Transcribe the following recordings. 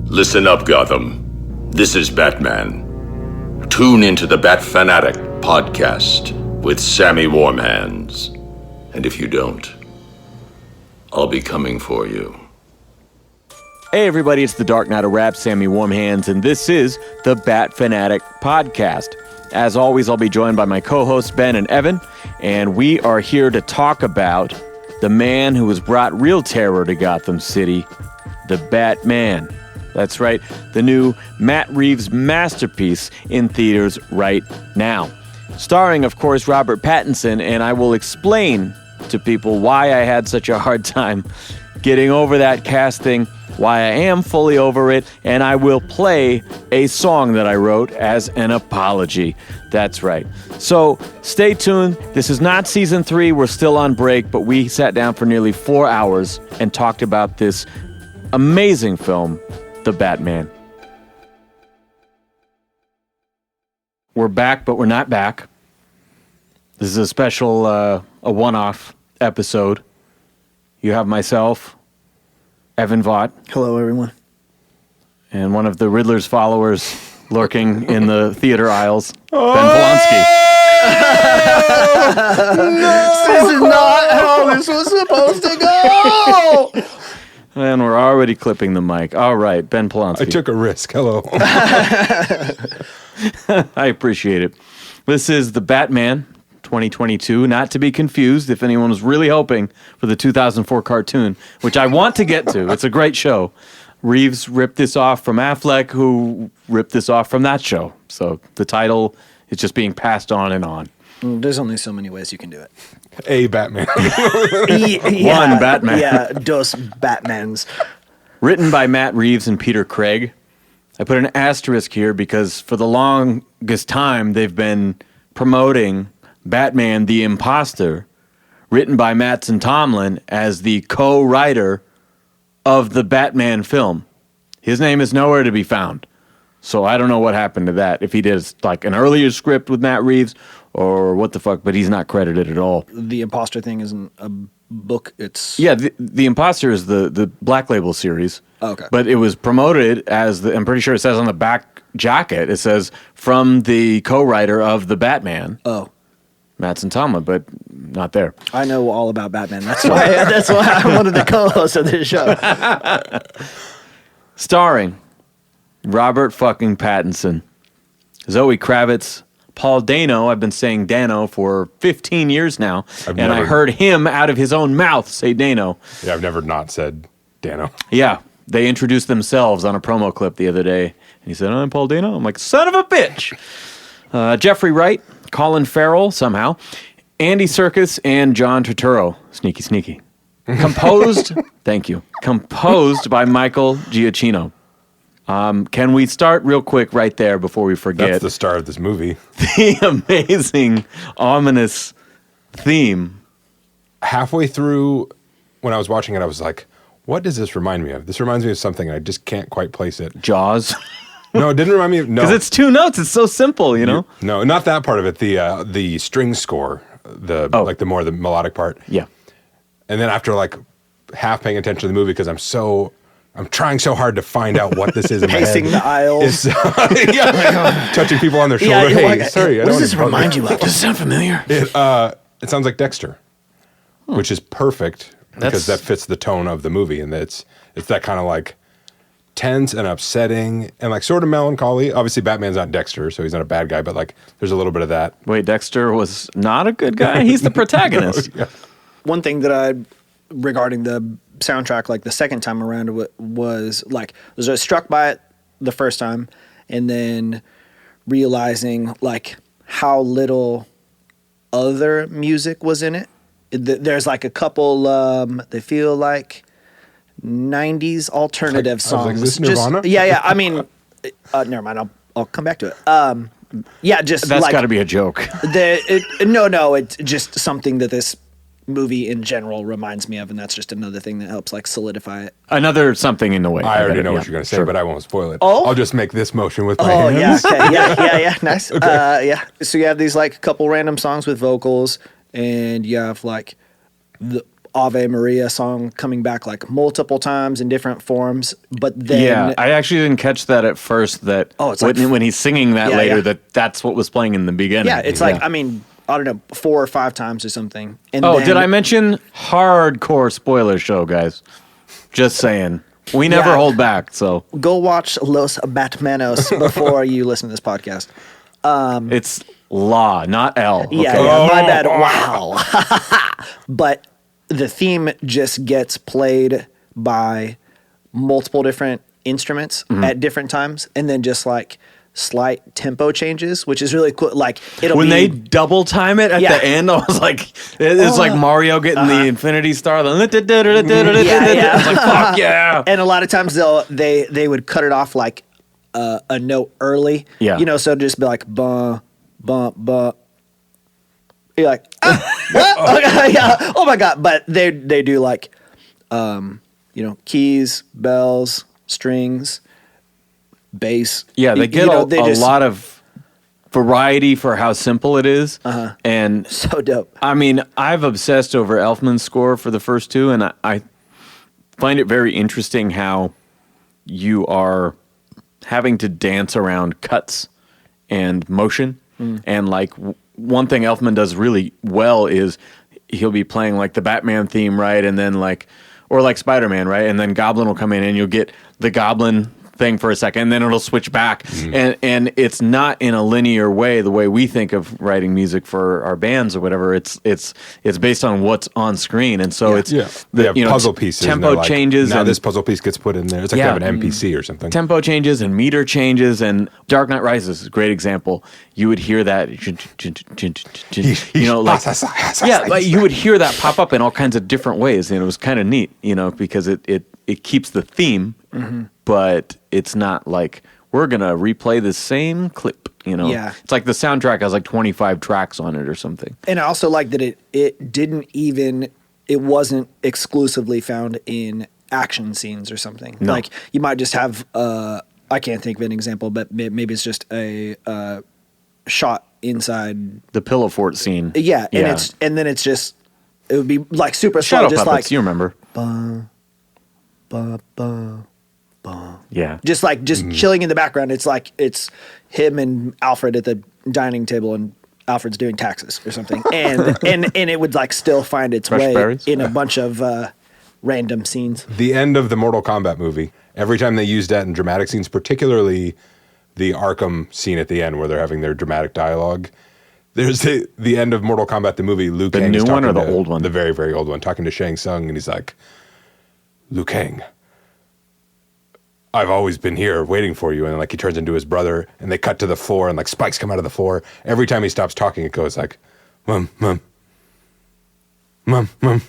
Listen up, Gotham. This is Batman. Tune into the Bat Fan Addict podcast with Sammy Warm Hands. And if you don't, I'll be coming for you. Hey everybody, it's the Dark Knight of Rap, Sammy Warm Hands, and this is the Bat Fan Addict podcast. As always, I'll be joined by my co-hosts Ben and Evan, and we are here to talk about the man who has brought real terror to Gotham City, the Batman. That's right, the new Matt Reeves masterpiece in theaters right now. Starring, of course, Robert Pattinson, and I will explain to people why I had such a hard time getting over that casting, why I am fully over it, and I will play a song that I wrote as an apology. That's right. So stay tuned. This is not season 3. We're still on break, but we sat down for nearly 4 hours and talked about this amazing film, The Batman. We're back, but we're not back. This is a special, a one-off episode. You have myself, Evan Vaught. Hello, everyone. And one of the Riddler's followers lurking in the theater aisles, Ben Polanski. No! This is not how this was supposed to go! And we're already clipping the mic. All right, Ben Polanski. I took a risk. Hello. I appreciate it. This is The Batman 2022, not to be confused if anyone was really hoping for the 2004 cartoon, which I want to get to. It's a great show. Reeves ripped this off from Affleck, who ripped this off from that show. So the title is just being passed on and on. There's only so many ways you can do it. A Batman. One Batman. Yeah, dos Batmans. Written by Matt Reeves and Peter Craig. I put an asterisk here because for the longest time they've been promoting Batman the Imposter, written by Mattson Tomlin, as the co-writer of the Batman film. His name is nowhere to be found. So I don't know what happened to that. If he did like an earlier script with Matt Reeves or what the fuck, but he's not credited at all. The Imposter thing isn't a book, it's... Yeah, the Imposter is the Black Label series. Oh, okay. But it was promoted as, I'm pretty sure it says on the back jacket, it says, from the co-writer of the Batman. Oh. Mattson Tomlin, but not there. I know all about Batman. That's why I'm one of the co-hosts of this show. Starring Robert fucking Pattinson, Zoe Kravitz, Paul Dano. I've been saying Dano for 15 years now, I heard him out of his own mouth say Dano. Yeah, I've never not said Dano. Yeah, they introduced themselves on a promo clip the other day, and he said, I'm Paul Dano. I'm like, son of a bitch. Jeffrey Wright, Colin Farrell, somehow, Andy Serkis, and John Turturro. Sneaky, sneaky. Composed, thank you, composed by Michael Giacchino. Can we start real quick right there before we forget? That's the star of this movie. The amazing, ominous theme. Halfway through, when I was watching it, I was like, what does this remind me of? This reminds me of something, I just can't quite place it. Jaws. No, it didn't remind me of... No. Because it's 2 notes. It's so simple, you know? No, not that part of it. The string score, like the melodic part. Yeah. And then after like half paying attention to the movie, because I'm trying so hard to find out what this is in my head. Pacing the aisles. Yeah, touching people on their shoulder. Yeah, hey, like, sorry. What does this remind you of? Does it sound familiar? It sounds like Dexter, which is perfect because that fits the tone of the movie, and it's that kind of like tense and upsetting and like sort of melancholy. Obviously, Batman's not Dexter, so he's not a bad guy, but like there's a little bit of that. Wait, Dexter was not a good guy? He's the protagonist. No, yeah. One thing that regarding the soundtrack, like the second time around, was like, I was struck by it the first time, and then realizing like how little other music was in it. There's like a couple, they feel like 90s alternative songs. Like, is this Nirvana? Yeah. I mean, never mind. I'll come back to it. Yeah, just that's like, got to be a joke. No, it's just something that this movie in general reminds me of, and that's just another thing that helps like solidify it. Another something in the way. I already know what you're going to say, but I won't spoil it. Oh? I'll just make this motion with my hands. Yeah, okay, yeah, nice. Okay. Yeah. So you have these like couple random songs with vocals, and you have like Ave Maria song coming back like multiple times in different forms. But then, I actually didn't catch that at first. That it's when he's singing that Yeah, later, yeah. that's what was playing in the beginning. yeah, it's like, I mean, I don't know, 4 or 5 times or something. And Oh, then, did I mention hardcore spoiler show, guys? Just saying. We never Yeah. hold back, so Go watch Los Batmanos before you listen to this podcast. it's law, not L. Okay? Yeah, my bad. Wow. But the theme just gets played by multiple different instruments at different times, and then just like slight tempo changes, which is really cool. Like When they double time it at Yeah. the end, I was like, it's like Mario getting the Infinity Star. It's like, fuck yeah. And a lot of times they would cut it off like a note early. Yeah. You know, so it'd just be like bum bum bum. You're like, what? Okay, yeah. Oh my god! But they do like, keys, bells, strings, bass. Yeah, they get they a just- lot of variety for how simple it is. And So dope. I mean, I've obsessed over Elfman's score for the first two, and I find it very interesting how you are having to dance around cuts and motion. And like one thing Elfman does really well is he'll be playing like the Batman theme, right? And then or like Spider-Man, right? And then Goblin will come in and you'll get the Goblin thing for a second, and then it'll switch back, and it's not in a linear way the way we think of writing music for our bands or whatever. It's based on what's on screen, and so it's they have puzzle pieces. tempo and like, changes. Now and this puzzle piece gets put in there. It's like they have an NPC or something. tempo changes and meter changes, and Dark Knight Rises is a great example. You would hear that, like you would hear that pop up in all kinds of different ways, and it was kind of neat, because it keeps the theme, but it's not like we're gonna replay the same clip. Yeah. It's like the soundtrack has like 25 tracks on it or something. And I also like that it wasn't exclusively found in action scenes or something. No. Like you might just have I can't think of an example, but maybe it's just a shot inside. The Pillow Fort scene. Yeah, and then it's just it would be like super slow, Shadow just Puppets. like You remember? ba, ba, ba. Yeah. Just chilling in the background. It's like it's him and Alfred at the dining table, and Alfred's doing taxes or something, and it would like still find its Fresh way berries? in a bunch of random scenes. The end of the Mortal Kombat movie, every time they used that in dramatic scenes, particularly the Arkham scene at the end where they're having their dramatic dialogue. There's the end of Mortal Kombat, the movie. Liu Kang new is one or talking the old one? The very, very old one, talking to Shang Tsung, and he's like, Liu Kang, I've always been here waiting for you. And like he turns into his brother, and they cut to the floor, and like spikes come out of the floor. Every time he stops talking, it goes like, mum, mum, mum, mum.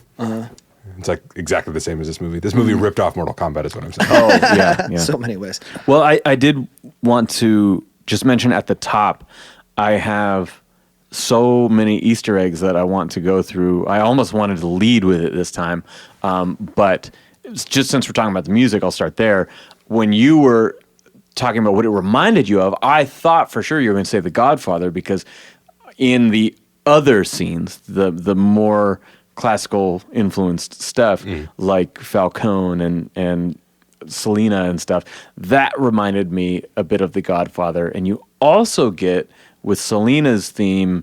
It's like exactly the same as this movie. This movie ripped off Mortal Kombat is what I'm saying. Oh, yeah. So many ways. Well, I did want to just mention at the top, I have so many Easter eggs that I want to go through. I almost wanted to lead with it this time, but just since we're talking about the music, I'll start there. When you were talking about what it reminded you of, I thought for sure you were going to say The Godfather, because in the other scenes, the more classical influenced stuff, like Falcone and Selena and stuff, that reminded me a bit of The Godfather. And you also get, with Selena's theme,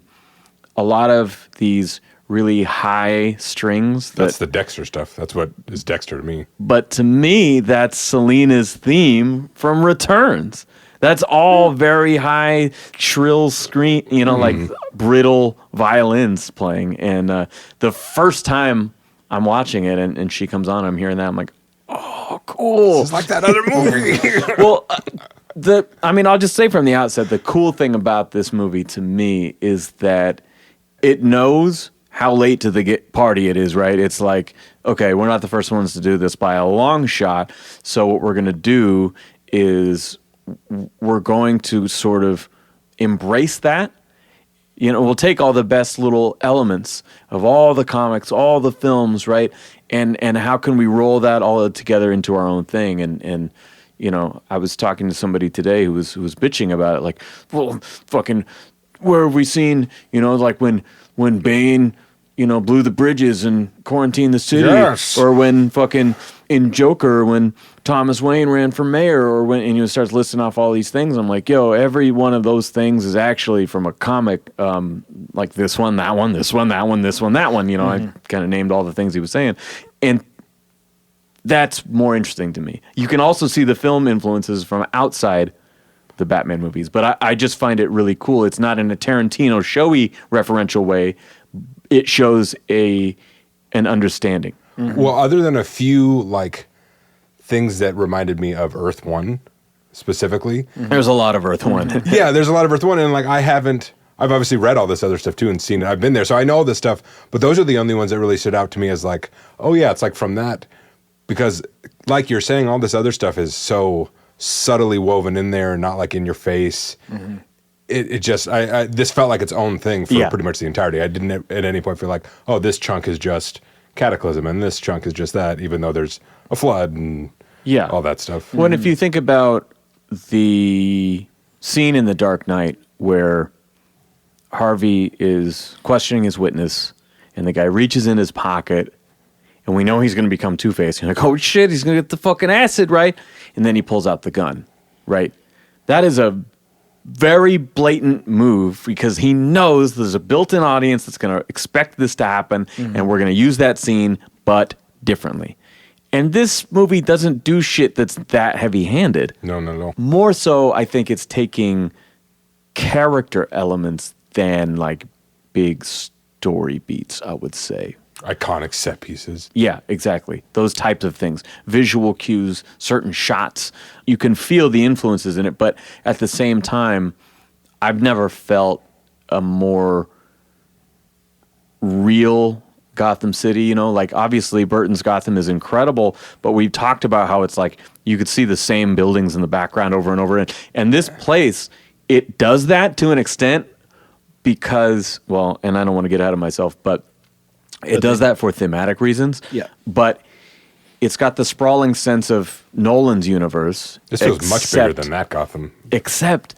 a lot of these really high strings. That's the Dexter stuff. That's what is Dexter to me. But to me, that's Selena's theme from Returns. That's all very high, shrill scream, like brittle violins playing. And the first time I'm watching it and she comes on, I'm hearing that, I'm like, oh, cool. It's like that other movie. Well, I'll just say from the outset, the cool thing about this movie to me is that it knows how late to the party it is, right? It's like, okay, we're not the first ones to do this by a long shot. So what we're going to do is we're going to sort of embrace that. We'll take all the best little elements of all the comics, all the films, right? And how can we roll that all together into our own thing? And I was talking to somebody today who was bitching about it, like, well, fucking, where have we seen, like when Bane blew the bridges and quarantined the city, Yes. or when fucking in Joker, when Thomas Wayne ran for mayor, or when, and starts listing off all these things. I'm like, yo, every one of those things is actually from a comic, like this one, that one, this one, that one, this one, that one. I kind of named all the things he was saying, and that's more interesting to me. You can also see the film influences from outside the Batman movies, but I just find it really cool. It's not in a Tarantino showy referential way. It shows an understanding. Well, other than a few like things that reminded me of Earth One specifically. There's a lot of Earth One. Yeah, there's a lot of Earth One, and like I've obviously read all this other stuff too and seen it. I've been there, so I know all this stuff, but those are the only ones that really stood out to me as like, oh yeah, it's like from that, because like you're saying, all this other stuff is so subtly woven in there, not like in your face. It just, this felt like its own thing for pretty much the entirety. I didn't at any point feel like, oh, this chunk is just Cataclysm and this chunk is just that, even though there's a flood and all that stuff. Well, if you think about the scene in The Dark Knight where Harvey is questioning his witness and the guy reaches in his pocket and we know he's going to become Two-Face. You're like, oh shit, he's going to get the fucking acid, right? And then he pulls out the gun, right? That is a very blatant move because he knows there's a built-in audience that's going to expect this to happen, and we're going to use that scene, but differently. And this movie doesn't do shit that's that heavy-handed. No. More so, I think it's taking character elements than like big story beats, I would say. Iconic set pieces. Yeah, exactly. Those types of things. Visual cues, certain shots. You can feel the influences in it, but at the same time, I've never felt a more real Gotham City, like obviously Burton's Gotham is incredible, but we've talked about how it's like you could see the same buildings in the background over and over. And this place, it does that to an extent because, well, and I don't want to get ahead of myself, but it does that for thematic reasons. Yeah. But it's got the sprawling sense of Nolan's universe. This feels much bigger than that Gotham. Except,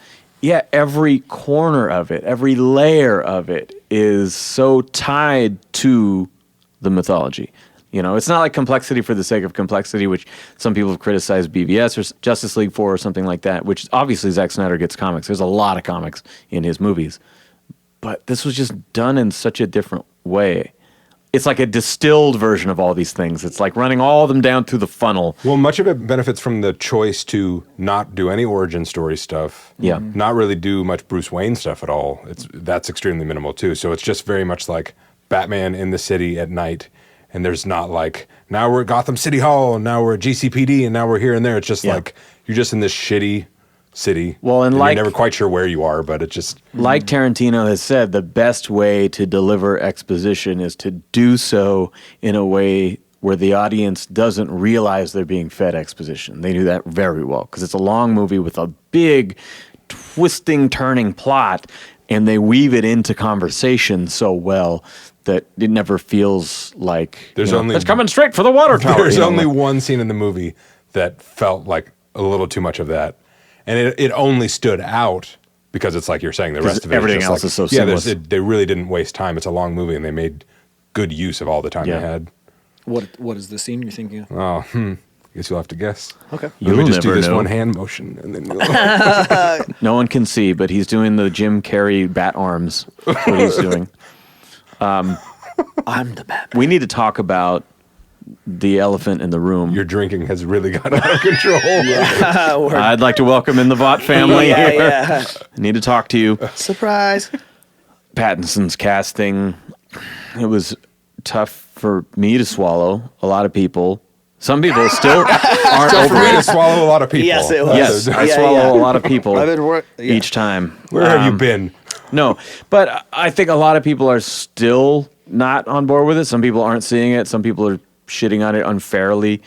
every corner of it, every layer of it is so tied to the mythology. It's not like complexity for the sake of complexity, which some people have criticized BVS or Justice League for or something like that, which obviously Zack Snyder gets comics. There's a lot of comics in his movies. But this was just done in such a different way. It's like a distilled version of all these things. It's like running all of them down through the funnel. Well, much of it benefits from the choice to not do any origin story stuff. Yeah. Not really do much Bruce Wayne stuff at all. That's extremely minimal too. So it's just very much like Batman in the city at night. And there's not like, now we're at Gotham City Hall, and now we're at GCPD, and now we're here and there. It's just like, you're just in this shitty city. Well, and you're never quite sure where you are, but it just... Like Tarantino has said, the best way to deliver exposition is to do so in a way where the audience doesn't realize they're being fed exposition. They do that very well because it's a long movie with a big twisting, turning plot, and they weave it into conversation so well that it never feels like it's coming straight for the water tower. There's only one scene in the movie that felt like a little too much of that. And it only stood out because it's like you're saying, the rest of it everything else is so seamless. They really didn't waste time. It's a long movie, and they made good use of all the time they had. What is the scene you're thinking of? Oh, guess you'll have to guess. Okay. Let me just do this know. one hand motion, and then No one can see, but he's doing the Jim Carrey bat arms. What he's doing. I'm the Batman. We need to talk about the elephant in the room. your drinking has really got out of control. I'd like to welcome in the Vought family here. Yeah. I need to talk to you. Surprise. Pattinson's casting, it was tough for me to swallow. A lot of people. Some people still aren't For over me to it. swallow a lot of people. Yes, it was. Yes, I Yeah, swallow yeah. a lot of people I've been each time. Where have you been? No, but I think a lot of people are still not on board with it. Some people aren't seeing it. Some people are shitting on it unfairly.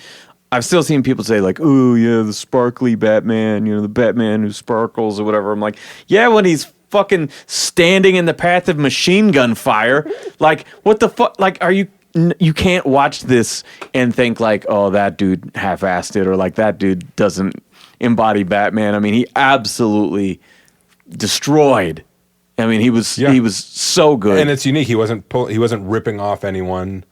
I've still seen people say like, oh yeah, the sparkly Batman, the Batman who sparkles or whatever. I'm like, yeah, when he's fucking standing in the path of machine gun fire. Like, what the fuck? Like, you can't watch this and think like, oh, that dude half-assed it, or like that dude doesn't embody Batman. I mean, he absolutely destroyed I mean, he was so good. And it's unique. He wasn't ripping off anyone.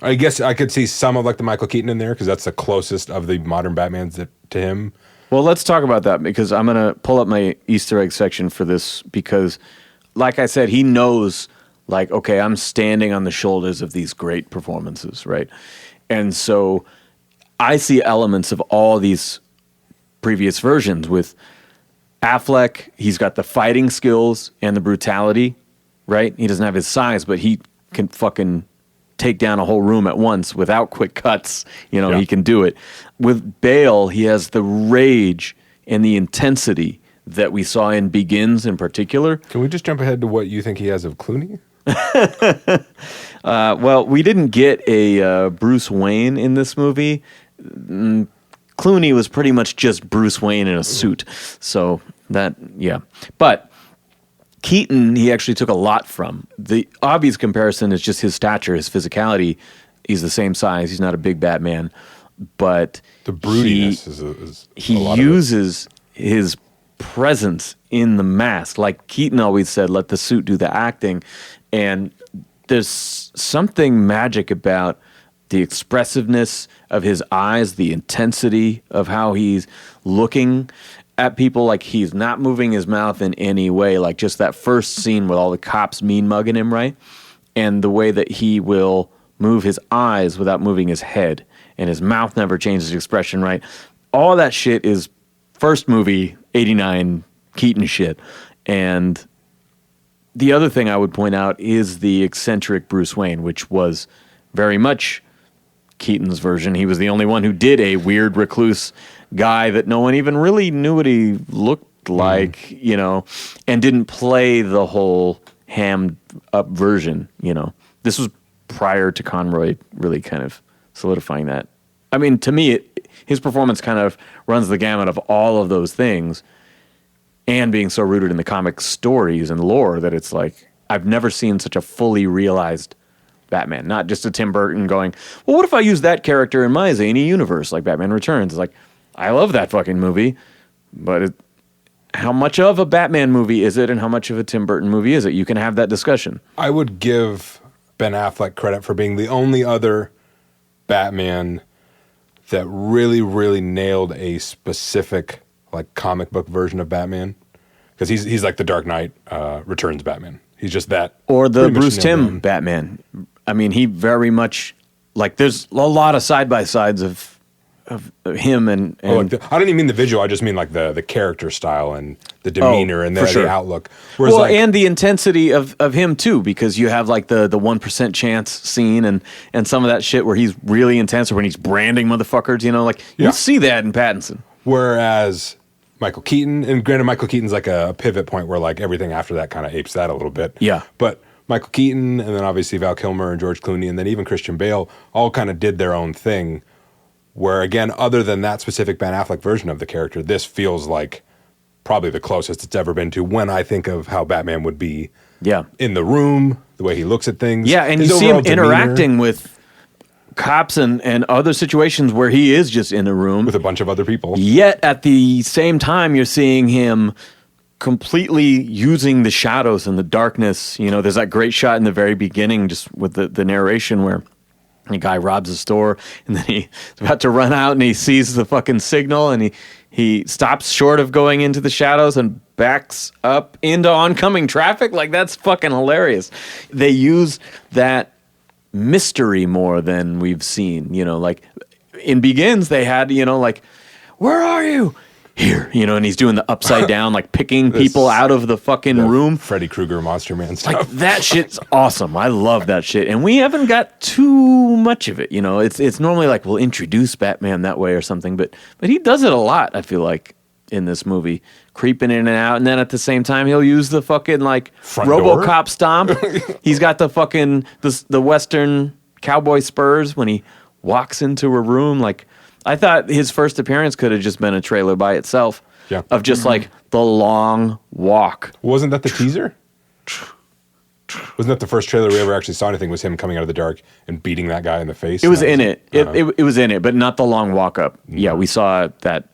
I guess I could see some of like the Michael Keaton in there because that's the closest of the modern Batmans to him. Well, let's talk about that because I'm going to pull up my Easter egg section for this because, like I said, he knows, like, okay, I'm standing on the shoulders of these great performances, right? And so I see elements of all these previous versions with Affleck. He's got the fighting skills and the brutality, right? He doesn't have his size, but he can fucking take down a whole room at once without quick cuts. He can do it. With Bale, he has the rage and the intensity that we saw in Begins in particular. Can we just jump ahead to what you think he has of Clooney? Well, we didn't get a Bruce Wayne in this movie. Clooney was pretty much just Bruce Wayne in a suit. So yeah. But Keaton, he actually took a lot from. The obvious comparison is just his stature, his physicality. He's the same size. He's not a big Batman. But the broodiness is he uses his presence in the mask. Like Keaton always said, let the suit do the acting. And there's something magic about the expressiveness of his eyes, the intensity of how he's looking at people, like he's not moving his mouth in any way, like just that first scene with all the cops mean mugging him, right? And the way that he will move his eyes without moving his head, and his mouth never changes expression, right? All that shit is first movie, 89 Keaton shit. And the other thing I would point out is the eccentric Bruce Wayne, which was very much Keaton's version. He was the only one who did a weird recluse guy that no one even really knew what he looked like, and didn't play the whole hammed up version, This was prior to Conroy really kind of solidifying that. I mean, to me, his performance kind of runs the gamut of all of those things and being so rooted in the comic stories and lore that it's like, I've never seen such a fully realized Batman, not just a Tim Burton going, well, what if I use that character in my zany universe, like Batman Returns? It's like, I love that fucking movie, but how much of a Batman movie is it and how much of a Tim Burton movie is it? You can have that discussion. I would give Ben Affleck credit for being the only other Batman that really, really nailed a specific like comic book version of Batman. Because he's like the Dark Knight Returns Batman. He's just that. Or the Bruce Timm Batman. I mean, he very much, like, there's a lot of side-by-sides of him and I don't even mean the visual. I just mean like the character style and the demeanor and the outlook. Whereas and the intensity of him too, because you have like the 1% chance scene and some of that shit where he's really intense, or when he's branding motherfuckers, you see that in Pattinson. Whereas Michael Keaton, and granted Michael Keaton's like a pivot point where like everything after that kind of apes that a little bit. Yeah. But Michael Keaton and then obviously Val Kilmer and George Clooney and then even Christian Bale all kind of did their own thing. Where, again, other than that specific Ben Affleck version of the character, this feels like probably the closest it's ever been to when I think of how Batman would be in the room, the way he looks at things. Yeah, and you see him interacting with cops and other situations where he is just in a room. With a bunch of other people. Yet, at the same time, you're seeing him completely using the shadows and the darkness. There's that great shot in the very beginning just with the narration where the guy robs a store, and then he's about to run out, and he sees the fucking signal, and he stops short of going into the shadows and backs up into oncoming traffic. Like, that's fucking hilarious. They use that mystery more than we've seen. Like, in Begins, they had, like, where are you? Here, and he's doing the upside down, like picking people out of the fucking room. Freddy Krueger Monster Man stuff. Like, that shit's awesome. I love that shit. And we haven't got too much of it. It's normally like we'll introduce Batman that way or something, but he does it a lot, I feel like, in this movie. Creeping in and out, and then at the same time he'll use the fucking like front RoboCop door? stomp. He's got the fucking the Western cowboy spurs when he walks into a room. Like, I thought his first appearance could have just been a trailer by itself. Yeah. Of just like the long walk. Wasn't that the teaser? Wasn't that the first trailer we ever actually saw anything? Was him coming out of the dark and beating that guy in the face? It was in it. It was in it, but not the long walk up. Yeah, we saw that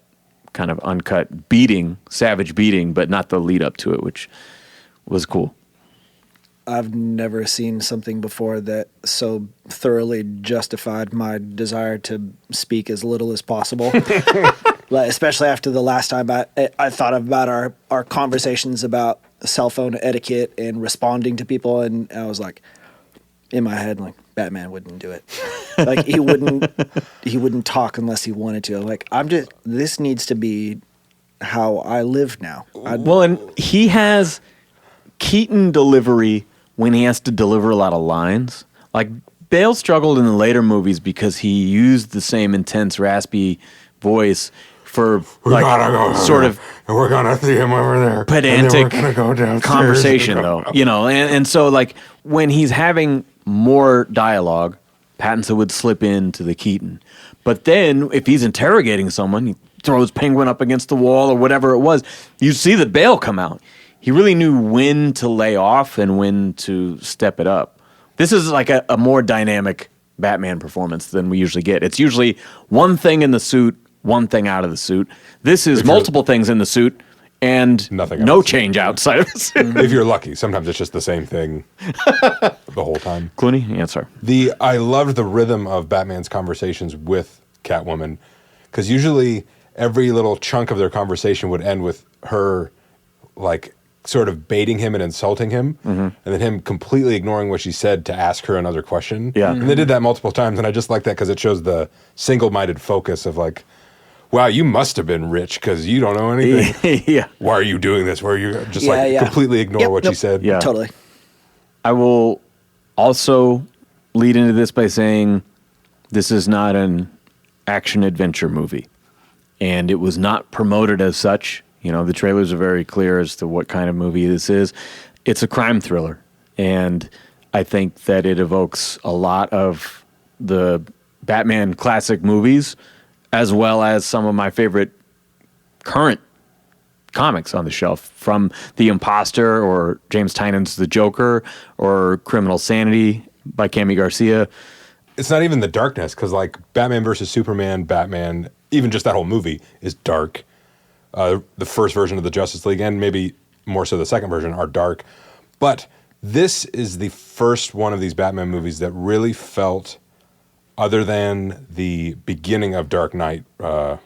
kind of uncut beating, savage beating, but not the lead up to it, which was cool. I've never seen something before that so thoroughly justified my desire to speak as little as possible. Like, especially after the last time I thought about our conversations about cell phone etiquette and responding to people, and I was like, in my head, like, Batman wouldn't do it. Like, he wouldn't talk unless he wanted to. Like, this needs to be how I live now. Well, and he has Keaton delivery when he has to deliver a lot of lines. Like, Bale struggled in the later movies because he used the same intense, raspy voice for We're gonna see him over there. Pedantic go conversation, though. You know, and so, like, when he's having more dialogue, Pattinson would slip into the Keaton. But then, if he's interrogating someone, he throws Penguin up against the wall or whatever it was, you see the Bale come out. He really knew when to lay off and when to step it up. This is like a more dynamic Batman performance than we usually get. It's usually one thing in the suit, one thing out of the suit. This is multiple things in the suit and nothing no else. Change outside of the suit. If you're lucky, sometimes it's just the same thing the whole time. Clooney, answer. I loved the rhythm of Batman's conversations with Catwoman, because usually every little chunk of their conversation would end with her, like, sort of baiting him and insulting him, and then him completely ignoring what she said to ask her another question. Yeah. And they did that multiple times, and I just like that because it shows the single-minded focus of, like, wow, you must have been rich because you don't know anything. Yeah. Why are you doing this? Why are you just Yeah. completely ignore what she said? Yeah. Totally. I will also lead into this by saying this is not an action-adventure movie, and it was not promoted as such. You know, the trailers are very clear as to what kind of movie this is. It's a crime thriller, and I think that it evokes a lot of the Batman classic movies, as well as some of my favorite current comics on the shelf, from The Imposter or James Tynion's The Joker or Criminal Sanity by Cami Garcia. It's not even the darkness, because, like, Batman versus Superman, Batman, even just that whole movie is dark. The first version of the Justice League, and maybe more so the second version, are dark. But this is the first one of these Batman movies that really felt, other than the beginning of Dark Knight, The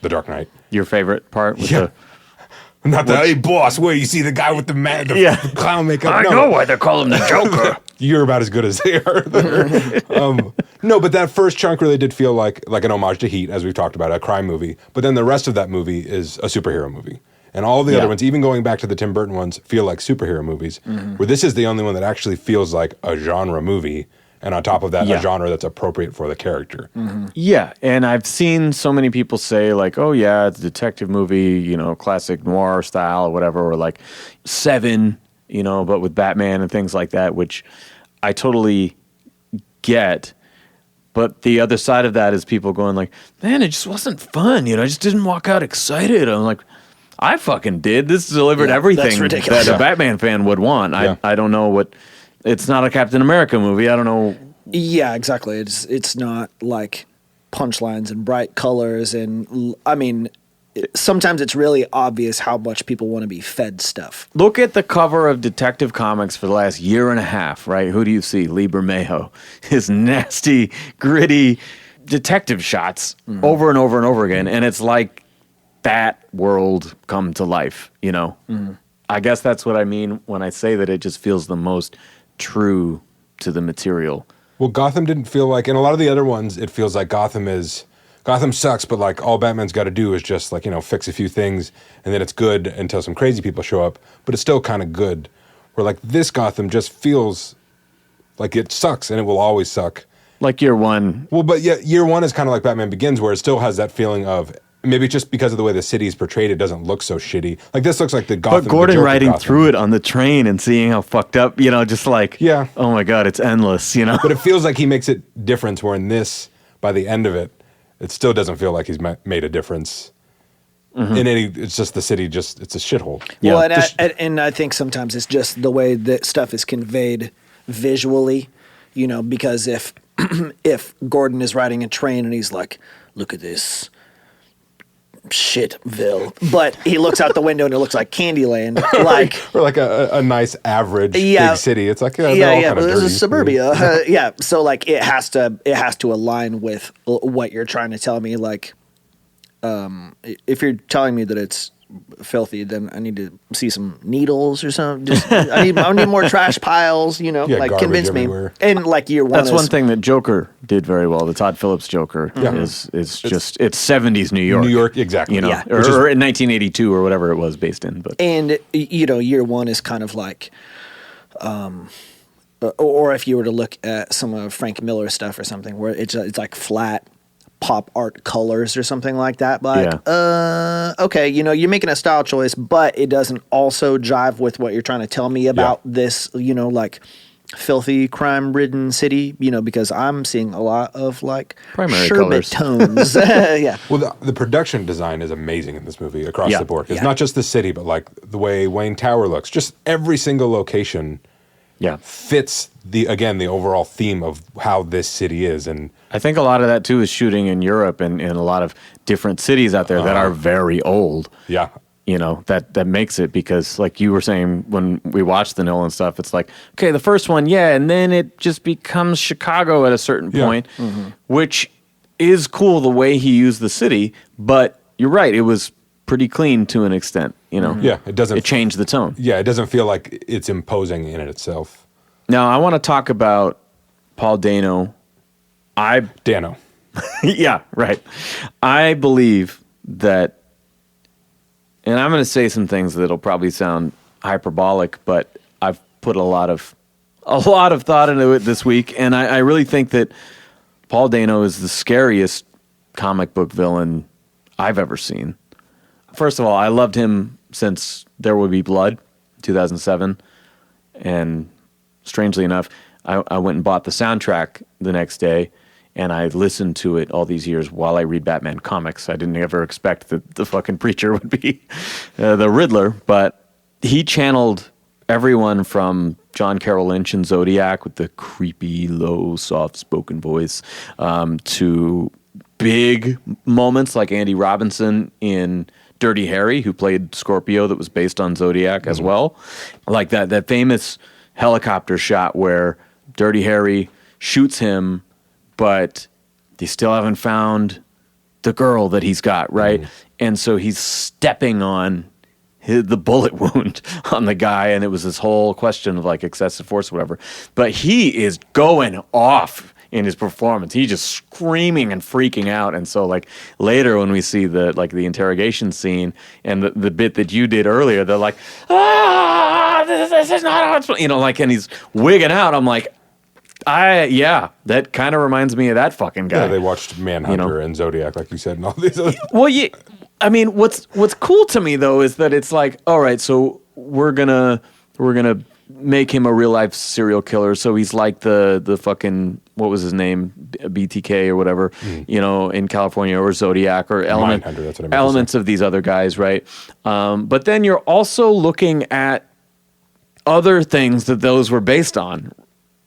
Dark Knight. Your favorite part? With Not the, hey, boss, where you see the guy with the clown makeup. I know why they call him the Joker. You're about as good as they are there. No, but that first chunk really did feel like an homage to Heat, as we've talked about, a crime movie. But then the rest of that movie is a superhero movie. And all the other ones, even going back to the Tim Burton ones, feel like superhero movies, where this is the only one that actually feels like a genre movie. And on top of that, a genre that's appropriate for the character. Yeah, and I've seen so many people say, like, oh, yeah, it's a detective movie, you know, classic noir style or whatever, or like Seven, you know, but with Batman and things like that, which I totally get. But the other side of that is people going like, man, it just wasn't fun, you know, I just didn't walk out excited. I'm like, I fucking did. This delivered everything that a Batman fan would want. I don't know what... It's not a Captain America movie. I don't know. Yeah, exactly. It's not like punchlines and bright colors, and I mean, sometimes it's really obvious how much people want to be fed stuff. Look at the cover of Detective Comics for the last year and a half, right? Who do you see? Lee Bermejo. His nasty, gritty detective shots over and over and over again, and it's like that world come to life, you know? I guess that's what I mean when I say that it just feels the most true to the material. Well, Gotham didn't feel like, in a lot of the other ones, it feels like Gotham sucks, but like all Batman's got to do is just like, you know, fix a few things and then it's good until some crazy people show up, but it's still kind of good. Where like this Gotham just feels like it sucks and it will always suck. Like year one. Well, but yeah, year one is kind of like Batman Begins, where it still has that feeling of, maybe just because of the way the city is portrayed, it doesn't look so shitty. Like this looks like the Gotham. But Gordon riding through it on the train and seeing how fucked up, you know, just like, oh my God, it's endless, you know? But it feels like he makes it different, where in this, by the end of it, it still doesn't feel like he's made a difference. It's just the city, it's a shithole. Yeah. Well, and I think sometimes it's just the way that stuff is conveyed visually, you know, because if Gordon is riding a train and he's like, look at this Shitville, but he looks out the window and it looks like Candyland, like or like a nice average Yeah. big city. It's like but this is suburbia. Yeah, so like it has to align with what you're trying to tell me. Like, if you're telling me that it's filthy, then I need to see some needles or something. Just I need more trash piles. You know, like garbage convince everywhere. me. And like year one, That's one thing that Joker did very well. The Todd Phillips Joker Mm-hmm. is just it's 70s New York. New York, exactly. You know, Yeah. or in 1982 or whatever it was based in. But And year one is kind of like, or if you were to look at some of Frank Miller's stuff or something, where it's like flat pop art colors or something like that. But like, okay, you're making a style choice, but it doesn't also jive with what you're trying to tell me about this, like filthy crime-ridden city. Because I'm seeing a lot of like Primary sherbet colors. tones. Yeah. Well, the production design is amazing in this movie across Yeah. the board. It's Yeah. not just the city, but like the way Wayne Tower looks. Just every single location yeah. fits the overall theme of how this city is. And I think a lot of that too is shooting in Europe and in a lot of different cities out there that are very old. yeah, That makes it, because like you were saying when we watched the Nolan stuff, it's like, okay, the first one, and then it just becomes Chicago at a certain point, which is cool the way he used the city, but you're right, it was pretty clean to an extent, yeah, it changed the tone. Yeah, it doesn't feel like it's imposing in it itself. Now I want to talk about Paul Dano. Dano. Yeah, right. I believe that, and I'm going to say some things that'll probably sound hyperbolic, but I've put a lot of thought into it this week, and I really think that Paul Dano is the scariest comic book villain I've ever seen. First of all, I loved him since There Would Be Blood, 2007, and strangely enough, I went and bought the soundtrack the next day, and I listened to it all these years while I read Batman comics. I didn't ever expect that the fucking preacher would be the Riddler, but he channeled everyone from John Carroll Lynch in Zodiac with the creepy, low, soft-spoken voice to big moments like Andy Robinson in Dirty Harry, who played Scorpio, that was based on Zodiac as well. Like that famous helicopter shot where Dirty Harry shoots him, but they still haven't found the girl that he's got, right? And so he's stepping on the bullet wound on the guy, and it was this whole question of like excessive force or whatever. But he is going off in his performance. He's just screaming and freaking out. And so like later when we see the interrogation scene and the bit that you did earlier, they're like, this is not how it's, and he's wigging out. I'm like, that kind of reminds me of that fucking guy. Yeah, they watched Manhunter and Zodiac, like you said, and all these other. Well, yeah. I mean, what's cool to me though is that it's like, all right, so we're gonna make him a real life serial killer. So he's like the fucking, what was his name, BTK or whatever, in California, or Zodiac, or Mindhunter, that's what I meant elements of these other guys, right? But then you're also looking at other things that those were based on,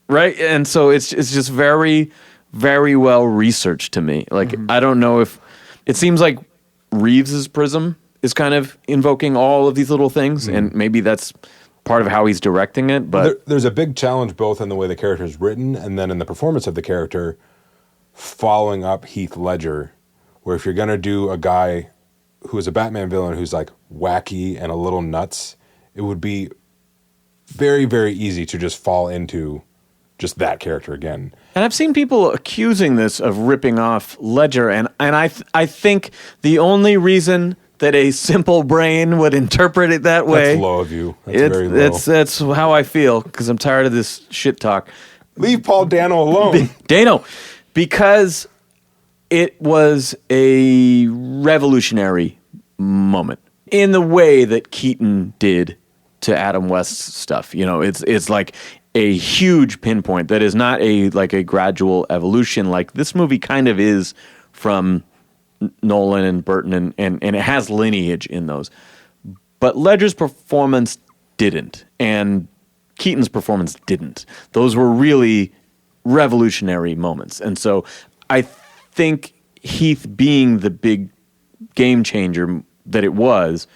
right? And so it's just very, very well researched to me. Like I don't know if it seems like Reeves's Prism is kind of invoking all of these little things, and maybe that's part of how he's directing it. But There's a big challenge both in the way the character is written and then in the performance of the character, following up Heath Ledger, where if you're going to do a guy who is a Batman villain who's like wacky and a little nuts, it would be very, very easy to just fall into just that character again. And I've seen people accusing this of ripping off Ledger, and I think the only reason that a simple brain would interpret it that way. That's low of you. That's very low. That's how I feel, because I'm tired of this shit talk. Leave Paul Dano alone. Dano, because it was a revolutionary moment in the way that Keaton did to Adam West's stuff. It's like a huge pinpoint that is not a gradual evolution like this movie kind of is from Nolan and Burton, and it has lineage in those. But Ledger's performance didn't, and Keaton's performance didn't. Those were really revolutionary moments. And so I think Heath being the big game changer that it was,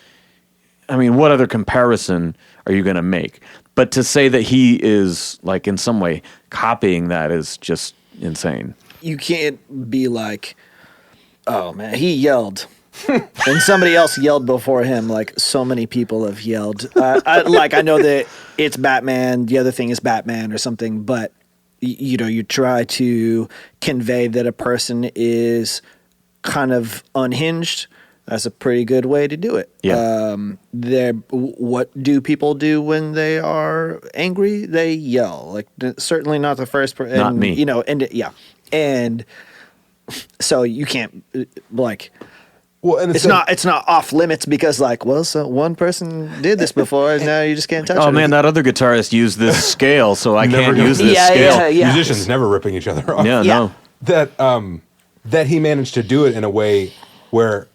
I mean, what other comparison are you going to make? But to say that he is, like, in some way copying that is just insane. You can't be like, oh, man, he yelled. And somebody else yelled before him, like so many people have yelled. I know that it's Batman, the other thing is Batman or something, but, you try to convey that a person is kind of unhinged. That's a pretty good way to do it. Yeah. What do people do when they are angry? They yell. Like, certainly not the first person. Not me. And so you can't, like, Well, and it's not off limits because, like, well, so one person did this before and now you just can't touch it. Oh man, that other guitarist used this scale, so I can't use this Yeah, scale. yeah. musicians never ripping each other off. Yeah, Yeah. no. That he managed to do it in a way where,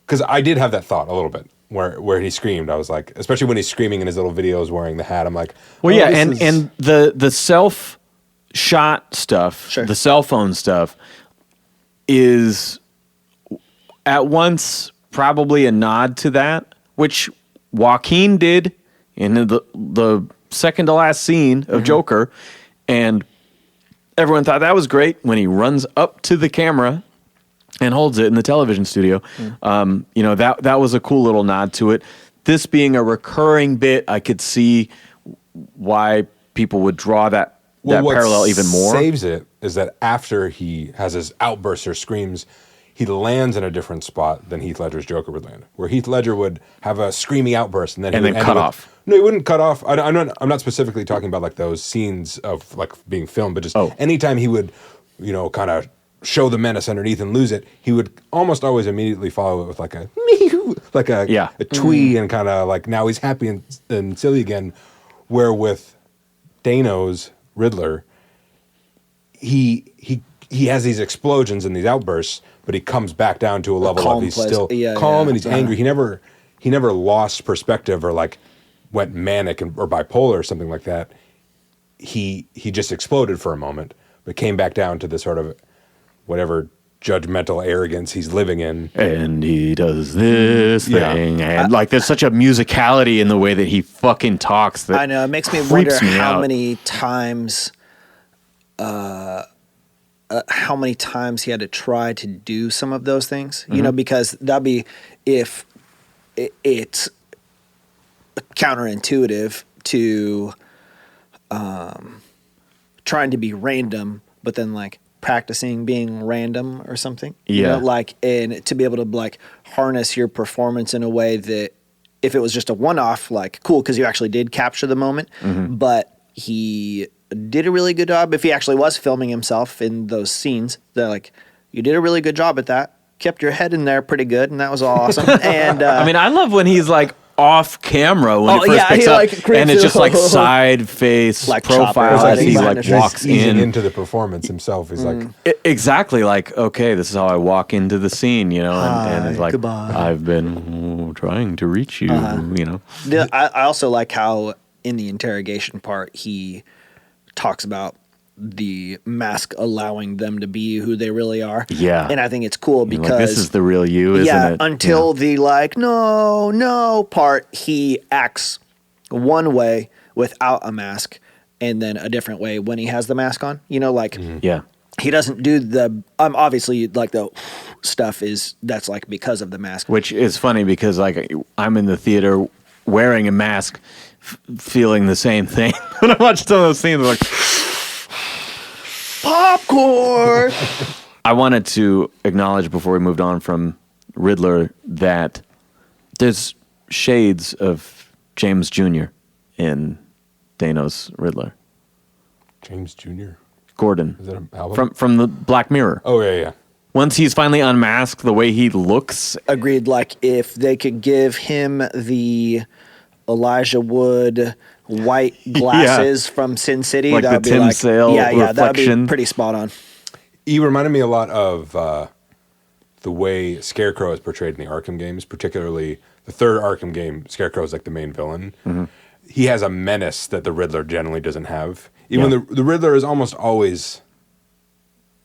because I did have that thought a little bit where he screamed. I was like, especially when he's screaming in his little videos wearing the hat. I'm like, Well, oh, yeah, this is- and the self shot stuff, Sure. the cell phone stuff, is at once probably a nod to that, which Joaquin did in the second to last scene of Joker, and everyone thought that was great when he runs up to the camera and holds it in the television studio. That was a cool little nod to it. This being a recurring bit, I could see why people would draw that what parallel even more. Saves it is that after he has his outbursts or screams, he lands in a different spot than Heath Ledger's Joker would land. Where Heath Ledger would have a screaming outburst and then he would cut end off. No, he wouldn't cut off. I'm not specifically talking about like those scenes of like being filmed, but just anytime he would, kind of show the menace underneath and lose it, he would almost always immediately follow it with like a meow, like a twee and kind of like now he's happy and silly again. Where with Dano's Riddler, he has these explosions and these outbursts, but he comes back down to a level of he's still calm and he's angry. He never lost perspective or like went manic or bipolar or something like that. He just exploded for a moment, but came back down to the sort of whatever judgmental arrogance he's living in. And he does this thing, and like there's such a musicality in the way that he fucking talks that I know, it makes me creeps wonder me how out. many times he had to try to do some of those things, because that'd be if it's counterintuitive to trying to be random, but then like practicing being random or something. And to be able to like harness your performance in a way that if it was just a one-off, like cool, because you actually did capture the moment, but he did a really good job. If he actually was filming himself in those scenes, they're like, you did a really good job at that. Kept your head in there pretty good, and that was awesome. And I mean, I love when he's like off camera when he first picks he, up, like, creeps and it's just like in. side face Like profile Chopper, as he he's like just walks Easing in. into the performance himself. He's like, Exactly, like, okay, this is how I walk into the scene, and it's like, goodbye. I've been trying to reach you, I also like how in the interrogation part he talks about the mask allowing them to be who they really are. Yeah. And I think it's cool Like, because this is the real you, isn't it? until the like no part, he acts one way without a mask and then a different way when he has the mask on. Yeah. He doesn't do the obviously like the stuff that's like because of the mask. Which is funny because like I'm in the theater wearing a mask, feeling the same thing when I watch some of those scenes. Like Popcorn. I wanted to acknowledge before we moved on from Riddler that there's shades of James Jr. in Dano's Riddler. James Jr. Gordon. Is that an album? From the Black Mirror. Oh, yeah. Once he's finally unmasked, the way he looks. Agreed. Like if they could give him the Elijah Wood white glasses from Sin City, Like that the would be Tim like Sale that would reflection. be pretty spot on. He reminded me a lot of the way Scarecrow is portrayed in the Arkham games, particularly the third Arkham game. Scarecrow is like the main villain. He has a menace that the Riddler generally doesn't have. Even the Riddler is almost always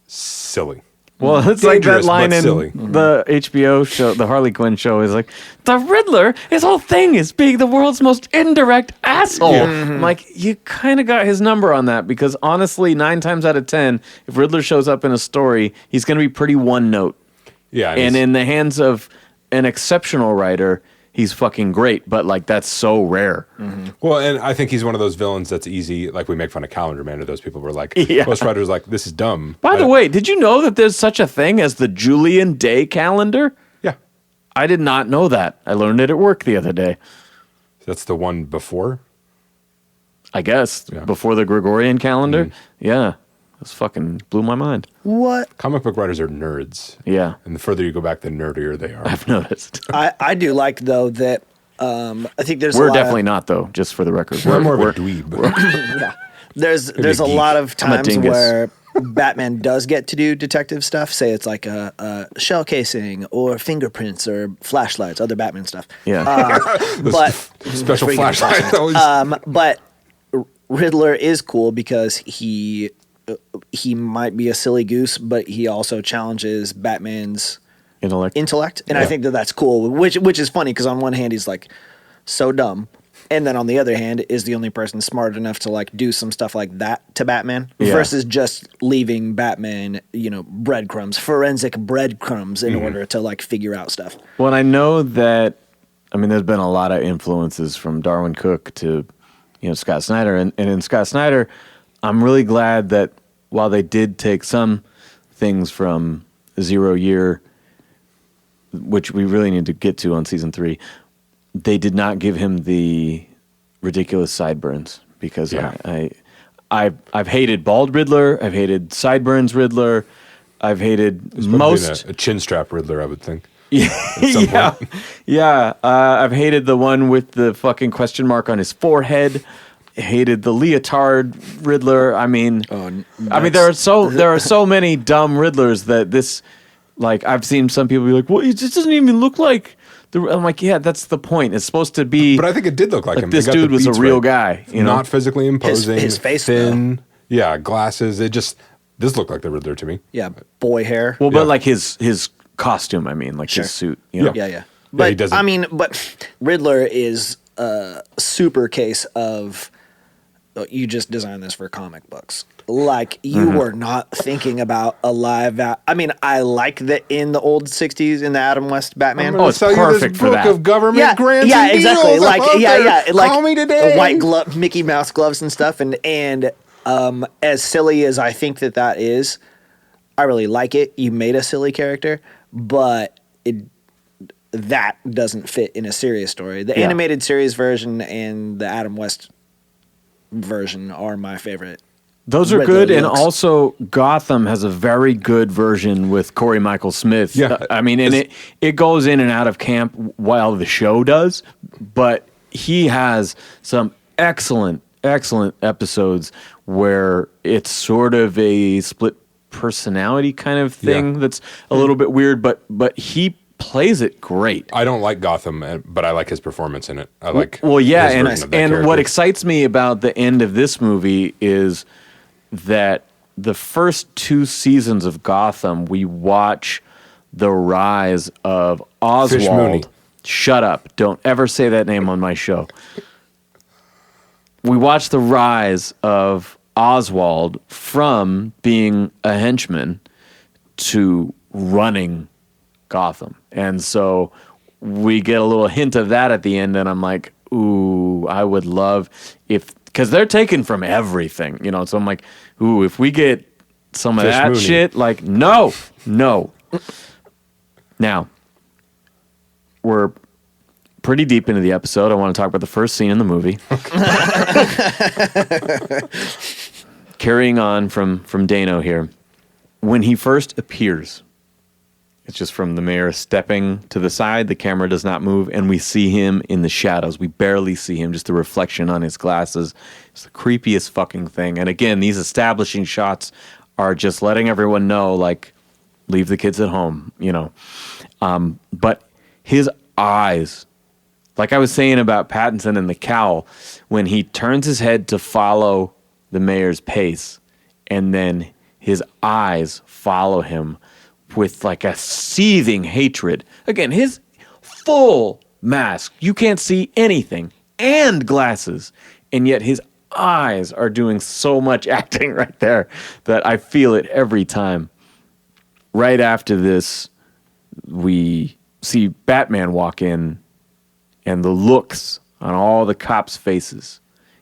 silly. Well, it's like that Dangerous, line but in silly. the HBO show, the Harley Quinn show, is like, the Riddler, his whole thing is being the world's most indirect asshole. I'm like, you kind of got his number on that, because honestly, 9 times out of 10, if Riddler shows up in a story, he's going to be pretty one note. Yeah. And in the hands of an exceptional writer, he's fucking great, but like that's so rare. Well, and I think he's one of those villains that's easy. Like we make fun of Calendar Man, or those people were like, Yeah. most writers are like, this is dumb. By the way, did you know that there's such a thing as the Julian Day calendar? Yeah. I did not know that. I learned it at work the other day. That's the one before? I guess Yeah. before the Gregorian calendar. Yeah, this fucking blew my mind. What? Comic book writers are nerds. Yeah, And the further you go back, the nerdier they are. I've noticed. I do like though that I think there's We're a lot definitely not though. Just for the record, We're more of a dweeb. yeah. There's a a geek. lot of I'm a times dingus. where Batman does get to do detective stuff. Say it's like a shell casing or fingerprints or flashlights, other Batman stuff. Yeah. But Special freaking flashlight. But Riddler is cool because he might be a silly goose, but he also challenges Batman's intellect, and I think that that's cool. Which is funny because on one hand he's like so dumb, and then on the other hand is the only person smart enough to like do some stuff like that to Batman versus just leaving Batman, breadcrumbs, forensic breadcrumbs in order to like figure out stuff. Well, and I know that. I mean, there's been a lot of influences from Darwin Cook to Scott Snyder, and in Scott Snyder, I'm really glad that while they did take some things from Zero Year, which we really need to get to on season 3, they did not give him the ridiculous sideburns, because I've hated bald Riddler, I've hated sideburns Riddler, I've hated most a chin strap Riddler, I would think. I've hated the one with the fucking question mark on his forehead. Hated the leotard Riddler. I mean, there are so many dumb Riddlers that this, like, I've seen some people be like, well, it just doesn't even look like the. I'm like, yeah, that's the point. It's supposed to be. But I think it did look like him. This He got dude the was a beats real right. guy. Not physically imposing. His face, thin. Yeah, glasses. This looked like the Riddler to me. Yeah, boy hair. Well, but like his costume. I mean, like his suit. Yeah. But but Riddler is a super case of you just designed this for comic books. Like you were not thinking about a live. I mean, I like that in the old '60s in the Adam West Batman. Oh, it's perfect for that. Of government grants. Yeah, and exactly. deals. Like like call me today. white glove, Mickey Mouse gloves and stuff. And as silly as I think that is, I really like it. You made a silly character, but that doesn't fit in a serious story. The animated series version and the Adam West version are my favorite. Those are Riddler good, and looks. also Gotham has a very good version with Corey Michael Smith. Yeah. I mean, and it goes in and out of camp while the show does, but he has some excellent episodes where it's sort of a split personality kind of thing that's a little bit weird, but he plays it great. I don't like Gotham, but I like his performance in it. I like. Well, yeah, his version of that and what character. excites me about the end of this movie is that the first 2 seasons of Gotham, we watch the rise of Fish Mooney. Oswald. Shut up! Don't ever say that name on my show. We watch the rise of Oswald from being a henchman to running Gotham. And so we get a little hint of that at the end, and I'm like, ooh, I would love because they're taken from everything, so I'm like, ooh, if we get some of Fish that Mooney. shit, like, no. Now, we're pretty deep into the episode. I want to talk about the first scene in the movie. Carrying on from Dano here. When he first appears, it's just from the mayor stepping to the side. The camera does not move, and we see him in the shadows. We barely see him, just the reflection on his glasses. It's the creepiest fucking thing. And again, these establishing shots are just letting everyone know, like, leave the kids at home, But his eyes, like I was saying about Pattinson and the cowl, when he turns his head to follow the mayor's pace, and then his eyes follow him with like a seething hatred. Again, his full mask, you can't see anything, and glasses, and yet his eyes are doing so much acting right there that I feel it every time. Right after this, we see Batman walk in, and the looks on all the cops' faces.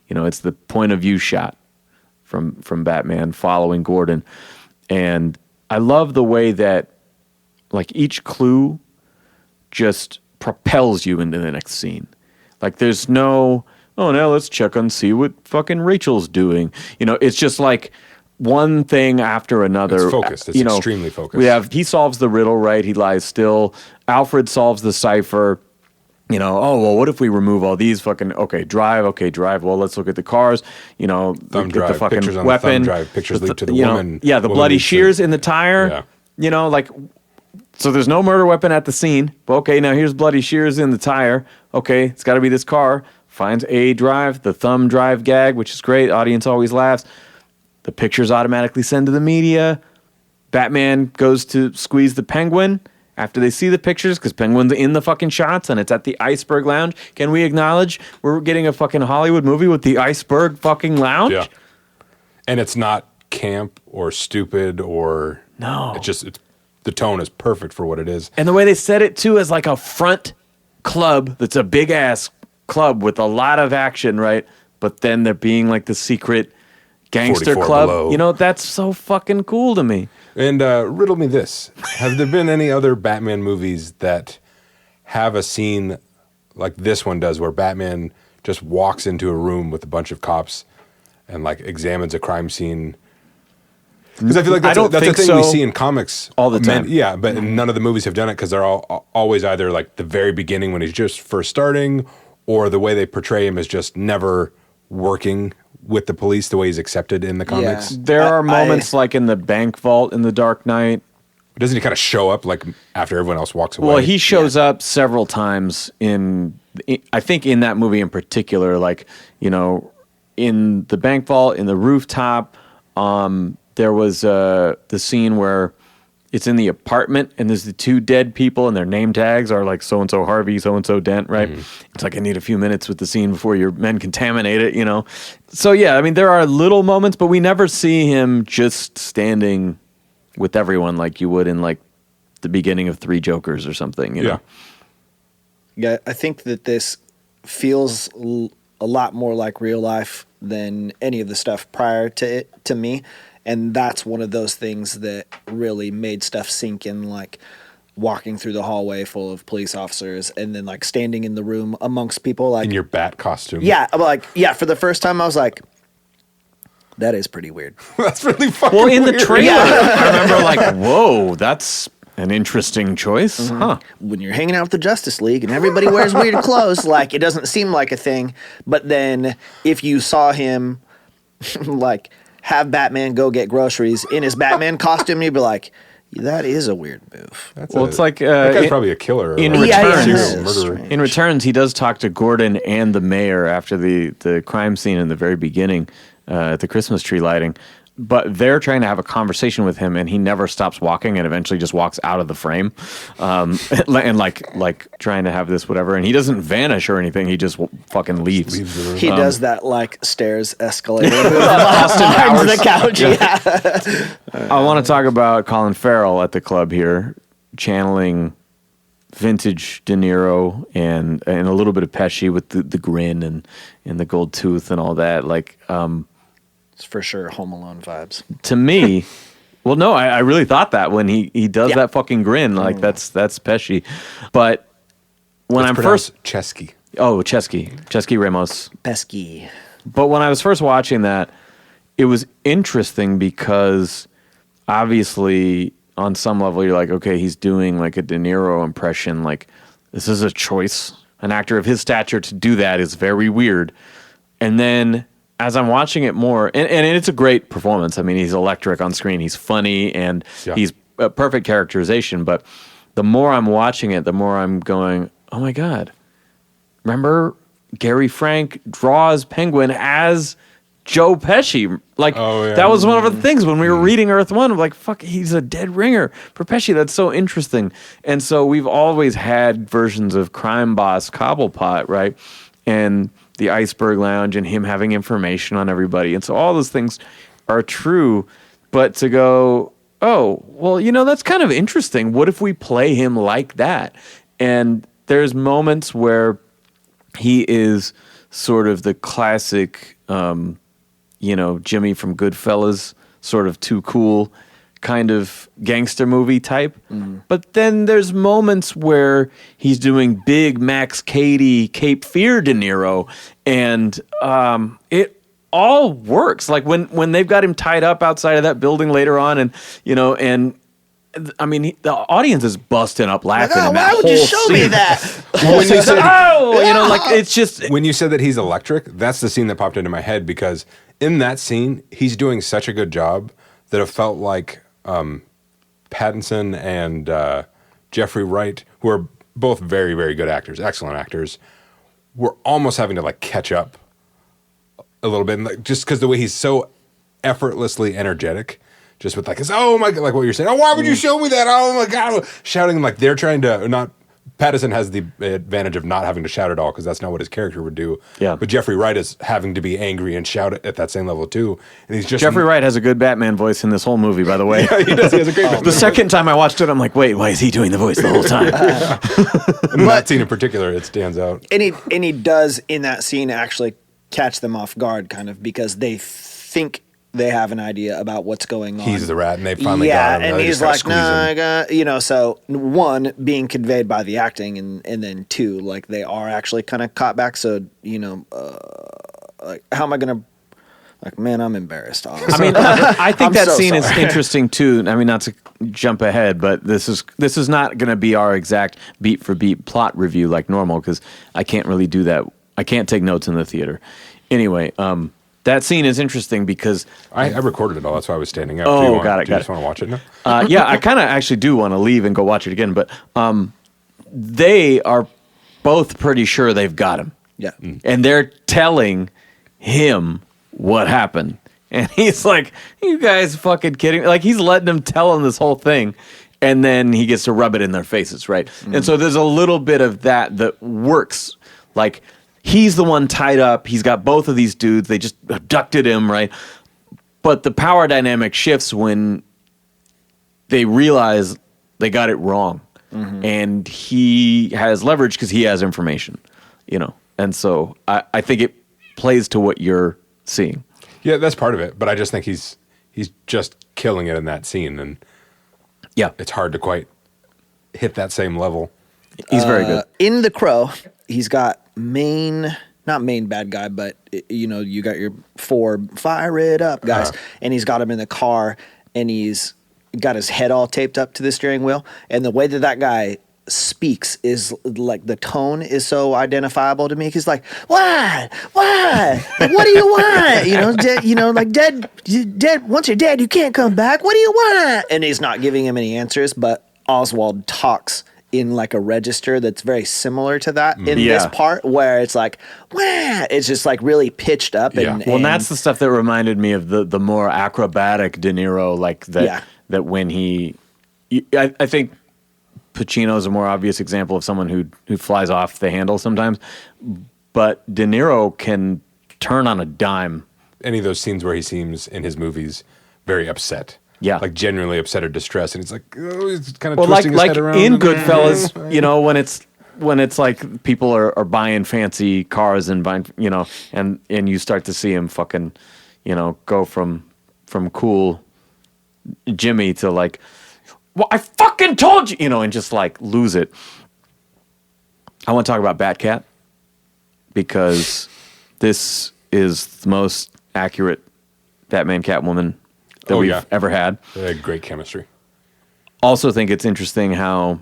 You know, it's the point of view shot from Batman following Gordon. And I love the way that, like, each clue just propels you into the next scene. Like, there's no, oh, now let's check and see what fucking Rachel's doing. You know, it's just like one thing after another. It's focused. It's extremely focused. He solves the riddle, right? He lies still. Alfred solves the cipher. You know, oh, well, what if we remove all these fucking, okay, drive. Well, let's look at the cars. You know, thumb get drive, the fucking pictures on weapon. the thumb drive, pictures lead to the woman. Yeah, the woman bloody leads to- shears in the tire. Yeah. You know, like, so there's no murder weapon at the scene. But okay, now here's bloody shears in the tire. Okay, it's got to be this car. Finds a drive, the thumb drive gag, which is great. Audience always laughs. The pictures automatically send to the media. Batman goes to squeeze the Penguin after they see the pictures, because Penguin's in the fucking shots and it's at the Iceberg Lounge. Can we acknowledge we're getting a fucking Hollywood movie with the Iceberg fucking Lounge? Yeah. And it's not camp or stupid or... No. It's the tone is perfect for what it is. And the way they set it, too, is like a front club that's a big-ass club with a lot of action, right? But then there being like the secret gangster 44 club. below. You know, that's so fucking cool to me. And riddle me this. Have there been any other Batman movies that have a scene like this one does, where Batman just walks into a room with a bunch of cops and like examines a crime scene? Because I feel like that's a thing we see in comics all the time. Yeah, but none of the movies have done it, because they're always either like the very beginning when he's just first starting, or the way they portray him is just never working with the police the way he's accepted in the comics. Yeah. There are moments like in the bank vault in The Dark Knight. Doesn't he kind of show up like after everyone else walks away? Well, he shows up several times I think in that movie in particular, like, you know, in the bank vault, in the rooftop. There was the scene where it's in the apartment and there's the two dead people and their name tags are like so-and-so Harvey, so-and-so Dent, right? It's like, I need a few minutes with the scene before your men contaminate it, you know? So, yeah, I mean, there are little moments, but we never see him just standing with everyone like you would in, like, the beginning of Three Jokers or something, you know? Yeah, I think that this feels a lot more like real life than any of the stuff prior to it, to me. And that's one of those things that really made stuff sink in, like walking through the hallway full of police officers and then like standing in the room amongst people. Like in your bat costume. Yeah, for the first time I was like, that is pretty weird. That's really fucking Well, in the weird. trailer, I remember like, whoa, that's an interesting choice. Huh. When you're hanging out with the Justice League and everybody wears weird clothes, like it doesn't seem like a thing. But then if you saw him like have Batman go get groceries in his Batman costume, you'd be like, that is a weird move. It's like that guy's probably a killer. in or Returns. a Yeah, serial murderer. strange. In Returns, he does talk to Gordon and the mayor after the crime scene in the very beginning at the Christmas tree lighting. But they're trying to have a conversation with him, and he never stops walking, and eventually just walks out of the frame, and like trying to have this whatever. And he doesn't vanish or anything; he just fucking leaves. Leaves the room. He does that like stairs escalator move Austin behind Powers. the couch. Yeah. I want to talk about Colin Farrell at the club here, channeling vintage De Niro and a little bit of Pesci with the grin and the gold tooth and all that. Like, It's for sure Home Alone vibes. to me, well, no, I really thought that when he does that fucking grin, like that's Pesci. But when I'm first, Chesky. Chesky Ramos. Pesky. But when I was first watching that, it was interesting because obviously on some level you're like, okay, he's doing like a De Niro impression. Like, this is a choice. An actor of his stature to do that is very weird. And then as I'm watching it more, and it's a great performance. I mean, he's electric on screen. He's funny, and he's a perfect characterization. But the more I'm watching it, the more I'm going, oh my God. Remember Gary Frank draws Penguin as Joe Pesci. Like, that was one of the things when we were reading Earth One. I'm like, fuck, he's a dead ringer for Pesci. That's so interesting. And so we've always had versions of Crime Boss Cobblepot, right? And the Iceberg Lounge and him having information on everybody. And so all those things are true. But to go, oh, well, you know, that's kind of interesting. What if we play him like that? And there's moments where he is sort of the classic, you know, Jimmy from Goodfellas, sort of too cool kind of gangster movie type. But then there's moments where he's doing big Max Cady, Cape Fear De Niro, and it all works. Like when they've got him tied up outside of that building later on, and you know, and I mean, the audience is busting up laughing. Like, oh, in that why would you whole show scene. me that? Well, when you said, you know, like it's just when you said that he's electric, that's the scene that popped into my head, because in that scene, he's doing such a good job that it felt like Pattinson and Jeffrey Wright, who are both very, very good actors, excellent actors, were almost having to like catch up a little bit, and, like, just because the way he's so effortlessly energetic, just with like his, oh my God, like what you're saying, oh, why would you show me that? Oh my God, shouting, like they're trying to not. Pattinson has the advantage of not having to shout at all, because that's not what his character would do. Yeah. But Jeffrey Wright is having to be angry and shout at that same level too. And he's just Jeffrey Wright has a good Batman voice in this whole movie, by the way. Yeah, he does. He has a great Batman The second time I watched it, I'm like, wait, why is he doing the voice the whole time? In that scene in particular, it stands out. And he does in that scene actually catch them off guard, kind of, because they think they have an idea about what's going on. He's the rat, and they finally got him. And They he's just like, gotta no, squeeze him. I got, you know, so one, being conveyed by the acting, and then two, like they are actually kind of caught back. So, you know, like, how am I going to, like, man, I'm embarrassed. Honestly. I mean, I think I'm that so scene is sorry. interesting too. I mean, not to jump ahead, but this is not going to be our exact beat for beat plot review like normal, because I can't really do that. I can't take notes in the theater. Anyway, that scene is interesting because I recorded it all. That's why I was standing up. Oh, got it, Do you got just it. want to watch it now? yeah, I kind of actually do want to leave and go watch it again, but they are both pretty sure they've got him. Yeah. And they're telling him what happened. And he's like, you guys fucking kidding me? Like, he's letting them tell him this whole thing, and then he gets to rub it in their faces, right? And so there's a little bit of that works. Like, he's the one tied up. He's got both of these dudes. They just abducted him, right? But the power dynamic shifts when they realize they got it wrong. And he has leverage because he has information, you know? And so I think it plays to what you're seeing. Yeah, that's part of it. But I just think he's just killing it in that scene, and Yeah, it's hard to quite hit that same level. he's very good. In The Crow, he's got not main bad guy, but you know, you got your 4 fire it up guys, and he's got him in the car, and he's got his head all taped up to the steering wheel, and the way that guy speaks is like, the tone is so identifiable to me. He's like, why, like, what do you want? Dead. Once you're dead, you can't come back. What do you want? And he's not giving him any answers, but Oswald talks in like a register that's very similar to that in this part, where it's like, wah! It's just like really pitched up. And, Well, and that's the stuff that reminded me of the more acrobatic De Niro, like that. Yeah. That when I think Pacino is a more obvious example of someone who flies off the handle sometimes, but De Niro can turn on a dime. Any of those scenes where he seems in his movies very upset. Yeah. Like genuinely upset or distressed, and he's like, oh, he's kind of Well, twisting his like head around. in Goodfellas, you know, when it's like people are buying fancy cars and buying, you know, and you start to see him fucking, you know, go from cool Jimmy to like, well, I fucking told you, you know, and just like lose it. I want to talk about Batcat because this is the most accurate Batman Catwoman that we've ever had. They had great chemistry. Also think it's interesting how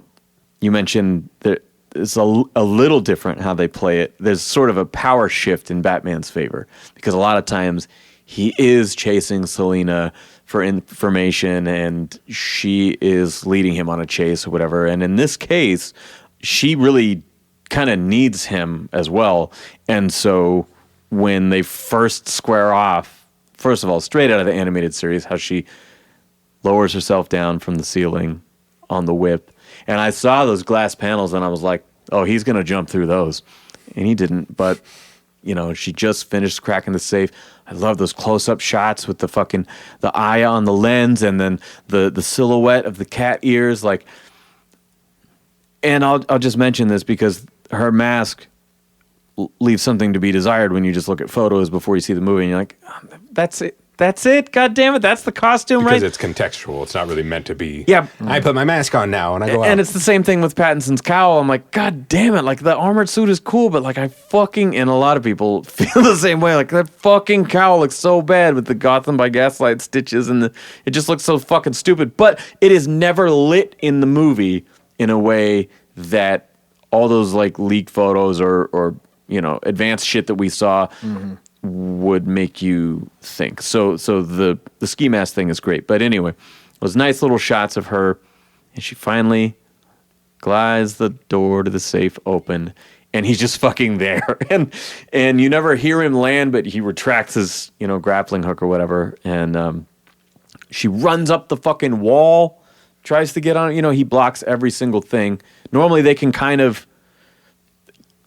you mentioned that it's a little different how they play it. There's sort of a power shift in Batman's favor because a lot of times he is chasing Selina for information and she is leading him on a chase or whatever. And in this case, she really kind of needs him as well. And so when they first square off, first of all, straight out of the animated series, how she lowers herself down from the ceiling on the whip. And I saw those glass panels and I was like, oh, he's going to jump through those. And he didn't, but she just finished cracking the safe. I love those close-up shots with the eye on the lens and then the silhouette of the cat ears. And I'll just mention this because her mask leaves something to be desired when you just look at photos before you see the movie and you're like, oh, that's it. That's it. God damn it. That's the costume, because right? It's contextual. It's not really meant to be. Yeah. I put my mask on now and I go out. And it's the same thing with Pattinson's cowl. I'm like, God damn it. Like, the armored suit is cool, but and a lot of people feel the same way. Like, that fucking cowl looks so bad with the Gotham by Gaslight stitches and it just looks so fucking stupid. But it is never lit in the movie in a way that all those leaked photos or advanced shit that we saw would make you think. So the ski mask thing is great. But anyway, those nice little shots of her, and she finally glides the door to the safe open, and he's just fucking there. And you never hear him land, but he retracts his, grappling hook or whatever, and she runs up the fucking wall, tries to get on, he blocks every single thing. Normally they can kind of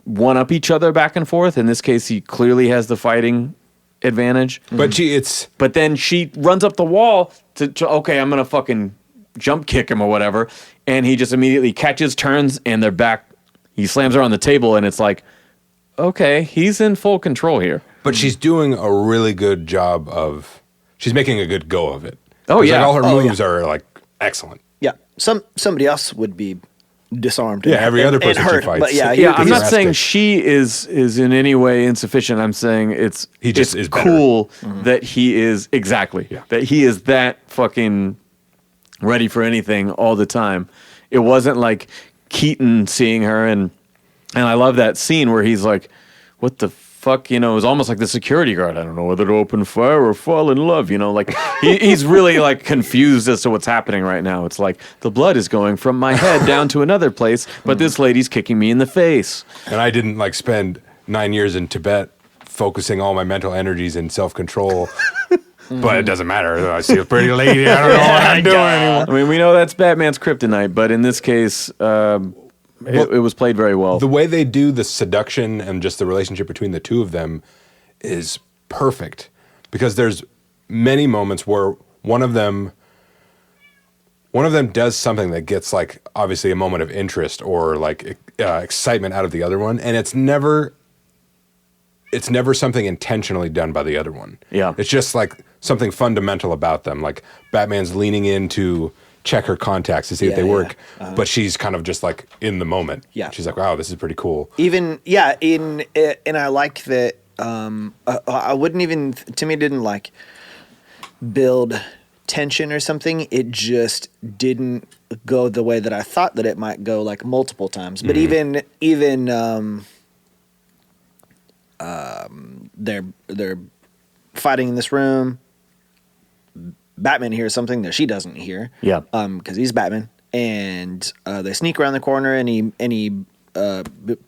one up each other back and forth. In this case, he clearly has the fighting advantage. But then she runs up the wall to okay, I'm gonna fucking jump kick him or whatever, and he just immediately catches, turns, and they're back. He slams her on the table, and it's like, okay, he's in full control here. But she's doing a really good job she's making a good go of it. Oh yeah, all her moves are excellent. Yeah, somebody else would be disarmed. Yeah, every other person hurt, she fights. But I'm not saying she is in any way insufficient. I'm saying it's cool that he is that he is that fucking ready for anything all the time. It wasn't like Keaton seeing her and I love that scene where he's like, what the fuck, it was almost like the security guard. I don't know whether to open fire or fall in love, he's really confused as to what's happening right now. It's like the blood is going from my head down to another place, but this lady's kicking me in the face. And I didn't spend 9 years in Tibet focusing all my mental energies in self-control. But it doesn't matter. I see a pretty lady. I don't know what I'm doing anymore. I mean, we know that's Batman's kryptonite, but in this case, it was played very well. The way they do the seduction and just the relationship between the two of them is perfect because there's many moments where one of them does something that gets obviously a moment of interest or excitement out of the other one, and it's never something intentionally done by the other one. Yeah, it's just something fundamental about them. Like Batman's leaning in to check her contacts to see if they work, but she's kind of just in the moment. Yeah, she's like, wow, this is pretty cool. And I like that. I wouldn't even, to me, didn't build tension or something. It just didn't go the way that I thought that it might go multiple times. But even they're fighting in this room. Batman hears something that she doesn't hear. Yeah. Because he's Batman, and they sneak around the corner, and he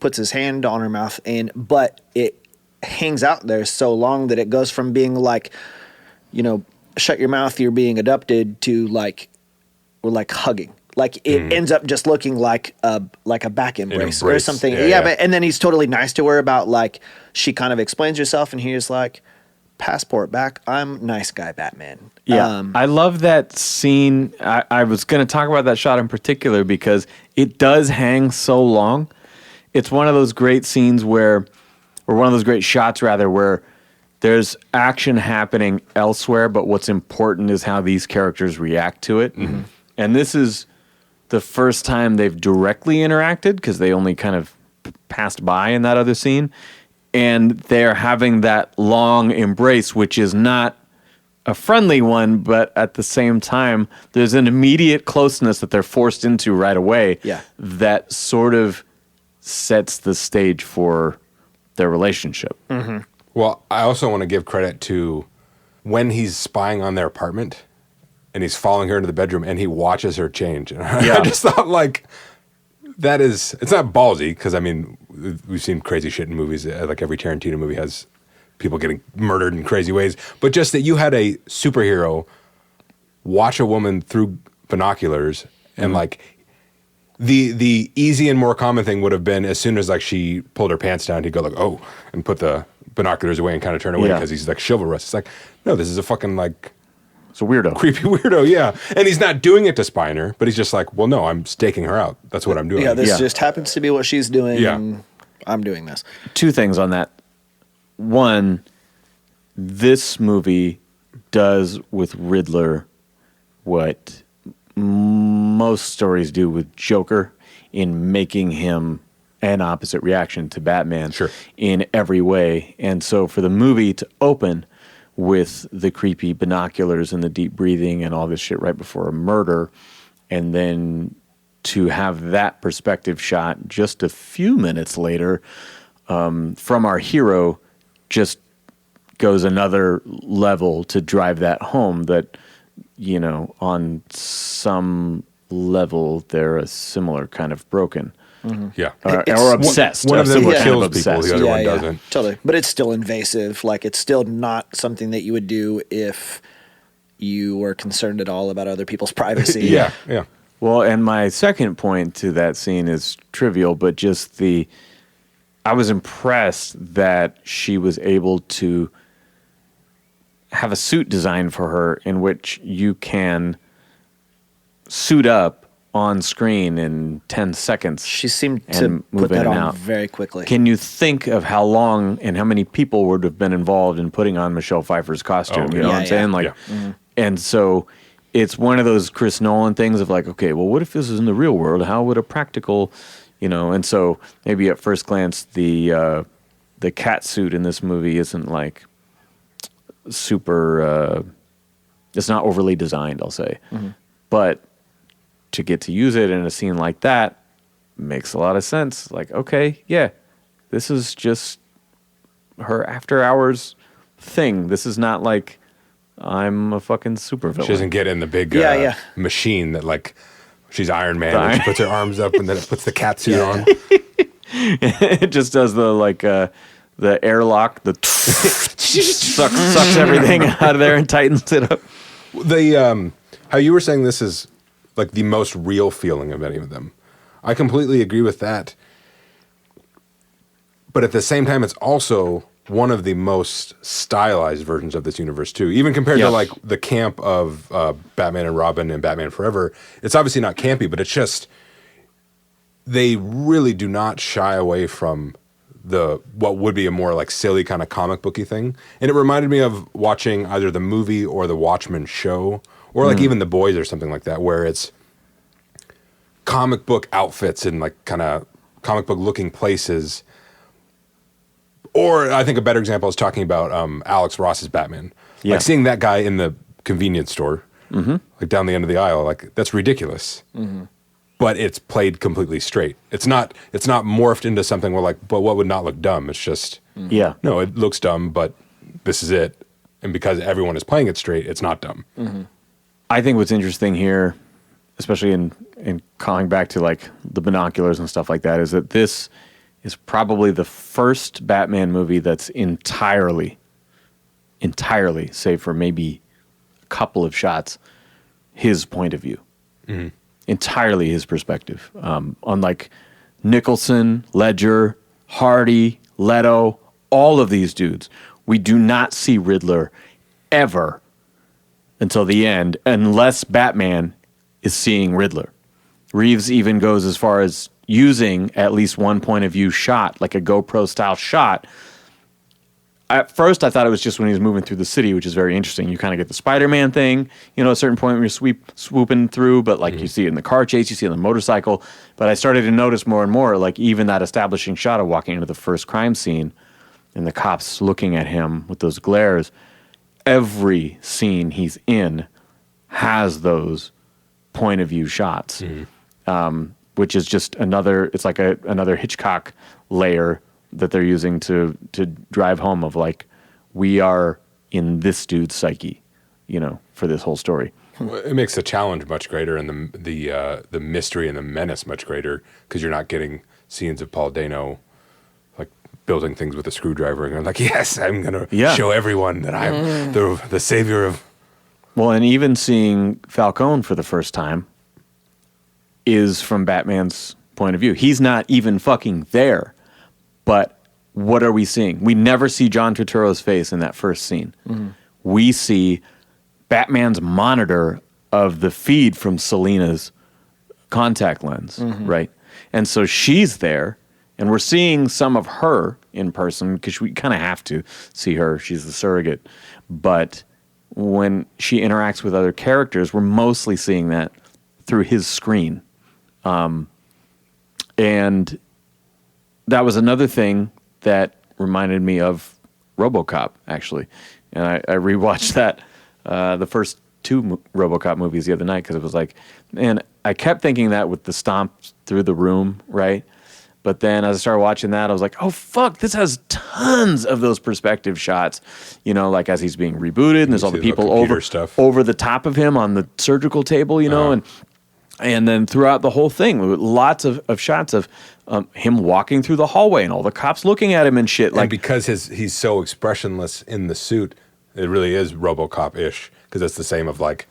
puts his hand on her mouth, but it hangs out there so long that it goes from being shut your mouth, you're being abducted, to we're hugging. It ends up just looking like a back embrace or something. Yeah. But and then he's totally nice to her about she kind of explains herself, and he's like, passport back, I'm nice guy Batman. Yeah, I love that scene. I was going to talk about that shot in particular because it does hang so long. It's one of those great scenes or one of those great shots rather, where there's action happening elsewhere, but what's important is how these characters react to it. Mm-hmm. And this is the first time they've directly interacted because they only kind of passed by in that other scene. And they're having that long embrace, which is not a friendly one, but at the same time, there's an immediate closeness that they're forced into right away. Yeah. That sort of sets the stage for their relationship. Mm-hmm. Well, I also want to give credit to when he's spying on their apartment and he's following her into the bedroom and he watches her change. And I just thought it's not ballsy because, I mean, we've seen crazy shit in movies. Every Tarantino movie has people getting murdered in crazy ways, but just that you had a superhero watch a woman through binoculars and like the easy and more common thing would have been as soon as like she pulled her pants down, he'd go like, oh, and put the binoculars away and kind of turn away because he's like chivalrous. It's like, no, this is a fucking like, it's a weirdo. Creepy weirdo, yeah. And he's not doing it to spine her, but he's just like, well, no, I'm staking her out. That's what I'm doing. Yeah, this just happens to be what she's doing, Yeah. and I'm doing this. Two things on that. One, this movie does with Riddler what most stories do with Joker in making him an opposite reaction to Batman in every way. And so for the movie to open with the creepy binoculars and the deep breathing and all this shit right before a murder, and then to have that perspective shot just a few minutes later from our hero just goes another level to drive that home that, you know, on some level they're a similar kind of broken. Yeah. Or obsessed. One of them similar kind kills of people, obsessed. the other one doesn't. Totally. But it's still invasive. Like, it's still not something that you would do if you were concerned at all about other people's privacy. Yeah. Well, and my second point to that scene is trivial, but just I was impressed that she was able to have a suit designed for her in which you can suit up on screen in 10 seconds. She seemed to put that on very quickly. Can you think of how long and how many people would have been involved in putting on Michelle Pfeiffer's costume? You know what I'm saying? Like, and so it's one of those Chris Nolan things of like, okay, well, what if this is in the real world? How would a practical, you know? And so maybe at first glance, the cat suit in this movie isn't like super. It's not overly designed, I'll say, but to get to use it in a scene like that makes a lot of sense. Like, okay, yeah, this is just her after hours thing. This is not like I'm a fucking supervillain. She doesn't get in the big machine that like she's Iron Man and she puts her arms up and then it puts the cat suit on. It just does the airlock, sucks everything out of there and tightens it up. How you were saying this is like the most real feeling of any of them. I completely agree with that. But at the same time, it's also one of the most stylized versions of this universe too. Even compared to like the camp of Batman and Robin and Batman Forever, it's obviously not campy, but it's just, they really do not shy away from what would be a more like silly kind of comic booky thing. And it reminded me of watching either the movie or the Watchmen show, or like even The Boys or something like that, where it's comic book outfits and like kind of comic book looking places. Or I think a better example is talking about Alex Ross's Batman. Like seeing that guy in the convenience store, like down the end of the aisle, like that's ridiculous. But it's played completely straight. It's not morphed into something where like, but what would not look dumb? It's just, no, it looks dumb, but this is it. And because everyone is playing it straight, it's not dumb. I think what's interesting here, especially in calling back to like the binoculars and stuff like that, is that this is probably the first Batman movie that's entirely, save for maybe a couple of shots, his point of view. Entirely his perspective. Unlike Nicholson, Ledger, Hardy, Leto, all of these dudes, we do not see Riddler ever until the end, unless Batman is seeing Riddler. Reeves even goes as far as using at least one point of view shot, like a GoPro style shot. At first, I thought it was just when he was moving through the city, which is very interesting. You kind of get the Spider-Man thing, you know, at a certain point when you're swooping through, but like you see it in the car chase, you see it in the motorcycle. But I started to notice more and more, like even that establishing shot of walking into the first crime scene and the cops looking at him with those glares. Every scene he's in has those point of view shots, which is just it's like another Hitchcock layer that they're using to drive home of like, we are in this dude's psyche, you know, for this whole story. It makes the challenge much greater and the mystery and the menace much greater because you're not getting scenes of Paul Dano like building things with a screwdriver, and I'm like, yes, I'm gonna show everyone that I'm the savior of. Well, and even seeing Falcone for the first time is from Batman's point of view. He's not even fucking there, but what are we seeing? We never see John Turturro's face in that first scene. We see Batman's monitor of the feed from Selina's contact lens, right? And so she's there, and we're seeing some of her in person because we kind of have to see her. She's the surrogate. But when she interacts with other characters, we're mostly seeing that through his screen. And that was another thing that reminded me of RoboCop, actually. And I rewatched that, the first two RoboCop movies the other night, because it was like, man, I kept thinking that with the stomp through the room, right? But then as I started watching that, I was like, oh, fuck, this has tons of those perspective shots, like as he's being rebooted, and there's all the people over the top of him on the surgical table, and then throughout the whole thing, lots of shots of him walking through the hallway and all the cops looking at him and shit. And because he's so expressionless in the suit, it really is RoboCop-ish, because it's the same of like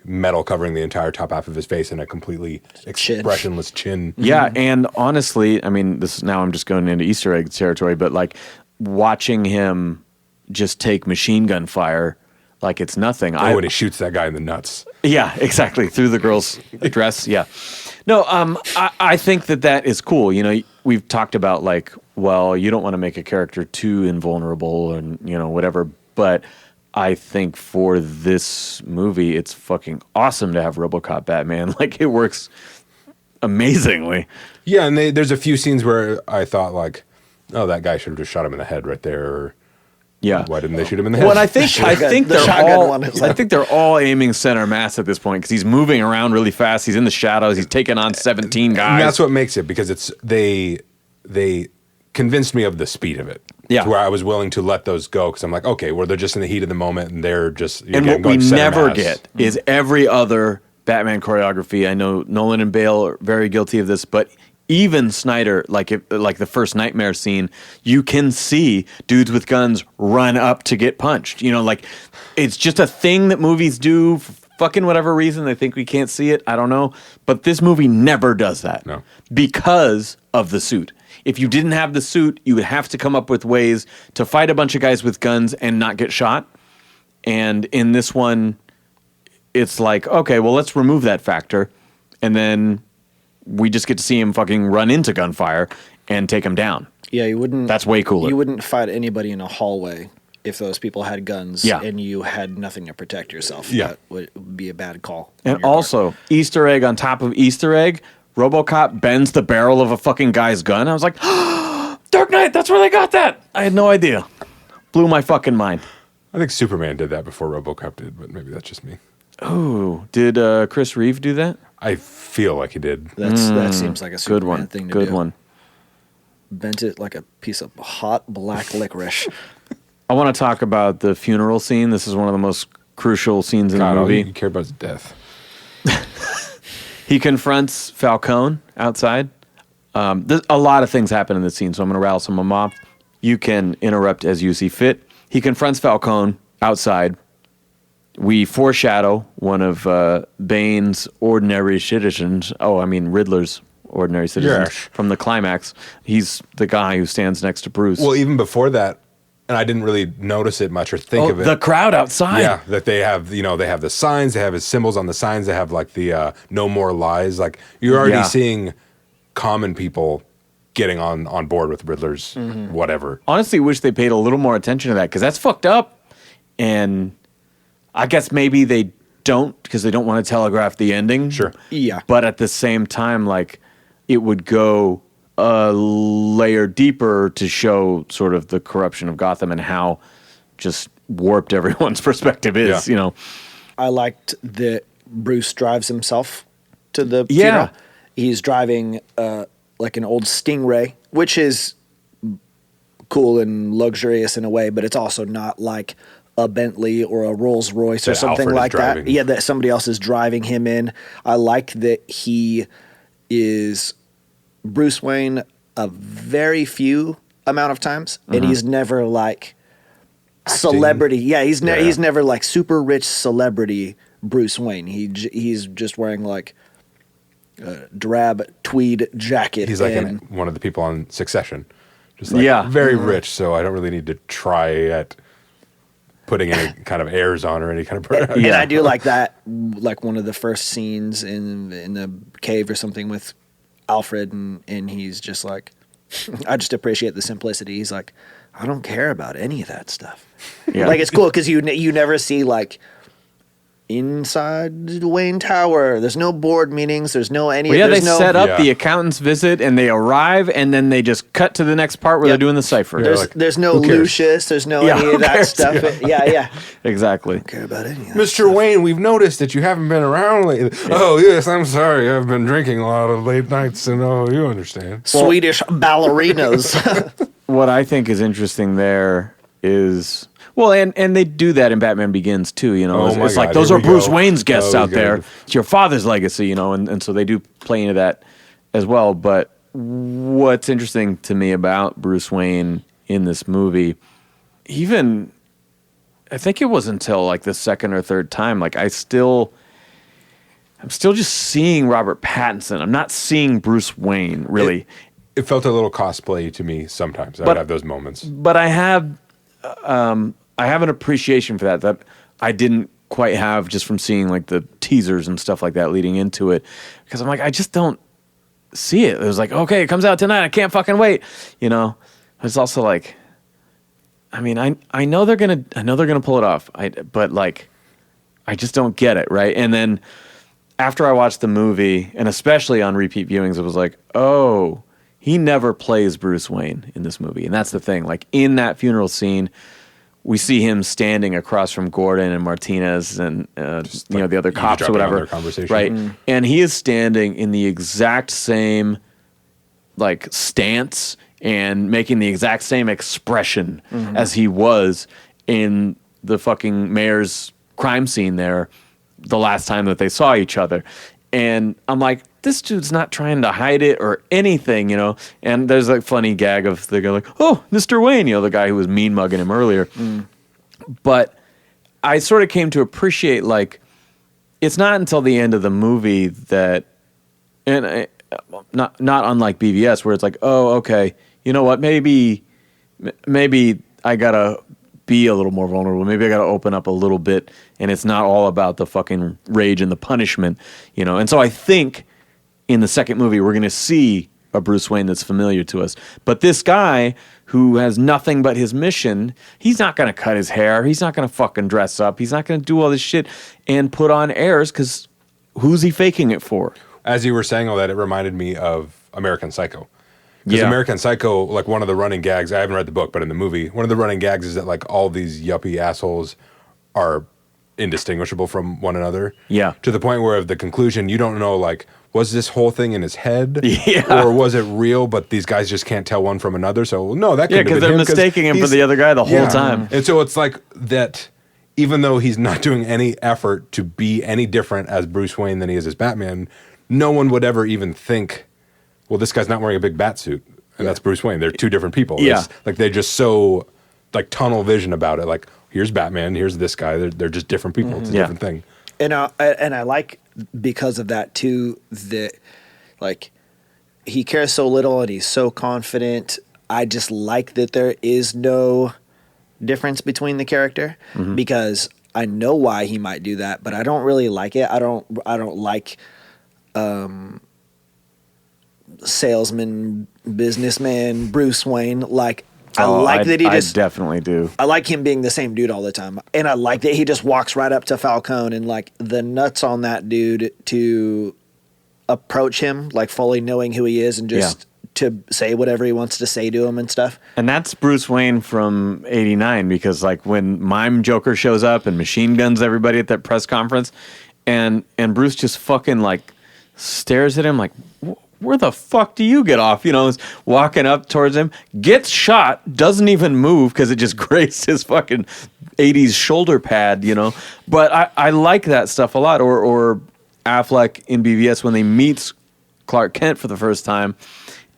metal covering the entire top half of his face and a completely expressionless chin. Yeah, and honestly, I mean, now I'm just going into Easter egg territory, but like watching him just take machine gun fire like it's nothing. When he shoots that guy in the nuts. Yeah, exactly, through the girl's dress. Yeah, no, I think that is cool. We've talked about like, well, you don't want to make a character too invulnerable and whatever, but I think for this movie, it's fucking awesome to have RoboCop Batman. Like, it works amazingly. Yeah, and there's a few scenes where I thought, like, oh, that guy should have just shot him in the head right there. Or, yeah. Why didn't they shoot him in the head? Well, I think they're all aiming center mass at this point, because he's moving around really fast. He's in the shadows. He's taking on 17 guys. And that's what makes it, because they convinced me of the speed of it. Yeah. To where I was willing to let those go, because I'm like, okay, they're just in the heat of the moment, and they're just... And what we never get is every other Batman choreography. I know Nolan and Bale are very guilty of this, but even Snyder, like the first Nightmare scene, you can see dudes with guns run up to get punched. Like, it's just a thing that movies do for fucking whatever reason. They think we can't see it. I don't know. But this movie never does that. No. Because of the suit. If you didn't have the suit, you would have to come up with ways to fight a bunch of guys with guns and not get shot. And in this one, it's like, okay, well, let's remove that factor. And then we just get to see him fucking run into gunfire and take him down. Yeah, you wouldn't... That's way cooler. You wouldn't fight anybody in a hallway if those people had guns and you had nothing to protect yourself. Yeah. That would be a bad call. And also, Easter egg on top of Easter egg, RoboCop bends the barrel of a fucking guy's gun. I was like, Dark Knight, that's where they got that. I had no idea. Blew my fucking mind. I think Superman did that before RoboCop did, but maybe that's just me. Oh, did Chris Reeve do that? I feel like he did. That seems like a Superman thing to do. Good one. Bent it like a piece of hot black licorice. I want to talk about the funeral scene. This is one of the most crucial scenes in the movie. All you care about is death. He confronts Falcone outside. A lot of things happen in this scene, so I'm going to rattle some of them off. You can interrupt as you see fit. He confronts Falcone outside. We foreshadow one of Bane's ordinary citizens. Riddler's ordinary citizens from the climax. He's the guy who stands next to Bruce. Well, even before that, and I didn't really notice it much or think of it. The crowd outside. Yeah, that they have, they have the signs, they have his symbols on the signs, they have like the no more lies. Like, you're already seeing common people getting on board with Riddler's whatever. Honestly, wish they paid a little more attention to that, because that's fucked up. And I guess maybe they don't, because they don't want to telegraph the ending. Sure. Yeah. But at the same time, like, it would go a layer deeper to show sort of the corruption of Gotham and how just warped everyone's perspective is, I liked that Bruce drives himself to the funeral. He's driving like an old Stingray, which is cool and luxurious in a way, but it's also not like a Bentley or a Rolls Royce or something like that. Yeah, that somebody else is driving him in. I like that he is Bruce Wayne of very few amount of times, and he's never like celebrity. Yeah, he's never like super rich celebrity Bruce Wayne. He's just wearing like a drab tweed jacket. He's like one of the people on Succession, just like very rich. So I don't really need to try at putting any kind of airs on or any kind of. And I do like that, like one of the first scenes in the cave or something with Alfred, and he's just like, I just appreciate the simplicity. He's like, I don't care about any of that stuff. Yeah. Like, it's cool because you never see like inside the Wayne Tower. There's no board meetings. There's no any. Well, yeah, they set up the accountant's visit, and they arrive, and then they just cut to the next part where they're doing the cipher. There's no Lucius. There's no any of that stuff. Yeah. Exactly. I don't care about any of that Mr. stuff. Wayne, we've noticed that you haven't been around lately. Yeah. Oh, yes, I'm sorry. I've been drinking a lot of late nights, and you understand. Swedish ballerinas. What I think is interesting there is... Well, and they do that in Batman Begins, too, you know. It's like, those are Bruce Wayne's guests out there. It's your father's legacy, you know, and so they do play into that as well. But what's interesting to me about Bruce Wayne in this movie, even, I think it was until like the second or third time, like I'm still just seeing Robert Pattinson. I'm not seeing Bruce Wayne, really. It felt a little cosplay to me sometimes. I would have those moments. But I have an appreciation for that I didn't quite have just from seeing like the teasers and stuff like that leading into it, because I'm like, I just don't see it. It was like, okay, it comes out tonight. I can't fucking wait. You know, it's also like, I mean, I know they're gonna pull it off. But like, I just don't get it, right? And then after I watched the movie, and especially on repeat viewings, it was like, oh, he never plays Bruce Wayne in this movie. And that's the thing. Like, in that funeral scene, we see him standing across from Gordon and Martinez and the other cops or whatever. Right. And he is standing in the exact same like stance and making the exact same expression as he was in the fucking mayor's crime scene there the last time that they saw each other. And I'm like, this dude's not trying to hide it or anything, you know? And there's like funny gag of the guy like, oh, Mr. Wayne, you know, the guy who was mean mugging him earlier. But I sort of came to appreciate, like, it's not until the end of the movie that, and not unlike BVS, where it's like, oh, okay, you know what, maybe I gotta be a little more vulnerable. Maybe I got to open up a little bit, and it's not all about the fucking rage and the punishment, you know? And so I think in the second movie, we're going to see a Bruce Wayne that's familiar to us. But this guy who has nothing but his mission, he's not going to cut his hair. He's not going to fucking dress up. He's not going to do all this shit and put on airs, because who's he faking it for? As you were saying all that, it reminded me of American Psycho. Because American Psycho, like, one of the running gags, I haven't read the book, but in the movie, one of the running gags is that, like, all these yuppie assholes are indistinguishable from one another. Yeah. To the point where, at the conclusion, you don't know, like, was this whole thing in his head? Yeah. Or was it real, but these guys just can't tell one from another? So, no, that could have been him. Yeah, because they're mistaking him for the other guy the whole time. And so it's like that, even though he's not doing any effort to be any different as Bruce Wayne than he is as Batman, no one would ever even think, well, this guy's not wearing a big bat suit, and that's Bruce Wayne. They're two different people. Yeah. It's like, they're just so, like, tunnel vision about it. Like, here's Batman, here's this guy. They're just different people. It's a different thing. And I like, because of that too, that, like, he cares so little and he's so confident. I just like that there is no difference between the character, because I know why he might do that, but I don't really like it. I don't like salesman, businessman Bruce Wayne. Like, I definitely do. I like him being the same dude all the time, and I like that he just walks right up to Falcone and, like, the nuts on that dude to approach him, like, fully knowing who he is and just to say whatever he wants to say to him and stuff. And that's Bruce Wayne from '89, because, like, when Mime Joker shows up and machine guns everybody at that press conference, and Bruce just fucking, like, stares at him like, where the fuck do you get off? You know, is walking up towards him, gets shot, doesn't even move because it just grazed his fucking 80s shoulder pad, you know? But I like that stuff a lot. Or Affleck in BVS when they meet Clark Kent for the first time,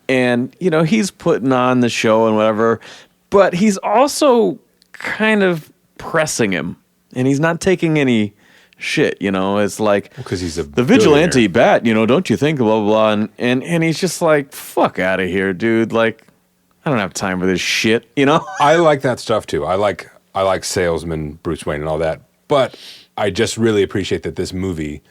And, you know, he's putting on the show and whatever, but he's also kind of pressing him, and he's not taking any shit, you know. It's like, because he's the vigilante bat, you know, don't you think, blah, blah, blah. And he's just like, fuck out of here, dude. Like, I don't have time for this shit, you know? I like that stuff, too. I like salesman Bruce Wayne and all that, but I just really appreciate that this movie,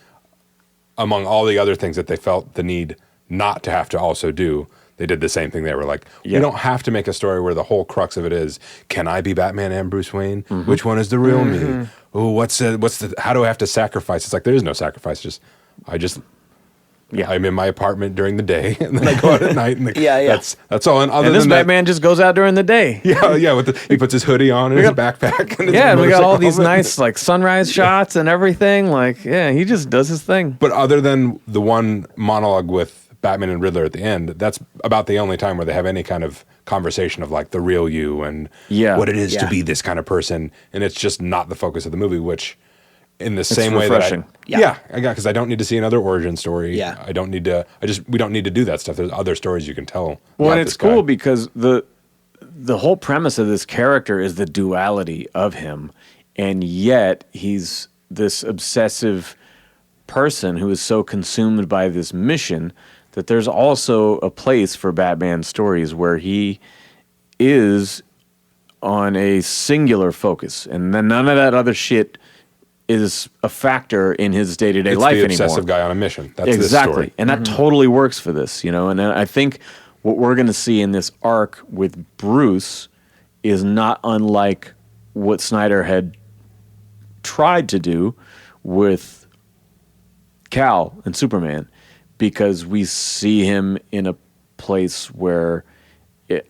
among all the other things that they felt the need not to have to also do, they did the same thing. They were like, we don't have to make a story where the whole crux of it is, can I be Batman and Bruce Wayne? Mm-hmm. Which one is the real me? Oh, how do I have to sacrifice? It's like, there is no sacrifice. I'm in my apartment during the day, and then I go out at night. And that's all. And this Batman just goes out during the day. Yeah. He puts his hoodie on and his backpack. And his we got all these nice like sunrise shots and everything. Like, he just does his thing. But other than the one monologue with Batman and Riddler at the end, that's about the only time where they have any kind of conversation of like the real you and what it is to be this kind of person. And it's just not the focus of the movie, which in the same way refreshing. Because I don't need to see another origin story. Yeah. I don't need to, we don't need to do that stuff. There's other stories you can tell. Well, and it's cool because the whole premise of this character is the duality of him. And yet he's this obsessive person who is so consumed by this mission that there's also a place for Batman stories where he is on a singular focus, and then none of that other shit is a factor in his day-to-day life anymore. It's the obsessive guy on a mission. That's exactly. This story. And that totally works for this, you know. And I think what we're going to see in this arc with Bruce is not unlike what Snyder had tried to do with Cal and Superman, because we see him in a place where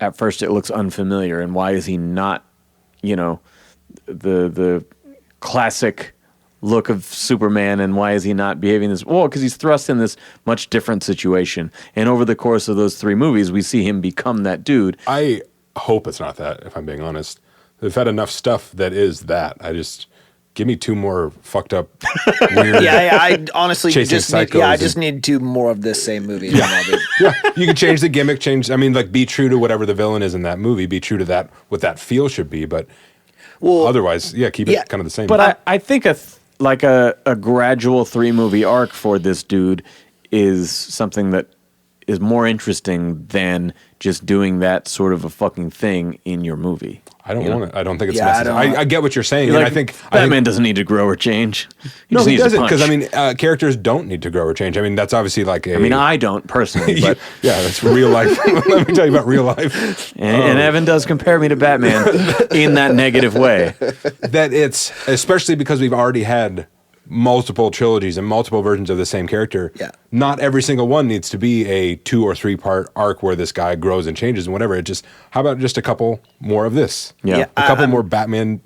at first it looks unfamiliar. And why is he not, you know, the classic look of Superman, and why is he not behaving this? Well, because he's thrust in this much different situation. And over the course of those 3 movies, we see him become that dude. I hope it's not that, if I'm being honest. They've had enough stuff that is that. Give me 2 more fucked up, weird. I honestly just need 2 more of this same movie. You can change the gimmick, be true to whatever the villain is in that movie, be true to that, what that feel should be, but otherwise, keep it kind of the same. But I think a gradual 3-movie arc for this dude is something that is more interesting than just doing that sort of a fucking thing in your movie. I don't want it. I don't think it's necessary. I get what you're saying. Like, and I think Batman doesn't need to grow or change. He doesn't. Because characters don't need to grow or change. That's obviously like a. I don't personally, but that's real life. Let me tell you about real life. And Evan does compare me to Batman in that negative way. That it's especially because we've already had multiple trilogies and multiple versions of the same character. Yeah. Not every single one needs to be a 2 or 3 part arc where this guy grows and changes and whatever. How about just a couple more of this? Yeah. A couple more Batman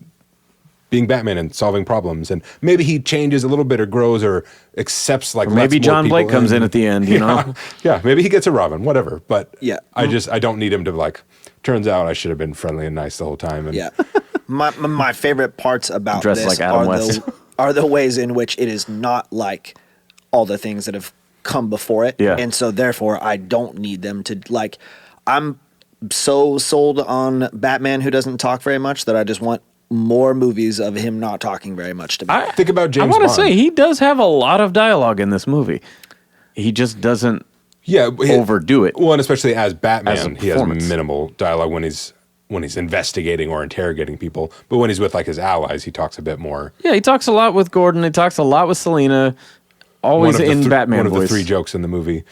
being Batman and solving problems, and maybe he changes a little bit or grows or accepts like. Or maybe John Blake comes in at the end, you know. Yeah, maybe he gets a Robin, whatever. But I don't need him to like. Turns out I should have been friendly and nice the whole time. And my favorite parts about this like Adam West. Are the ways in which it is not like all the things that have come before it. Yeah. And so therefore I don't need them to like, I'm so sold on Batman who doesn't talk very much that I just want more movies of him not talking very much to me. Think about James Bond. I want to say he does have a lot of dialogue in this movie. He just doesn't overdo it. Well, and especially as Batman, he has minimal dialogue when he's investigating or interrogating people, but when he's with like his allies, he talks a bit more. Yeah, he talks a lot with Gordon. He talks a lot with Selina. Always in Batman voice. One of the 3 jokes in the movie.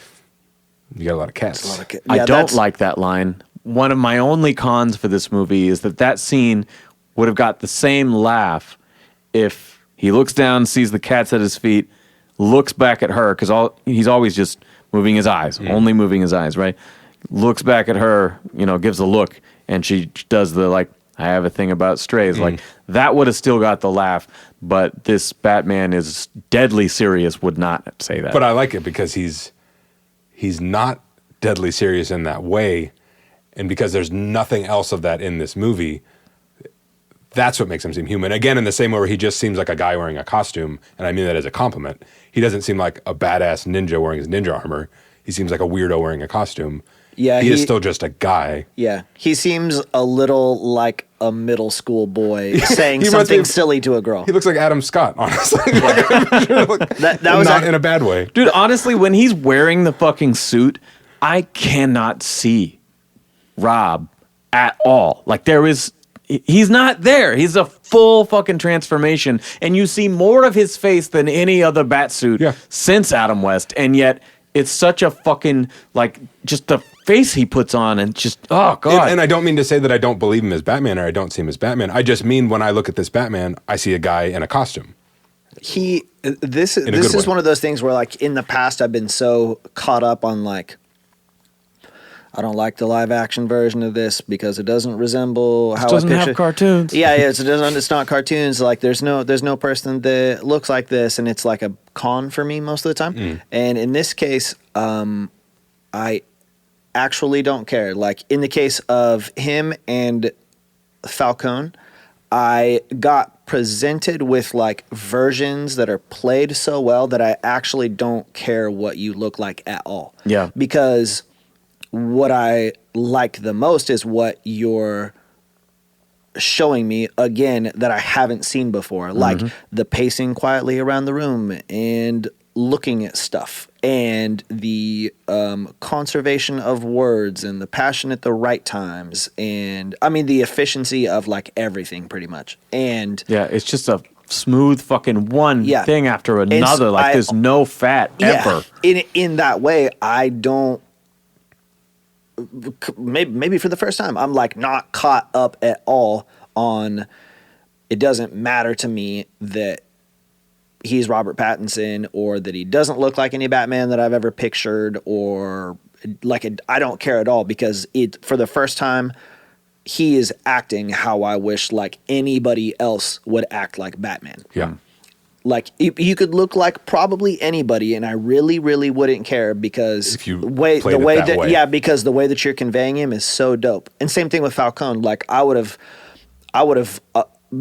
You got a lot of cats. I don't like that line. One of my only cons for this movie is that scene would have got the same laugh if he looks down, sees the cats at his feet, looks back at her, because he's always just moving his eyes, only moving his eyes, right? Looks back at her, gives a look, and she does the, like, I have a thing about strays. Like, that would have still got the laugh, but this Batman is deadly serious would not say that. But I like it because he's not deadly serious in that way, and because there's nothing else of that in this movie, that's what makes him seem human. Again, in the same way where he just seems like a guy wearing a costume, and I mean that as a compliment. He doesn't seem like a badass ninja wearing his ninja armor. He seems like a weirdo wearing a costume. Yeah, he is still just a guy. Yeah, he seems a little like a middle school boy saying He reminds me something of- silly to a girl. He looks like Adam Scott, honestly. That was Not in a bad way. Dude, honestly, when he's wearing the fucking suit, I cannot see Rob at all. Like he's not there. He's a full fucking transformation, and you see more of his face than any other bat suit since Adam West, and yet it's such a fucking, like, just the face he puts on, and just, oh god. And I don't mean to say that I don't believe him as Batman or I don't see him as Batman. I just mean when I look at this Batman, I see a guy in a costume. This is one of those things where, like, in the past I've been so caught up on, like, I don't like the live action version of this because it doesn't resemble how I doesn't picture. have cartoons. Yeah, it's not cartoons. Like there's no person that looks like this, and it's like a con for me most of the time. And in this case, I actually don't care. Like in the case of him and Falcone, I got presented with like versions that are played so well that I actually don't care what you look like at all. Yeah. Because what I like the most is what you're showing me again that I haven't seen before, like the pacing quietly around the room and looking at stuff and the conservation of words and the passion at the right times, and I mean the efficiency of like everything pretty much. And yeah, it's just a smooth fucking one thing after And another. Like there's no fat ever. In that way, I don't. Maybe for the first time, I'm like not caught up at all on. It doesn't matter to me that he's Robert Pattinson or that he doesn't look like any Batman that I've ever pictured, or like I don't care at all because for the first time he is acting how I wish like anybody else would act like Batman. Yeah. Like you could look like probably anybody, and I really, really wouldn't care because If you the way that way. because the way that you're conveying him is so dope. And same thing with Falcone. Like I would have,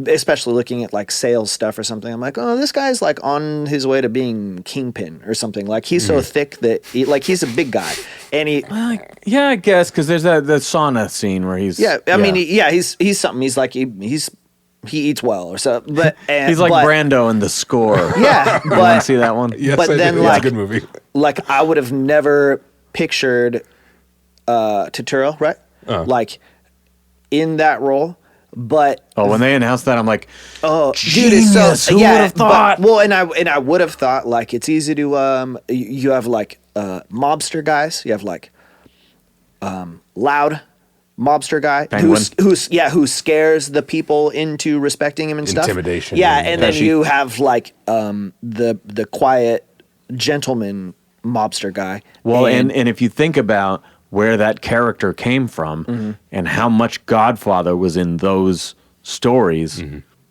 especially looking at like sales stuff or something. I'm like, oh, this guy's like on his way to being Kingpin or something. Like he's so thick that he's a big guy, and Yeah, I guess because there's that sauna scene where he's he's something. He's like he eats well or so, but he's like Brando in The Score. Yeah, you want to see that one? Yes, but I then do. It's like a good movie. Like I would have never pictured Turturro, right? Like in that role, but when they announced that, I'm like, oh, genius, dude, it's so who would have thought? And I would have thought like it's easy to you have like mobster guys, you have like loud mobster guy who scares the people into respecting him and stuff. Intimidation. Yeah, and then you have like the quiet gentleman mobster guy. Well, and if you think about where that character came from and how much Godfather was in those stories,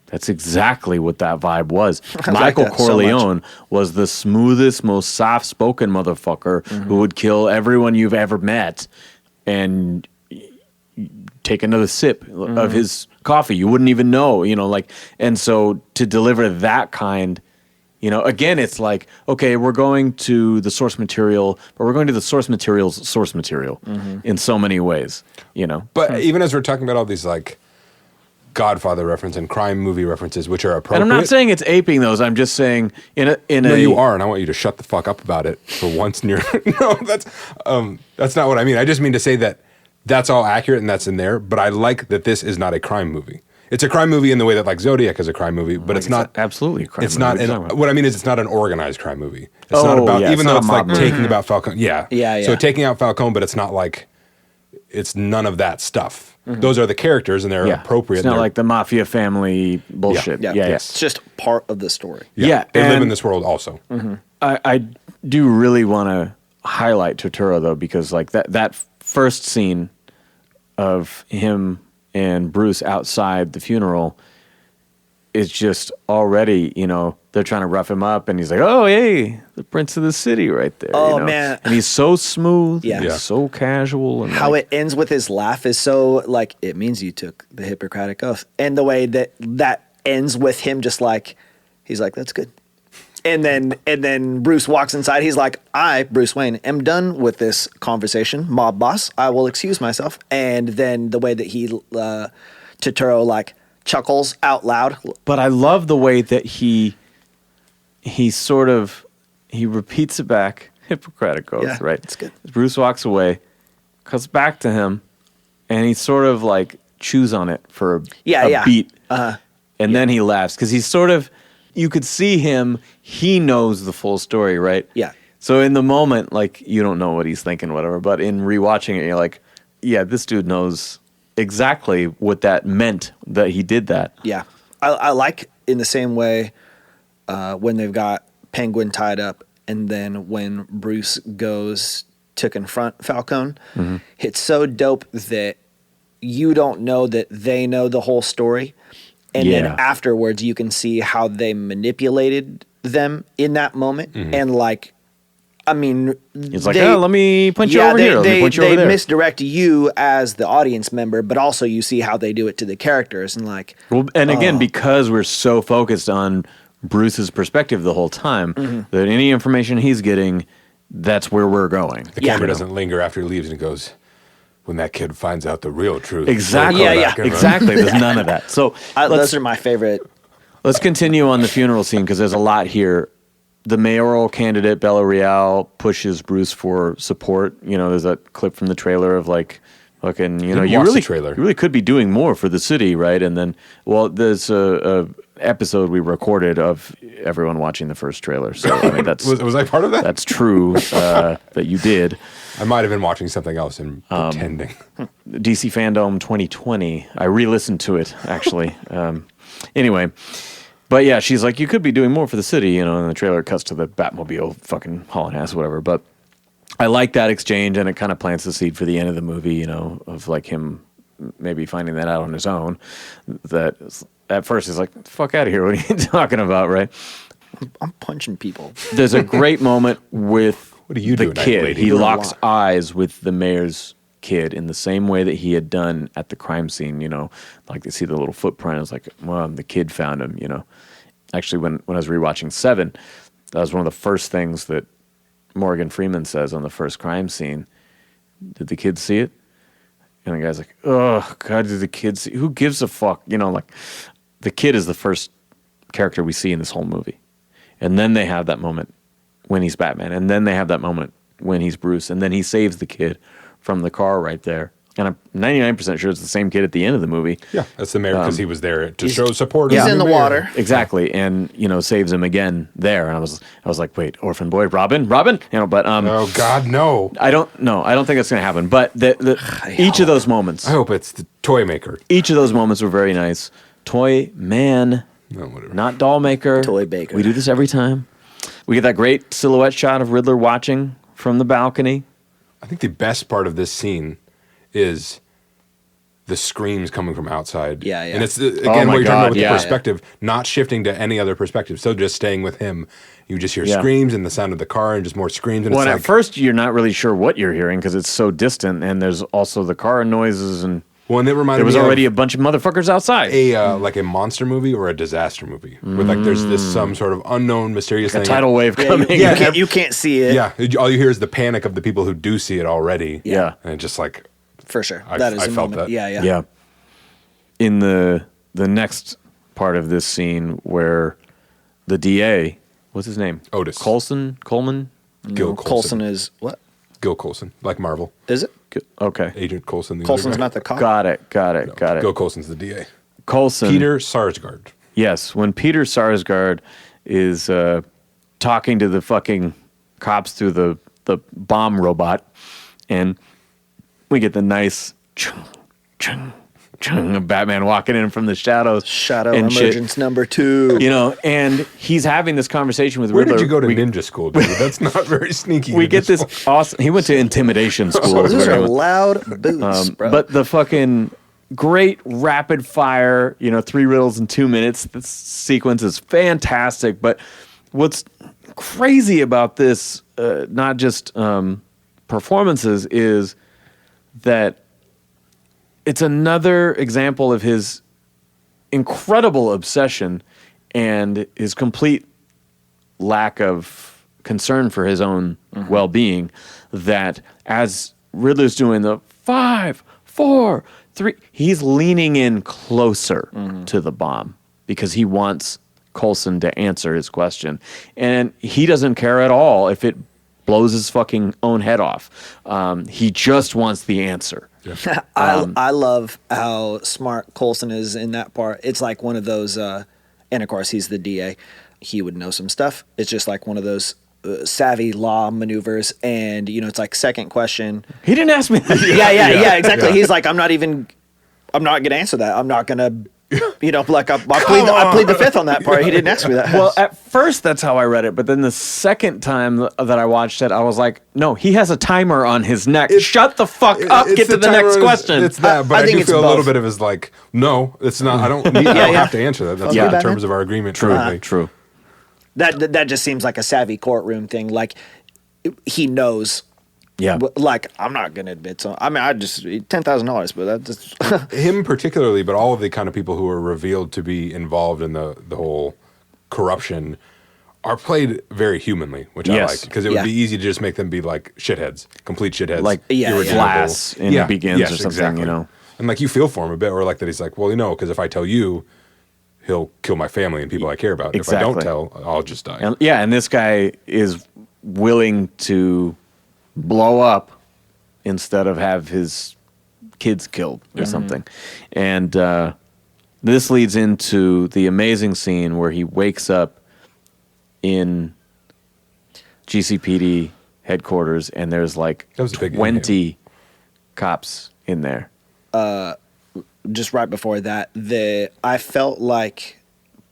that's exactly what that vibe was. Michael Corleone was the smoothest, most soft-spoken motherfucker who would kill everyone you've ever met and take another sip of his coffee. You wouldn't even know, and so to deliver that kind, again, it's like, okay, we're going to the source material, but we're going to the source material's source material in so many ways, But even as we're talking about all these like Godfather reference and crime movie references, which are appropriate. And I'm not saying it's aping those. I'm just saying No, you are, and I want you to shut the fuck up about it for once in your. No, that's not what I mean. I just mean to say that that's all accurate and that's in there. But I like that this is not a crime movie. It's a crime movie in the way that like Zodiac is a crime movie, but it's not absolutely a crime it's movie. not. What I mean is, it's not an organized crime movie. It's not about even though it's like taking about Falcone. Yeah. So taking out Falcone, but it's not like it's none of that stuff. Those are the characters, and they're appropriate. It's not like the mafia family bullshit. Yeah. Yes. It's just part of the story. Yeah. They live in this world also. I do really want to highlight Turturro though, because like that first scene of him and Bruce outside the funeral is just already, they're trying to rough him up, and he's like, "Oh, hey, the prince of the city, right there." Oh, man. and he's so smooth, Yeah. he's so casual, and How it ends with his laugh is so like it means you took the Hippocratic oath, and the way that ends with him just like he's like, "That's good." And then Bruce walks inside. He's like, I, Bruce Wayne, am done with this conversation. Mob boss, I will excuse myself. And then the way that Turturro like chuckles out loud. But I love the way that he repeats it back. Hippocratic oath, Yeah, right? it's good. Bruce walks away, comes back to him, and he sort of like chews on it for a beat. And then he laughs because he's sort of, you could see him, he knows the full story, right? Yeah. So in the moment, like, you don't know what he's thinking, whatever, but in rewatching it, you're like, yeah, this dude knows exactly what that meant, that he did that. Yeah. I like in the same way when they've got Penguin tied up and then when Bruce goes to confront Falcone, it's so dope that you don't know that they know the whole story. And then afterwards, you can see how they manipulated them in that moment. And like, I mean, it's like, let me punch you over here. Let me punch you over there. They misdirect you as the audience member, but also you see how they do it to the characters. And like, well, and again, because we're so focused on Bruce's perspective the whole time, that any information he's getting, that's where we're going. The camera doesn't linger after he leaves and goes, when that kid finds out the real truth. Exactly. Exactly. There's none of that. So those are my favorite. Let's continue on the funeral scene because there's a lot here. The mayoral candidate, Bella Real, pushes Bruce for support. You know, there's that clip from the trailer of like, fucking, you know, you really could be doing more for the city, right? And then, well, there's a episode we recorded of everyone watching the first trailer. So I mean, that's was I part of that? That's true that you did. I might have been watching something else and pretending. DC Fandom 2020. I re-listened to it actually. Anyway, but yeah, she's like, you could be doing more for the city, you know. And the trailer cuts to the Batmobile, fucking hauling ass, whatever. But I like that exchange, and it kind of plants the seed for the end of the movie, you know, of like him maybe finding that out on his own. That at first he's like, fuck out of here. What are you talking about, right? I'm punching people. There's a great moment with what are you the doing, kid. lady? He locks eyes with the mayor's kid in the same way that he had done at the crime scene, you know, like they see the little footprint. It's like, well, the kid found him, you know. Actually, when I was rewatching Seven, that was one of the first things that Morgan Freeman says on the first crime scene. Did the kid see it? And the guy's like, oh, God, did the kid see? Who gives a fuck? You know, like, the kid is the first character we see in this whole movie. And then they have that moment when he's Batman. And then they have that moment when he's Bruce. And then he saves the kid from the car right there. And I'm 99% sure it's the same kid at the end of the movie. Yeah, that's the mayor because he was there to show support. He's in the water. Exactly. And, you know, saves him again there. And I was like, wait, orphan boy, Robin? You know, but oh God, no. I don't think that's gonna happen. But each of those moments, I hope it's the toy maker. Each of those moments were very nice. Toy man. No, whatever. Not doll maker. Toy baker. We do this every time. We get that great silhouette shot of Riddler watching from the balcony. I think the best part of this scene is the screams coming from outside. Yeah. And it's, again, what you're talking about with the yeah. perspective, not shifting to any other perspective. So just staying with him. You just hear screams and the sound of the car and just more screams. And well, it's at first you're not really sure what you're hearing because it's so distant, and there's also the car noises, and and it reminded there was me already a bunch of motherfuckers outside. Like a monster movie or a disaster movie. Where like there's this some sort of unknown, mysterious thing. A tidal wave coming. You can't see it. Yeah. All you hear is the panic of the people who do see it already. Yeah. And it just like... For sure. I That is a felt moment. that. Yeah. In the next part of this scene where the DA, what's his name? Otis. Coleman? Gil Coulson is what? Gil Coulson, like Marvel. Is it? Okay. Agent Coulson. Coulson's not the cop. Got it. Gil Coulson's the DA. Coulson. Peter Sarsgaard. Yes, when Peter Sarsgaard is talking to the fucking cops through the bomb robot, and we get the nice chung, chung, chung of Batman walking in from the shadows. Shadow and emergence number 2. You know, and he's having this conversation with Where Riddler. did you go to ninja school, dude? That's not very sneaky. We get this awesome... He went to intimidation school. Those are loud boots, bro. But the fucking great rapid fire, 3 riddles in 2 minutes. This sequence is fantastic. But what's crazy about this, not just performances, is that it's another example of his incredible obsession and his complete lack of concern for his own well-being that as Riddler's doing the 5, 4, 3, he's leaning in closer to the bomb because he wants Coulson to answer his question. And he doesn't care at all if it blows his fucking own head off. He just wants the answer. Yeah. I love how smart Coulson is in that part. It's like one of those, and of course he's the DA. He would know some stuff. It's just like one of those savvy law maneuvers, and it's like second question. He didn't ask me that. Yeah, exactly. Yeah. He's like, I'm not gonna answer that. I'm not gonna, like I plead the fifth on that part. He didn't ask me that. Well, at first that's how I read it, but then the second time that I watched it, I was like, no, he has a timer on his neck. Shut the fuck up. Get to the next question. It's that, but I think do it's feel a both. little bit of his like, no, it's not. I don't have to answer that. That's not in terms of our agreement. True. That just seems like a savvy courtroom thing. Like he knows. Yeah. Like I'm not gonna admit so. I mean, I just $10,000, but that just Him particularly, but all of the kind of people who are revealed to be involved in the whole corruption are played very humanly, which I like, because it would be easy to just make them be like shitheads, complete shitheads, Like Glass in Begins or something, exactly. And like you feel for him a bit, or like that he's like, well, because if I tell you, he'll kill my family and people I care about. Exactly. If I don't tell, I'll just die. And this guy is willing to blow up instead of have his kids killed or something. And this leads into the amazing scene where he wakes up in GCPD headquarters and there's like That was a big 20 cops in there. just right before that, I felt like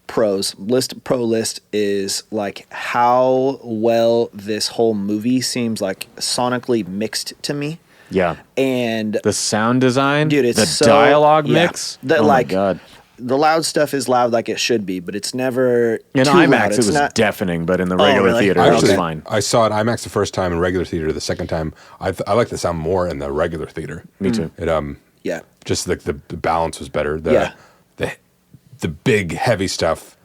pro list is like how well this whole movie seems like sonically mixed to me. Yeah. And The sound design, dude, it's the so, dialogue yeah. mix. Oh My my God. The loud stuff is loud like it should be, but it's never In too IMAX, loud. it It's was not, deafening, but in the regular really? theater, it Actually, was fine. I saw it IMAX the first time, in regular theater the second time. I like the sound more in the regular theater. Me too. It yeah. just like the balance was better. Yeah. The big heavy stuff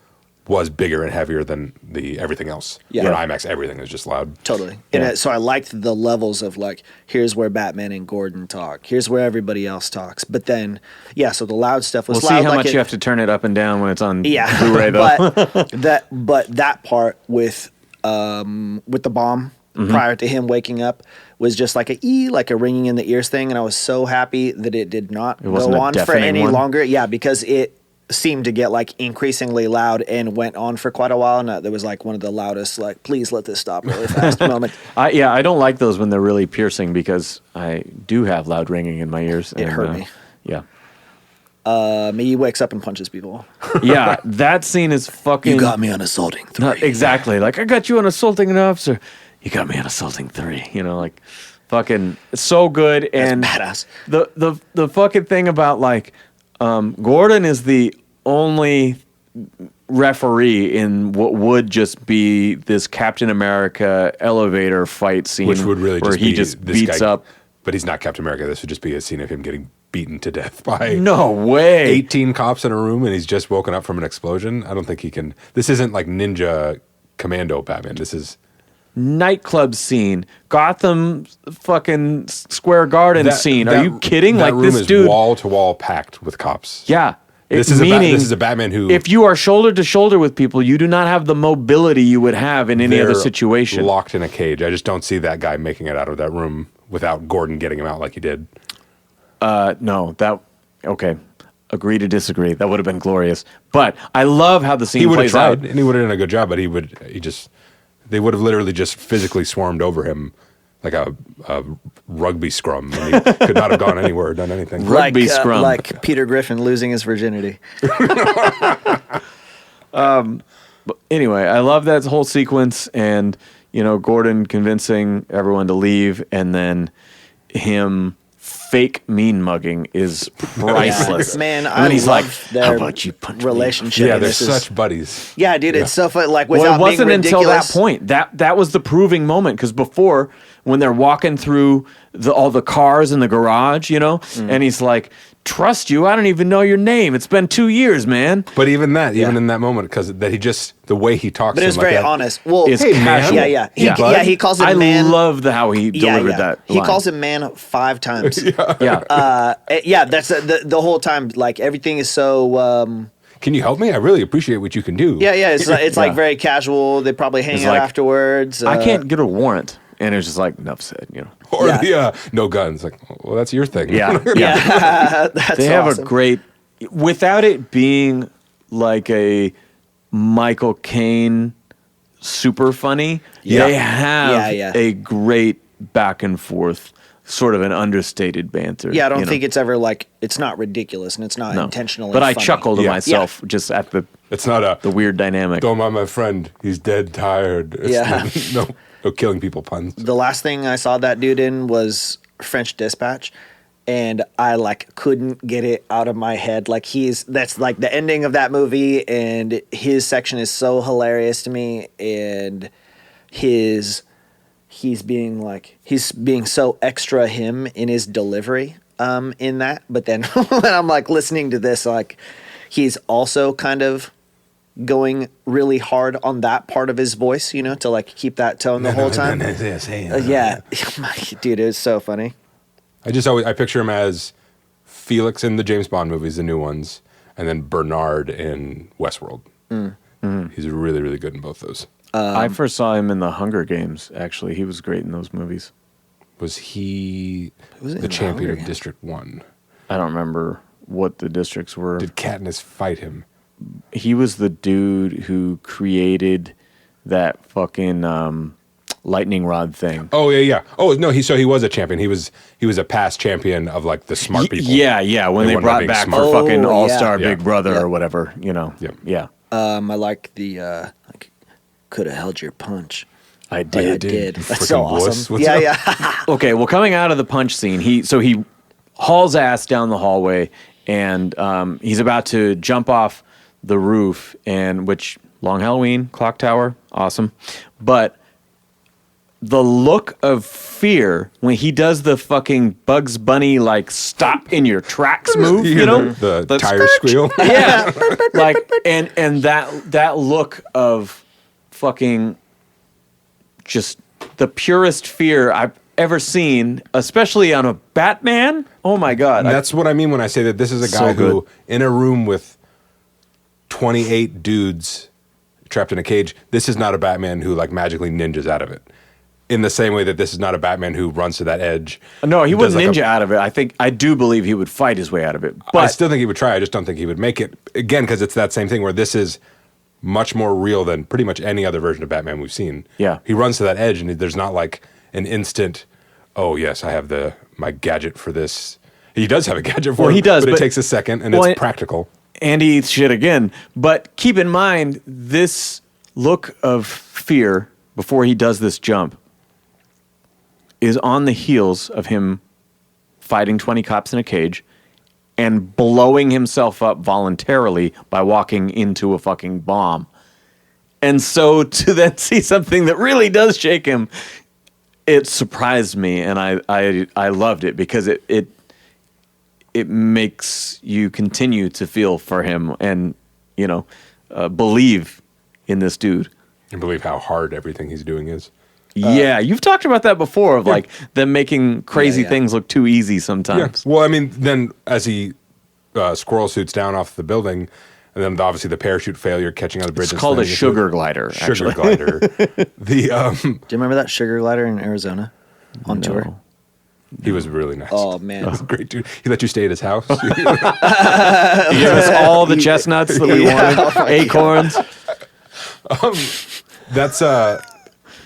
was bigger and heavier than the everything else. Yeah. But IMAX, everything is just loud. Totally. Yeah. And so I liked the levels of like, here's where Batman and Gordon talk. Here's where everybody else talks. But then, yeah, so the loud stuff was We'll loud. see how like much you have to turn it up and down when it's on yeah. Blu-ray, though. but that part with the bomb prior to him waking up was just like like a ringing in the ears thing. And I was so happy that it did not wasn't go a on for deafening any one? longer. Yeah, because it seemed to get like increasingly loud and went on for quite a while. And there was like one of the loudest, like, please let this stop really fast moment. I don't like those when they're really piercing because I do have loud ringing in my ears. It hurt me. Yeah. He wakes up and punches people. Yeah, that scene is fucking... You got me on assaulting 3. Not exactly. Like, I got you on assaulting an officer. You got me on assaulting 3. You know, like, fucking so good. And badass. The fucking thing about, like, Gordon is the only referee in what would just be this Captain America elevator fight scene, Which would really where just he be just this beats guy, up. But he's not Captain America. This would just be a scene of him getting beaten to death by No way. 18 cops in a room and he's just woken up from an explosion. I don't think he can. This isn't like Ninja Commando Batman. This is Nightclub scene, Gotham fucking Square Garden scene. Are you kidding? That Like, room this is dude, wall to wall packed with cops. yeah. This is a Batman who, if you are shoulder to shoulder with people, you do not have the mobility you would have in any other they're situation. locked in a cage. I just don't see that guy making it out of that room without Gordon getting him out like he did. No, okay. Agree to disagree. That would have been glorious. But I love how the scene He would have plays tried, out. and he would have done a good job. But they would have literally just physically swarmed over him like a rugby scrum, and he could not have gone anywhere or done anything. Rugby scrum. Like Peter Griffin losing his virginity. But anyway, I love that whole sequence, and Gordon convincing everyone to leave, and then him fake mean mugging is priceless. Yeah. Man, And I then he's love like, their "How about you punch me?" relationship. Yeah, and they're this is- such buddies. Yeah, dude, it's so fun. Like Well, without it wasn't being until that ridiculous. point that was the proving moment, because before, when they're walking through all the cars in the garage, and he's like, trust you? I don't even know your name. It's been 2 years, man. But even in that moment, because that he just, the way he talks But to it was him very like that, honest. Well, It's hey, casual. Yeah. He calls him I man. loved how he delivered that He line. calls him man 5 times. Yeah. That's the whole time. Like everything is so. can you help me? I really appreciate what you can do. Yeah. It's like very casual. They probably hang It's out like, afterwards. I can't. can't get a warrant. And it was just like, enough said, Or Yeah. no guns. Like, well, that's your thing. Yeah. Yeah, that's They have awesome. a great, without it being like a Michael Caine super funny, Yeah. they have Yeah. a great back and forth, sort of an understated banter. Yeah, I don't think it's ever like it's not ridiculous and it's not no. intentionally. But I funny. chuckled to Yeah. myself just at the It's not the weird dynamic. don't mind my friend. He's dead tired. It's Yeah. no killing people puns. The last thing I saw that dude in was French Dispatch, and I like couldn't get it out of my head. Like that's like the ending of that movie, and his section is so hilarious to me, and he's being so extra him in his delivery in that. But then when I'm like listening to this, like he's also kind of going really hard on that part of his voice, to like keep that tone the whole time. Yeah, dude, it was so funny. I picture him as Felix in the James Bond movies, the new ones, and then Bernard in Westworld. He's really, really good in both those. I first saw him in the Hunger Games, actually. He was great in those movies. Was he Was it in the the champion Hunger of Games? District 1? I don't remember what the districts were. Did Katniss fight him? He was the dude who created that fucking lightning rod thing. Oh yeah. Oh no, he was a champion. He was a past champion of like the smart people. Yeah. When they wound up brought being back smart. for fucking Oh, All-Star yeah. Big Brother Yeah. or whatever, Yep. Yeah. I like the like could have held your punch. I I did. did. You That's so freaking wuss. awesome. What's Yeah, up? yeah. Okay, well, coming out of the punch scene, he hauls ass down the hallway, and he's about to jump off the roof, and which Long Halloween, clock tower, awesome, but the look of fear when he does the fucking Bugs Bunny like stop in your tracks move, You hear the tire squeal. yeah, like and that look of fucking just the purest fear I've ever seen, especially on a Batman. Oh my god! That's what I mean when I say that this is a So guy good. who, in a room with 28 dudes trapped in a cage, this is not a Batman who like magically ninjas out of it. In the same way that this is not a Batman who runs to that edge. No, he does wouldn't like ninja out of it. I do believe he would fight his way out of it. But I still think he would try. I just don't think he would make it. Again, because it's that same thing where this is much more real than pretty much any other version of Batman we've seen. Yeah. He runs to that edge and there's not like an instant, oh yes, I have my gadget for this. He does have a gadget for Well, it, he does, but it but- takes a second and Well, it's practical. and he eats shit again. But keep in mind, this look of fear before he does this jump is on the heels of him fighting 20 cops in a cage and blowing himself up voluntarily by walking into a fucking bomb. And so to then see something that really does shake him, it surprised me, and I loved it because it makes you continue to feel for him and believe in this dude. And believe how hard everything he's doing is. Yeah, you've talked about that before of like them making crazy Yeah. things look too easy Yeah. sometimes. Well, I mean, then as he squirrel suits down off the building, and then obviously the parachute failure, catching on the bridge. It's and called a slamming into sugar it. glider. Sugar actually. glider. Do you remember that sugar glider in Arizona on tour? He was really nice. Oh man. Great dude. He let you stay at his house. He gave us all the chestnuts that we wanted, acorns.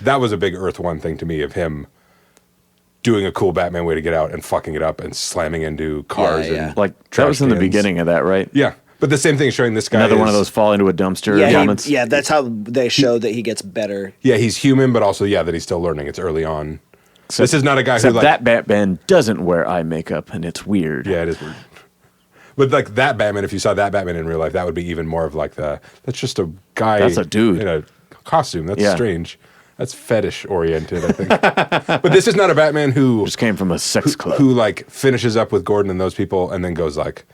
That was a big Earth One thing to me of him doing a cool Batman way to get out and fucking it up and slamming into cars. Yeah, yeah. And Like that trash was in the cans. beginning of that, right? Yeah, but the same thing is showing this guy. Another one of is- those fall into a dumpster Yeah, moments. that's how they show that he gets better. Yeah, he's human, but also that he's still learning. It's early on. This is not a guy who Except like that Batman doesn't wear eye makeup, and it's weird. Yeah, it is weird. But like that Batman, if you saw that Batman in real life, that would be even more of like that's just a guy. That's a dude. in a costume. That's Yeah. strange. That's fetish oriented, I think. But this is not a Batman who Just came from a sex club. who like finishes up with Gordon and those people and then goes like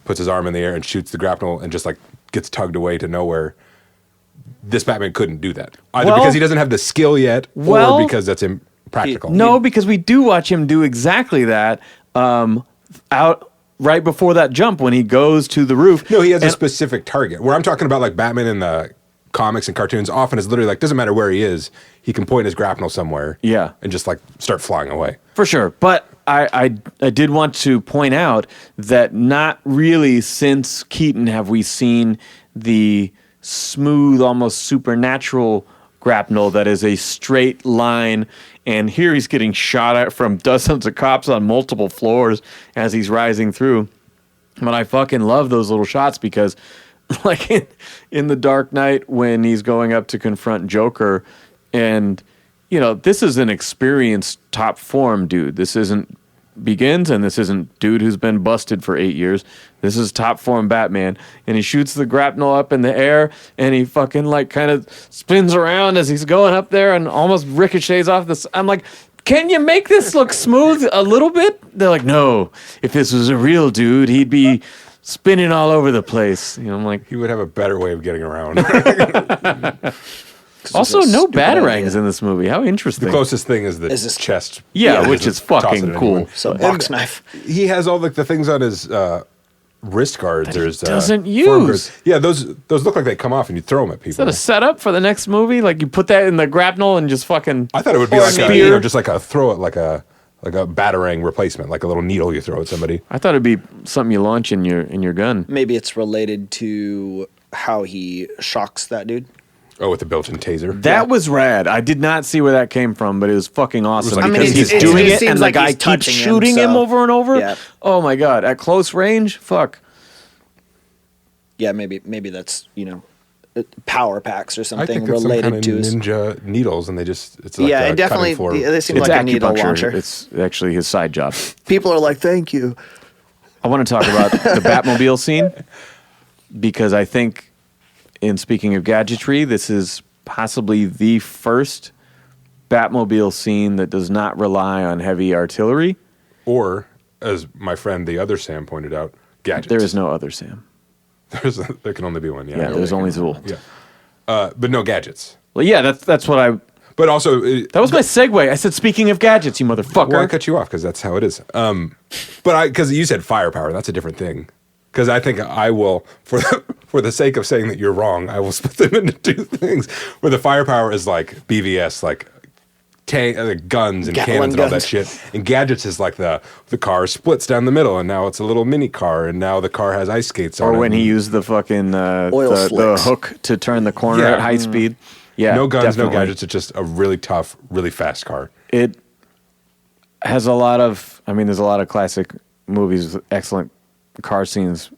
puts his arm in the air and shoots the grapnel and just like gets tugged away to nowhere. This Batman couldn't do that. Either because he doesn't have the skill yet or because that's impractical. No, because we do watch him do exactly that out right before that jump when he goes to the roof. No, he has a specific target. Where I'm talking about like Batman in the comics and cartoons often is literally like, doesn't matter where he is, he can point his grapnel somewhere and just like start flying away. For sure. But I did want to point out that not really since Keaton have we seen the smooth, almost supernatural grapnel that is a straight line, and here he's getting shot at from dozens of cops on multiple floors as he's rising through. But I fucking love those little shots because like in The Dark Knight when he's going up to confront Joker, and you know, this is an experienced top form dude. This isn't Begins, and this isn't dude who's been busted for 8 years. This is top form Batman, and he shoots the grapnel up in the air, and he fucking like kind of spins around as he's going up there, and almost ricochets off this. I'm like, can you make this look smooth a little bit? They're like, no. If this was a real dude, he'd be spinning all over the place. You know, I'm like, He would have a better way of getting around. also no batarangs in this movie. How interesting. The closest thing is the this- chest. Yeah, which is Toss it fucking at cool. anyone. So box knife. He has all like the things on his wrist guards or his doesn't forearm use. guards. Yeah, those look like they come off and you throw them at people. Is that a setup for the next movie? Like you put that in the grapnel and just fucking. I thought it would be or like a, spear. just like a throw it like a batarang replacement, like a little needle you throw at somebody. I thought it'd be something you launch in your gun. Maybe it's related to how he shocks that dude. Oh, with the built-in taser. That was rad. I did not see where that came from, but it was fucking awesome like- I mean, because it- he's it doing just it and seems the like guy he's keeps touching him, shooting him so- over and over. Yeah. Oh my god! At close range, fuck. Yeah, maybe that's, you know, power packs or I something think it's related some kind to of his. ninja needles, and it's like Yeah, a it definitely. cutting floor. They seem It's like a needle acupuncture. launcher. It's actually his side job. People are like, "Thank you." I want to talk about the Batmobile scene because I think, in speaking of gadgetry, this is possibly the first Batmobile scene that does not rely on heavy artillery. Or, as my friend the other Sam pointed out, gadgets. There is no other Sam. There can only be one. Yeah, there's only Zool. Yeah, but no gadgets. Well, yeah, that's what I. But also, That was my segue. I said, speaking of gadgets, you motherfucker. well, I cut you off because that's how it is. But because you said firepower, that's a different thing. Because I think I will, for the sake of saying that you're wrong, I will split them into two things. Where the firepower is like BVS, like guns and Gatling cannons and all that guns. shit. And gadgets is like the car splits down the middle, and now it's a little mini car, and now the car has ice skates on it. Or when he used the fucking Oil the slicks. hook to turn the corner Yeah. at high speed. Yeah, no guns, definitely. no gadgets. It's just a really tough, really fast car. It has a lot of. I mean, there's a lot of classic movies with excellent car scenes.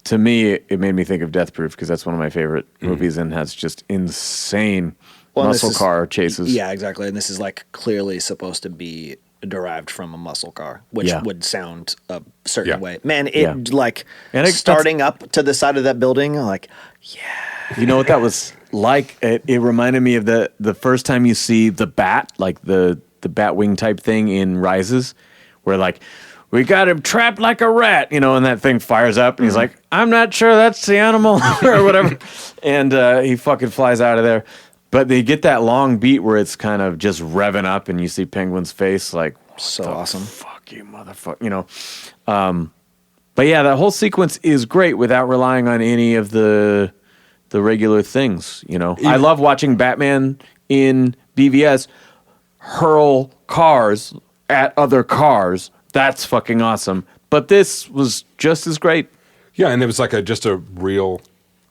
To me, it made me think of Death Proof because that's one of my favorite movies and has just insane Well, this muscle is- car chases. Yeah, exactly. And this is like clearly supposed to be derived from a muscle car, which Yeah. would sound a certain Yeah. way. Man, it Yeah. like And starting up to the side of that building, like You know what that was like? It reminded me of the first time you see the bat, like the Batwing type thing in Rises, where like, we got him trapped like a rat, you know, and that thing fires up, and he's like, I'm not sure that's the animal, or whatever. And he fucking flies out of there. But they get that long beat where it's kind of just revving up, and you see Penguin's face, like, so awesome. fuck you, motherfucker, you know. But yeah, that whole sequence is great without relying on any of the regular things, you know. I love watching Batman in BVS hurl cars at other cars. That's fucking awesome. But this was just as great. Yeah, and it was like just a real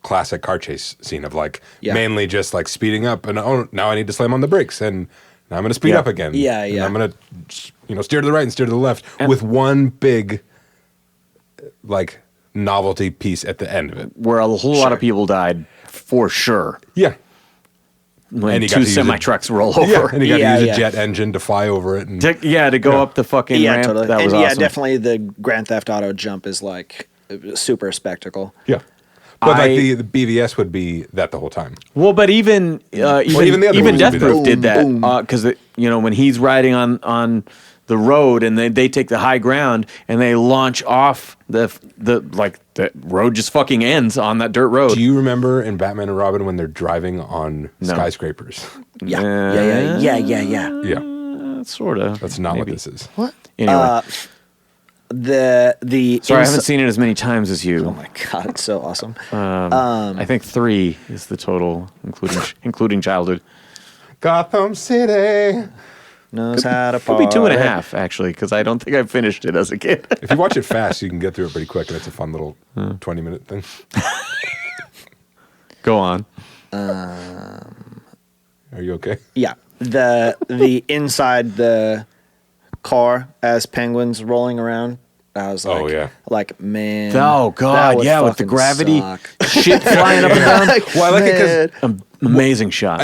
classic car chase scene of like mainly just like speeding up, and oh, now I need to slam on the brakes, and now I'm going to speed Yeah. up again. Yeah, And yeah. I'm going to steer to the right and steer to the left with one big like novelty piece at the end of it. Where a whole lot of people died, for sure. Yeah. When And he got two to use it. semi-trucks roll over. Yeah, and he got Yeah, to use yeah. a jet engine to fly over it. And To go up the fucking Yeah, ramp. totally. That was and awesome. yeah, definitely the Grand Theft Auto jump is like super spectacle. yeah. But like the BVS would be that the whole time. Well, but even the other movies Death would be Proof that. did that because when he's riding on the road and they take the high ground and they launch off the road just fucking ends on that dirt road. Do you remember in Batman and Robin when they're driving on skyscrapers? Yeah. Yeah. Sort of. That's not what this is. What? Anyway. Sorry, I haven't seen it as many times as you. Oh my god, it's so awesome. I think 3 is the total, including childhood. Gotham City knows how to Could be 2.5 actually, because I don't think I finished it as a kid. If you watch it fast, you can get through it pretty quick, and it's a fun little 20-minute thing. Go on. Are you okay? Yeah, the inside the car as penguins rolling around. I was like, Oh, yeah. like, man. Oh that god, would yeah, with the fucking gravity suck. shit flying up and down. Well, I like it because Amazing shot.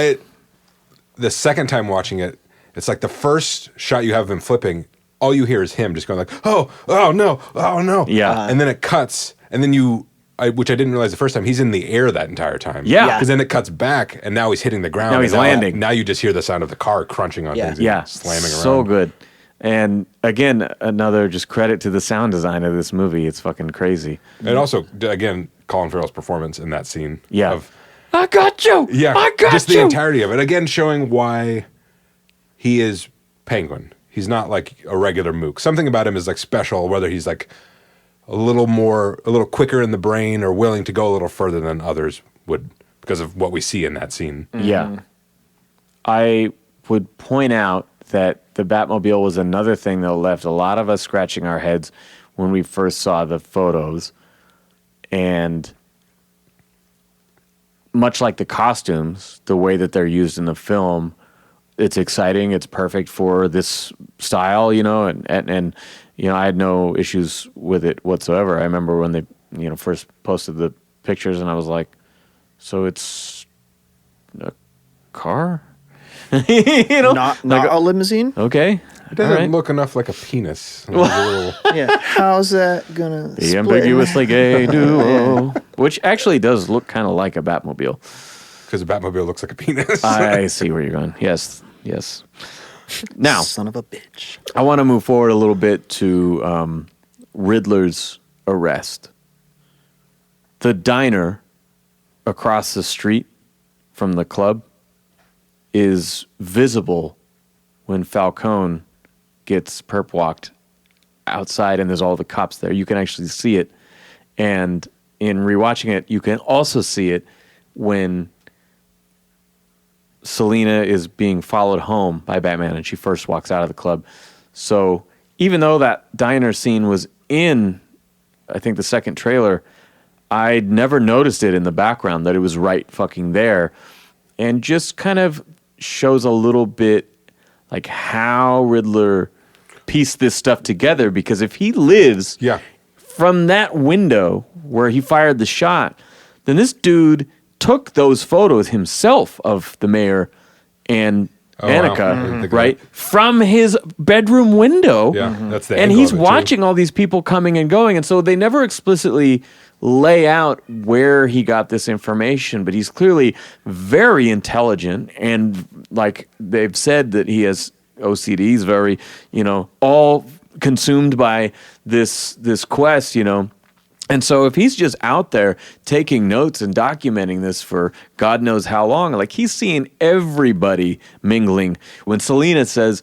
the second time watching it, it's like the first shot you have of him flipping, all you hear is him just going like, oh no. Yeah. And then it cuts, and then which I didn't realize the first time, he's in the air that entire time. Yeah. Because then it cuts back, and now he's hitting the ground. Now he's and landing. Now you just hear the sound of the car crunching on things and Yeah, slamming around. so good. And again, another just credit to the sound design of this movie. It's fucking crazy. And also, again, Colin Farrell's performance in that scene. Yeah. Of, I got you. yeah. I got just you. the entirety of it. Again, showing why he is Penguin. He's not like a regular mook. Something about him is like special, whether he's like a little quicker in the brain or willing to go a little further than others would because of what we see in that scene. Yeah. I would point out that the Batmobile was another thing that left a lot of us scratching our heads when we first saw the photos. And much like the costumes, the way that they're used in the film, it's exciting. It's perfect for this style, and I had no issues with it whatsoever. I remember when they, first posted the pictures and I was like, so it's a car? Not a limousine. Okay. It doesn't look enough like a penis. Yeah, how's that gonna The split? ambiguously gay duo. Which actually does look kind of like a Batmobile. Because the Batmobile looks like a penis. I see where you're going. Yes. Now, Son of a bitch. I want to move forward a little bit to Riddler's arrest. The diner across the street from the club is visible when Falcone gets perp walked outside and there's all the cops there. You can actually see it. And in rewatching it, you can also see it when Selina is being followed home by Batman and she first walks out of the club. So even though that diner scene was in, I think, the second trailer, I'd never noticed it in the background that it was right fucking there. And just kind of shows a little bit like how Riddler pieced this stuff together, because if he lives from that window where he fired the shot, then this dude took those photos himself of the mayor and Annika, right, from his bedroom window. Yeah, that's the and angle he's of it, too. watching all these people coming and going, and so they never explicitly lay out where he got this information, but he's clearly very intelligent, and like they've said that he has OCD. He's very, all consumed by this quest, And so if he's just out there taking notes and documenting this for God knows how long, like he's seeing everybody mingling. When Selina says,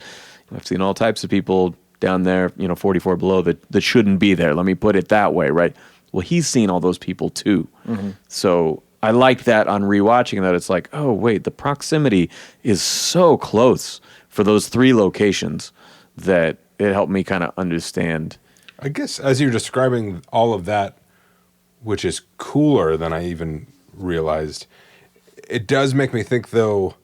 I've seen all types of people down there, 44 below that shouldn't be there. Let me put it that way, right? Well, he's seen all those people too. Mm-hmm. So I like that on rewatching that. It's like, oh, wait, the proximity is so close for those 3 locations that it helped me kind of understand. I guess as you're describing all of that, which is cooler than I even realized, it does make me think, though,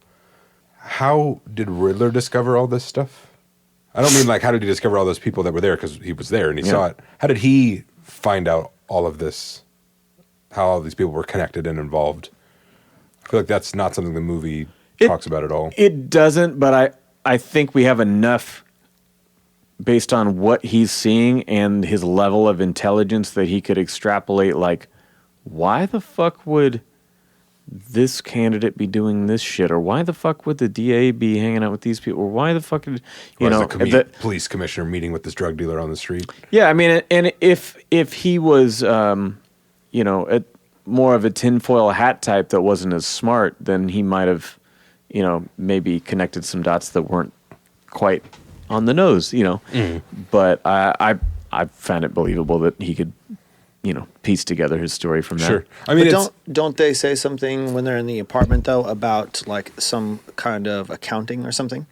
how did Riddler discover all this stuff? I don't mean like how did he discover all those people that were there because he was there and he saw it. How did he find out all of this, how all these people were connected and involved? I feel like that's not something the movie talks about at all. It doesn't, but I think we have enough based on what he's seeing and his level of intelligence that he could extrapolate like why the fuck would this candidate be doing this shit, or why the fuck would the DA be hanging out with these people, or why the fuck did the police commissioner meeting with this drug dealer on the street? Yeah, I mean, and if he was more of a tinfoil hat type that wasn't as smart, then he might have maybe connected some dots that weren't quite on the nose, But I found it believable that he could piece together his story from that. Sure. I mean, don't they say something when they're in the apartment though about like some kind of accounting or something?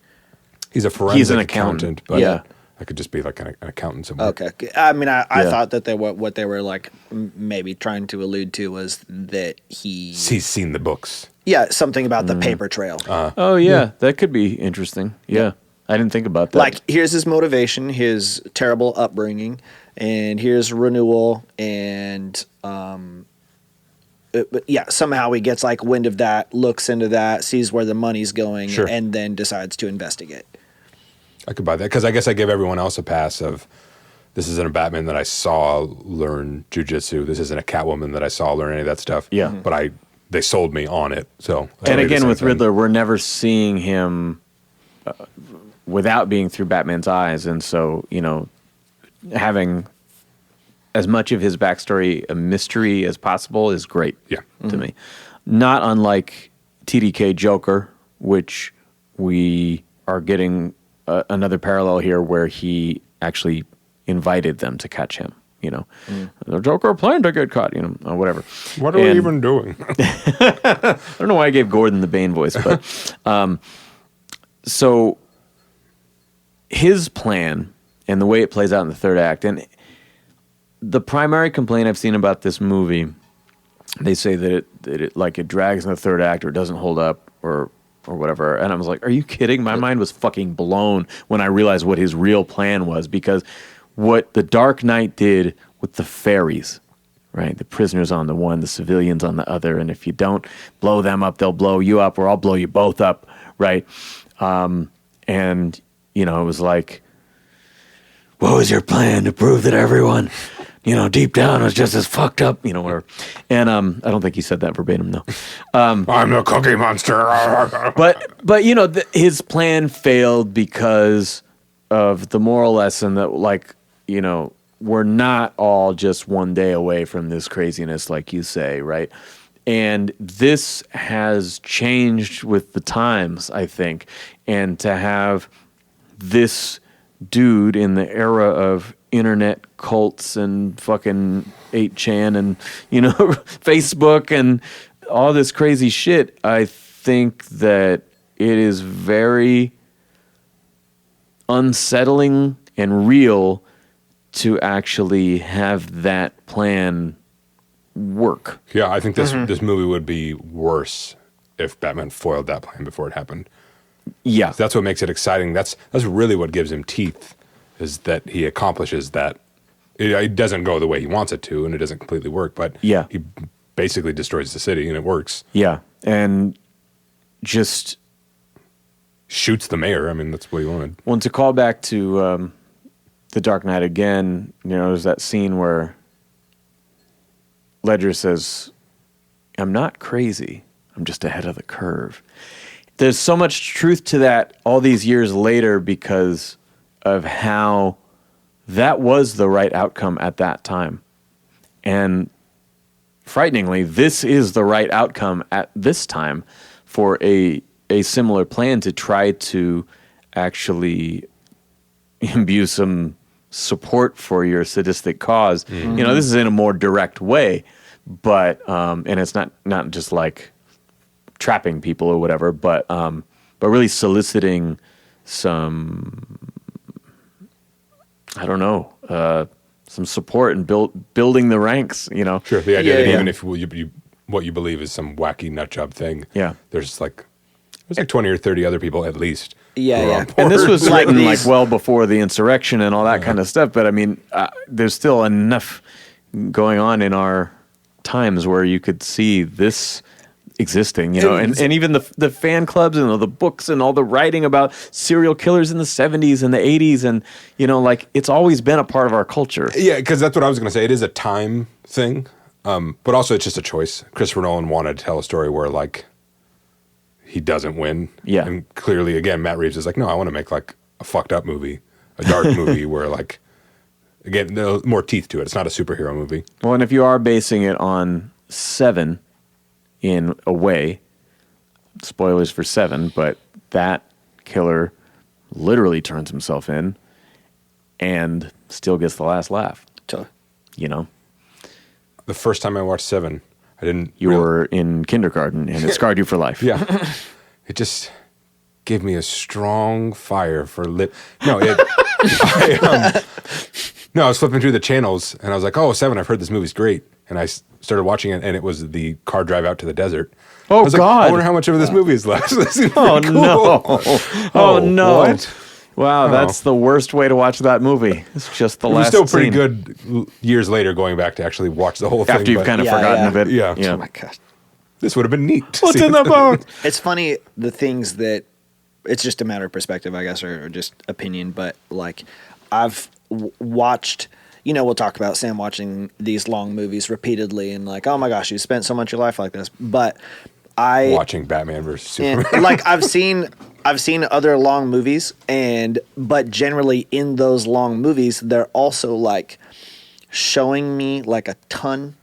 He's a forensic He's an accountant, but yeah. I could just be like an accountant somewhere. Okay. I mean, I thought that what they were like maybe trying to allude to was that he's seen the books. Yeah, something about the paper trail. Oh yeah, that could be interesting. Yeah. I didn't think about that. Like, here's his motivation, his terrible upbringing, and here's renewal, and somehow he gets like wind of that, looks into that, sees where the money's going, Sure. and then decides to investigate. I could buy that because I guess I give everyone else a pass of this isn't a Batman that I saw learn jujitsu. This isn't a Catwoman that I saw learn any of that stuff. Yeah. But they sold me on it. So and again, with Riddler, we're never seeing him without being through Batman's eyes, and so having as much of his backstory a mystery as possible is great. To me, not unlike TDK Joker, which we are getting another parallel here, where he actually invited them to catch him. The Joker planned to get caught. Or whatever. What are we even doing? I don't know why I gave Gordon the Bane voice, but so. His plan and the way it plays out in the third act, and the primary complaint I've seen about this movie, they say that it drags in the third act or doesn't hold up or whatever. And I was like, are you kidding? My mind was fucking blown when I realized what his real plan was, because what the Dark Knight did with the fairies, right? The prisoners on the one, the civilians on the other, and if you don't blow them up, they'll blow you up, or I'll blow you both up, right? And it was like, what was your plan to prove that everyone, deep down was just as fucked up, whatever. And I don't think he said that verbatim, though. I'm the Cookie Monster. but his plan failed because of the moral lesson that, we're not all just one day away from this craziness, like you say, right? And this has changed with the times, I think. And to have this dude in the era of internet cults and fucking 8chan and Facebook and all this crazy shit, I think that it is very unsettling and real to actually have that plan work. Yeah, I think this movie would be worse if Batman foiled that plan before it happened. Yeah. So that's what makes it exciting. That's really what gives him teeth, is that he accomplishes that. It doesn't go the way he wants it to, and it doesn't completely work, but he basically destroys the city, and it works. Yeah, and just shoots the mayor. I mean, that's what he wanted. Well, to call back to The Dark Knight again, there's that scene where Ledger says, I'm not crazy, I'm just ahead of the curve. There's so much truth to that all these years later because of how that was the right outcome at that time. And frighteningly, this is the right outcome at this time for a similar plan to try to actually imbue some support for your sadistic cause. Mm-hmm. This is in a more direct way, but and it's not just like trapping people or whatever, but really soliciting some, I don't know, some support and building the ranks. Sure. The idea that even if what you believe is some wacky nutjob thing, there's like 20 or 30 other people at least. Yeah. And this was written well before the insurrection and all that kind of stuff. But I mean, there's still enough going on in our times where you could see this existing, and even the fan clubs and the books and all the writing about serial killers in the 70s and the 80s, and it's always been a part of our culture. Yeah, because that's what I was going to say. It is a time thing. But also, it's just a choice. Christopher Nolan wanted to tell a story where, like, he doesn't win. Yeah. And clearly, again, Matt Reeves is like, no, I want to make, like, a fucked up movie, a dark movie where, like, again, there's more teeth to it. It's not a superhero movie. Well, and if you are basing it on 7 in a way, spoilers for 7, but that killer literally turns himself in and still gets the last laugh. You know? The first time I watched 7, I didn't... You were in kindergarten, and it scarred you for life. Yeah. It just gave me a strong fire for lip... No, I was flipping through the channels, and I was like, oh, 7, I've heard this movie's great. And I started watching it, and it was the car drive out to the desert. Oh, I was God. Like, I wonder how much of this movie is left. This is Oh, cool. no. Oh, no. What? Wow, that's the worst way to watch that movie. It's just the It was last still pretty scene. good years later going back to actually watch the whole thing. After you've but kind of Yeah, forgotten yeah. of it. Yeah. Oh my gosh. This would have been neat. to What's see. in the boat? It's funny, the things that it's just a matter of perspective, I guess, or just opinion. But like, I've watched, you know, we'll talk about Sam watching these long movies repeatedly and like, oh my gosh, you spent so much of your life like this. But Watching Batman versus Superman. and, like I've seen other long movies, but generally in those long movies, they're also like showing me like a ton.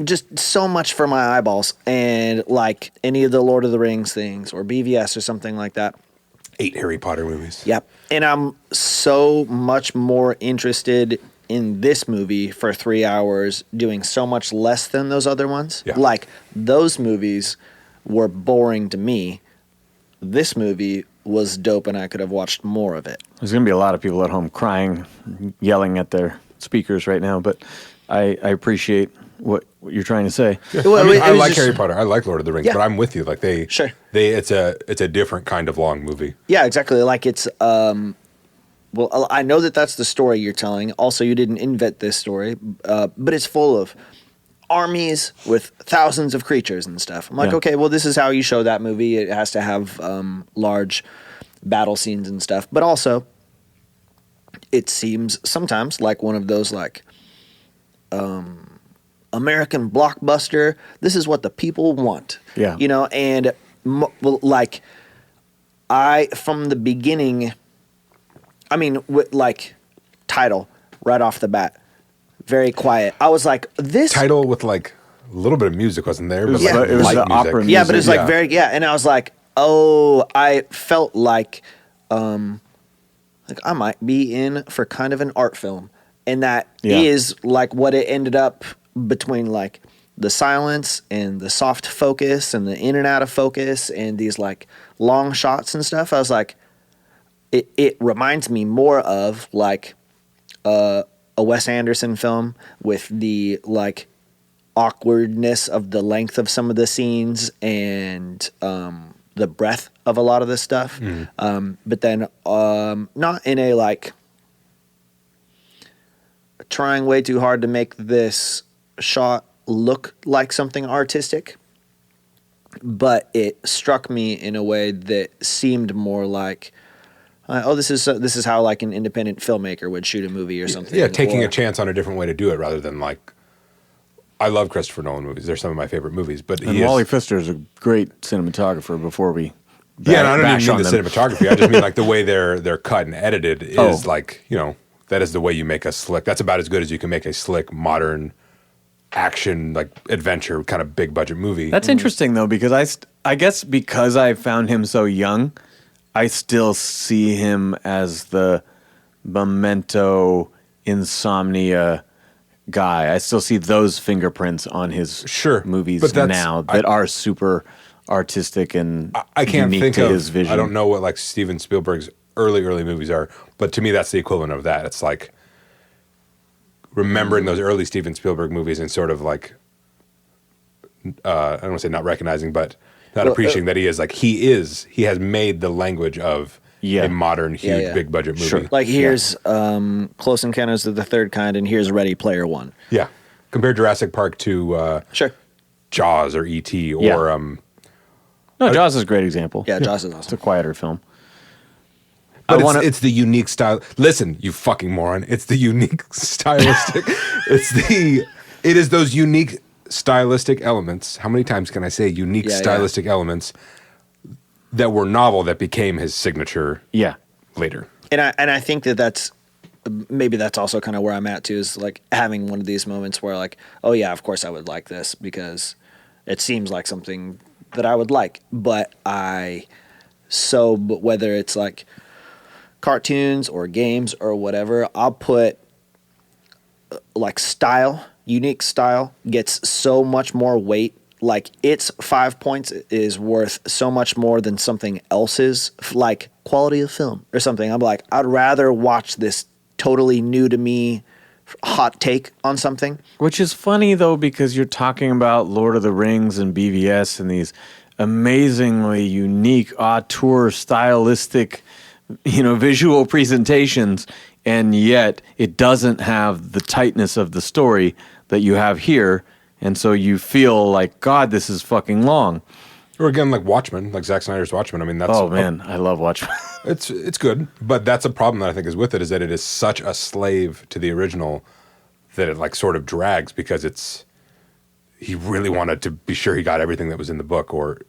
Just so much for my eyeballs, and like any of the Lord of the Rings things or BVS or something like that. 8 Harry Potter movies. Yep. And I'm so much more interested in this movie for 3 hours doing so much less than those other ones. Yeah. Like those movies were boring to me. This movie was dope and I could have watched more of it. There's going to be a lot of people at home crying, yelling at their speakers right now, but I appreciate what you're trying to say. Well, I mean, it I was like just- Harry Potter. I like Lord of the Rings, Yeah. but I'm with you. Like Sure. it's a different kind of long movie. Yeah, exactly. Like it's well, I know that that's the story you're telling. Also, you didn't invent this story, but it's full of armies with thousands of creatures and stuff. I'm like, Yeah. okay, well, this is how you show that movie. It has to have large battle scenes and stuff. But also, it seems sometimes like one of those like American blockbuster. This is what the people want. Yeah. You know, and well, like I from the beginning. I mean, with like title right off the bat, very quiet. I was like, this Title with like a little bit of music wasn't there, but was like the- it was light the music. opera yeah, but it's like Yeah. very and I was like, oh, I felt like I might be in for kind of an art film, and that is Yeah. like what it ended up between like the silence and the soft focus and the in and out of focus and these like long shots and stuff. I was like, it reminds me more of like a Wes Anderson film with the like awkwardness of the length of some of the scenes and the breadth of a lot of this stuff. But then not in a like trying way too hard to make this shot look like something artistic, but it struck me in a way that seemed more like this is how like an independent filmmaker would shoot a movie or something. Yeah, taking Or- a chance on a different way to do it rather than like. I love Christopher Nolan movies. They're some of my favorite movies, but And Wally Pfister is a great cinematographer before we Yeah, and I don't bash even on mean the them. cinematography. I just mean like the way they're cut and edited is Oh. like, you know, that is the way you make a slick. That's about as good as you can make a slick, modern, action, like adventure kind of big budget movie. That's interesting though, because I guess because I found him so young, I still see him as the Memento, Insomnia guy. I still see those fingerprints on his Sure, movies but that's- now that are super artistic and I can't unique think to of his vision. I don't know what like Steven Spielberg's early movies are, but to me that's the equivalent of that. It's like remembering those early Steven Spielberg movies and sort of like I don't want to say not recognizing, but not appreciating that he has made the language of Yeah. a modern, huge, yeah. big budget movie. Sure. Like here's Close Encounters of the Third Kind, and here's Ready Player One. Yeah. Compare Jurassic Park to Sure. Jaws or E.T. or Yeah. No, Jaws is a great example. Yeah, Jaws is It's a awesome. quieter film. But I it's the unique style. Listen, you fucking moron. It's the unique stylistic. It is those unique stylistic elements. How many times can I say unique Yeah, stylistic elements that were novel that became his signature Yeah. later? And I think that's maybe that's also kind of where I'm at too, is like having one of these moments where like, oh yeah, of course I would like this because it seems like something that I would like, but whether it's like cartoons or games or whatever, I'll put like unique style gets so much more weight. Like its 5 points is worth so much more than something else's, like quality of film or something. I'm like, I'd rather watch this totally new to me hot take on something. Which is funny though, because you're talking about Lord of the Rings and BVS and these amazingly unique auteur stylistic, visual presentations, and yet it doesn't have the tightness of the story that you have here, and so you feel like, God, this is fucking long. Or again, like Watchmen, like Zack Snyder's Watchmen. I mean, that's I love Watchmen. It's good, but that's a problem that I think is with it, is that it is such a slave to the original that it like sort of drags, because he really wanted to be sure he got everything that was in the book, or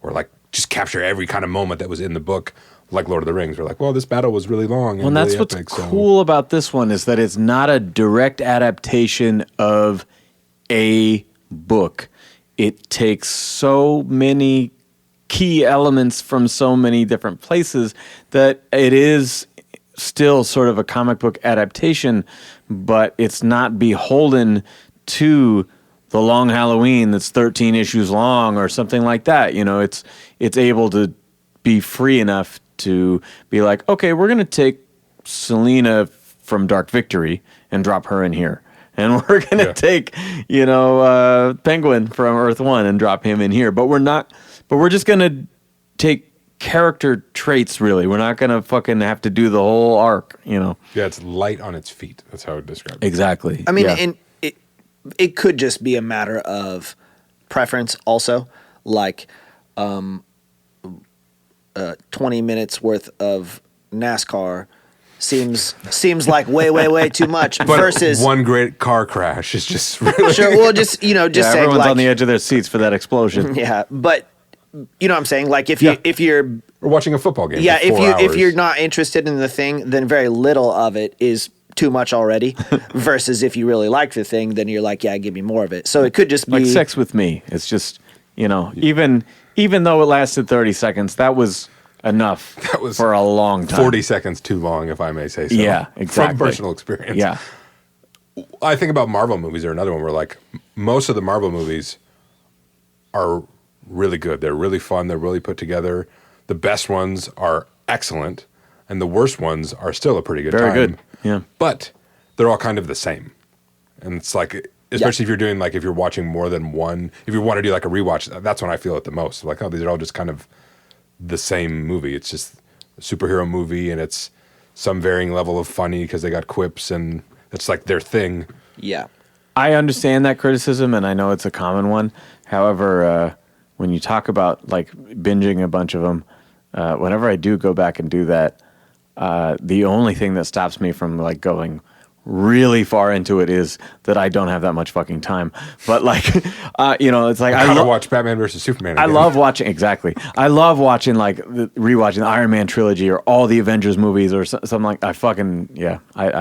like just capture every kind of moment that was in the book, like Lord of the Rings. We're like, well, this battle was really long. And that's really what's epic, cool about this one, is that it's not a direct adaptation of a book. It takes so many key elements from so many different places that it is still sort of a comic book adaptation, but it's not beholden to the Long Halloween that's 13 issues long or something like that. It's able to be free enough to be like, okay, we're going to take Selena from Dark Victory and drop her in here. And we're going to take, Penguin from Earth 1 and drop him in here. But we're just going to take character traits, really. We're not going to fucking have to do the whole arc, Yeah, it's light on its feet. That's how I would describe it. Exactly. I mean, and it could just be a matter of preference also. Like 20 minutes worth of NASCAR seems like way too much. But versus one great car crash is just really sure. Well, just saying, everyone's like, on the edge of their seats for that explosion. Yeah, but you know what I'm saying? Like if you're We're watching a football game. yeah, for 4 hours. if you're not interested in the thing, then very little of it is too much already. Versus if you really like the thing, then you're like, yeah, give me more of it. So it could just be Like Sex with Me. It's just, even though it lasted 30 seconds, that was enough for a long time. 40 seconds too long, if I may say so. Yeah, exactly. From personal experience. Yeah. I think about Marvel movies are another one where like most of the Marvel movies are really good. They're really fun. They're really put together. The best ones are excellent, and the worst ones are still a pretty good time. Very good. Yeah. But they're all kind of the same. And it's like, especially if you're doing like, if you're watching more than one, if you want to do like a rewatch, that's when I feel it the most. Like, oh, these are all just kind of the same movie. It's just a superhero movie, and it's some varying level of funny because they got quips, and it's like their thing. yeah. I understand that criticism, and I know it's a common one. However, when you talk about like binging a bunch of them, whenever I do go back and do that, the only thing that stops me from like going really far into it is that I don't have that much fucking time. But like, it's like I gotta watch Batman versus Superman again. I love watching I love watching like rewatching the Iron Man trilogy or all the Avengers movies or something like. I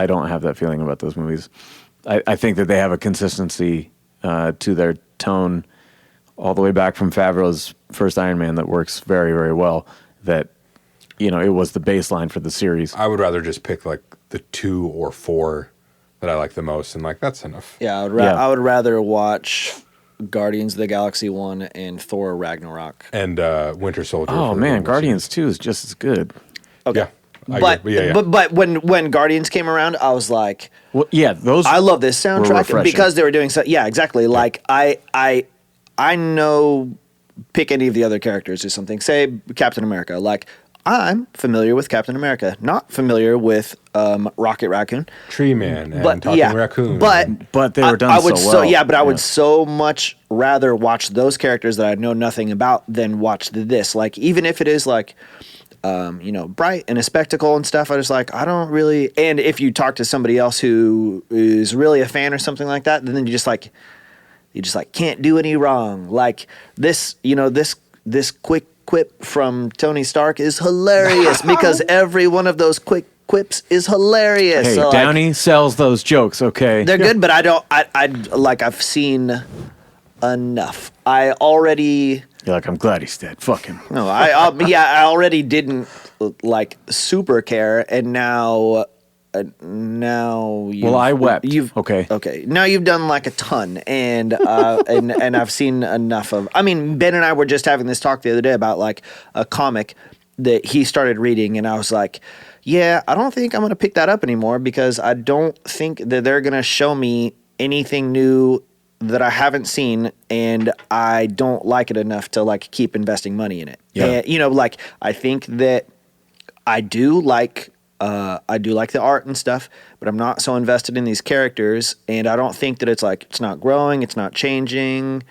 don't have that feeling about those movies. I think that they have a consistency to their tone all the way back from Favreau's first Iron Man that works very, very well. That it was the baseline for the series. I would rather just pick like the 2 or 4 that I like the most, and like that's enough. Yeah, I would rather watch Guardians of the Galaxy 1 and Thor Ragnarok. And Winter Soldier. Oh man, Guardians 2 is just as good. Okay. Yeah. But when Guardians came around, I was like, well, yeah, those. I love this were soundtrack refreshing. because they were doing so. Yeah, exactly. Like I know, pick any of the other characters or something. Say Captain America. Like I'm familiar with Captain America, not familiar with Rocket Raccoon, Tree Man, and Talking Raccoon. But they were done I would so well. But I would so much rather watch those characters that I know nothing about than watch this. Like even if it is like. Bright and a spectacle and stuff. I just like, I don't really. And if you talk to somebody else who is really a fan or something like that, then you just like, you just like can't do any wrong. Like this, this quick quip from Tony Stark is hilarious because every one of those quick quips is hilarious. Hey, so, Downey sells those jokes, okay? They're good, but I've seen enough. I already... You're like, I'm glad he's dead. Fuck him. No, I already didn't like super care, and now I wept. Okay. Now you've done like a ton, and and I've seen enough of. I mean, Ben and I were just having this talk the other day about like a comic that he started reading, and I was like, yeah, I don't think I'm going to pick that up anymore because I don't think that they're going to show me anything new that I haven't seen, and I don't like it enough to like keep investing money in it. Yeah. And, like I think that I do like the art and stuff, but I'm not so invested in these characters, and I don't think that it's not growing, it's not changing.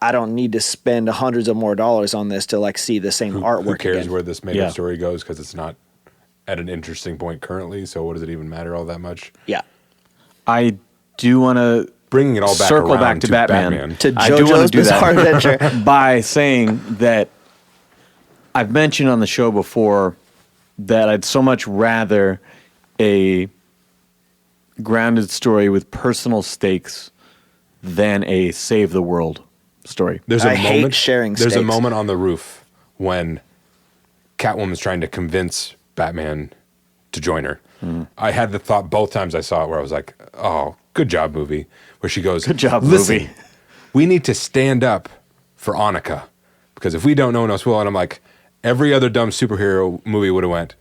I don't need to spend hundreds of more dollars on this to like see the same artwork. Who cares again. where this made-up story goes because it's not at an interesting point currently, so what does it even matter all that much? Yeah. I do want to bringing it all back circle around back to Batman. To I do want JoJo's to do Bizarre that Adventure. by saying that I've mentioned on the show before that I'd so much rather a grounded story with personal stakes than a save the world story. I hate sharing There's a stakes. moment on the roof when Catwoman's trying to convince Batman to join her. I had the thought both times I saw it where I was like, oh, good job, movie. Where she goes, Good job, listen, movie. we need to stand up for Annika. Because if we don't, no one else will. And I'm like, every other dumb superhero movie would have went,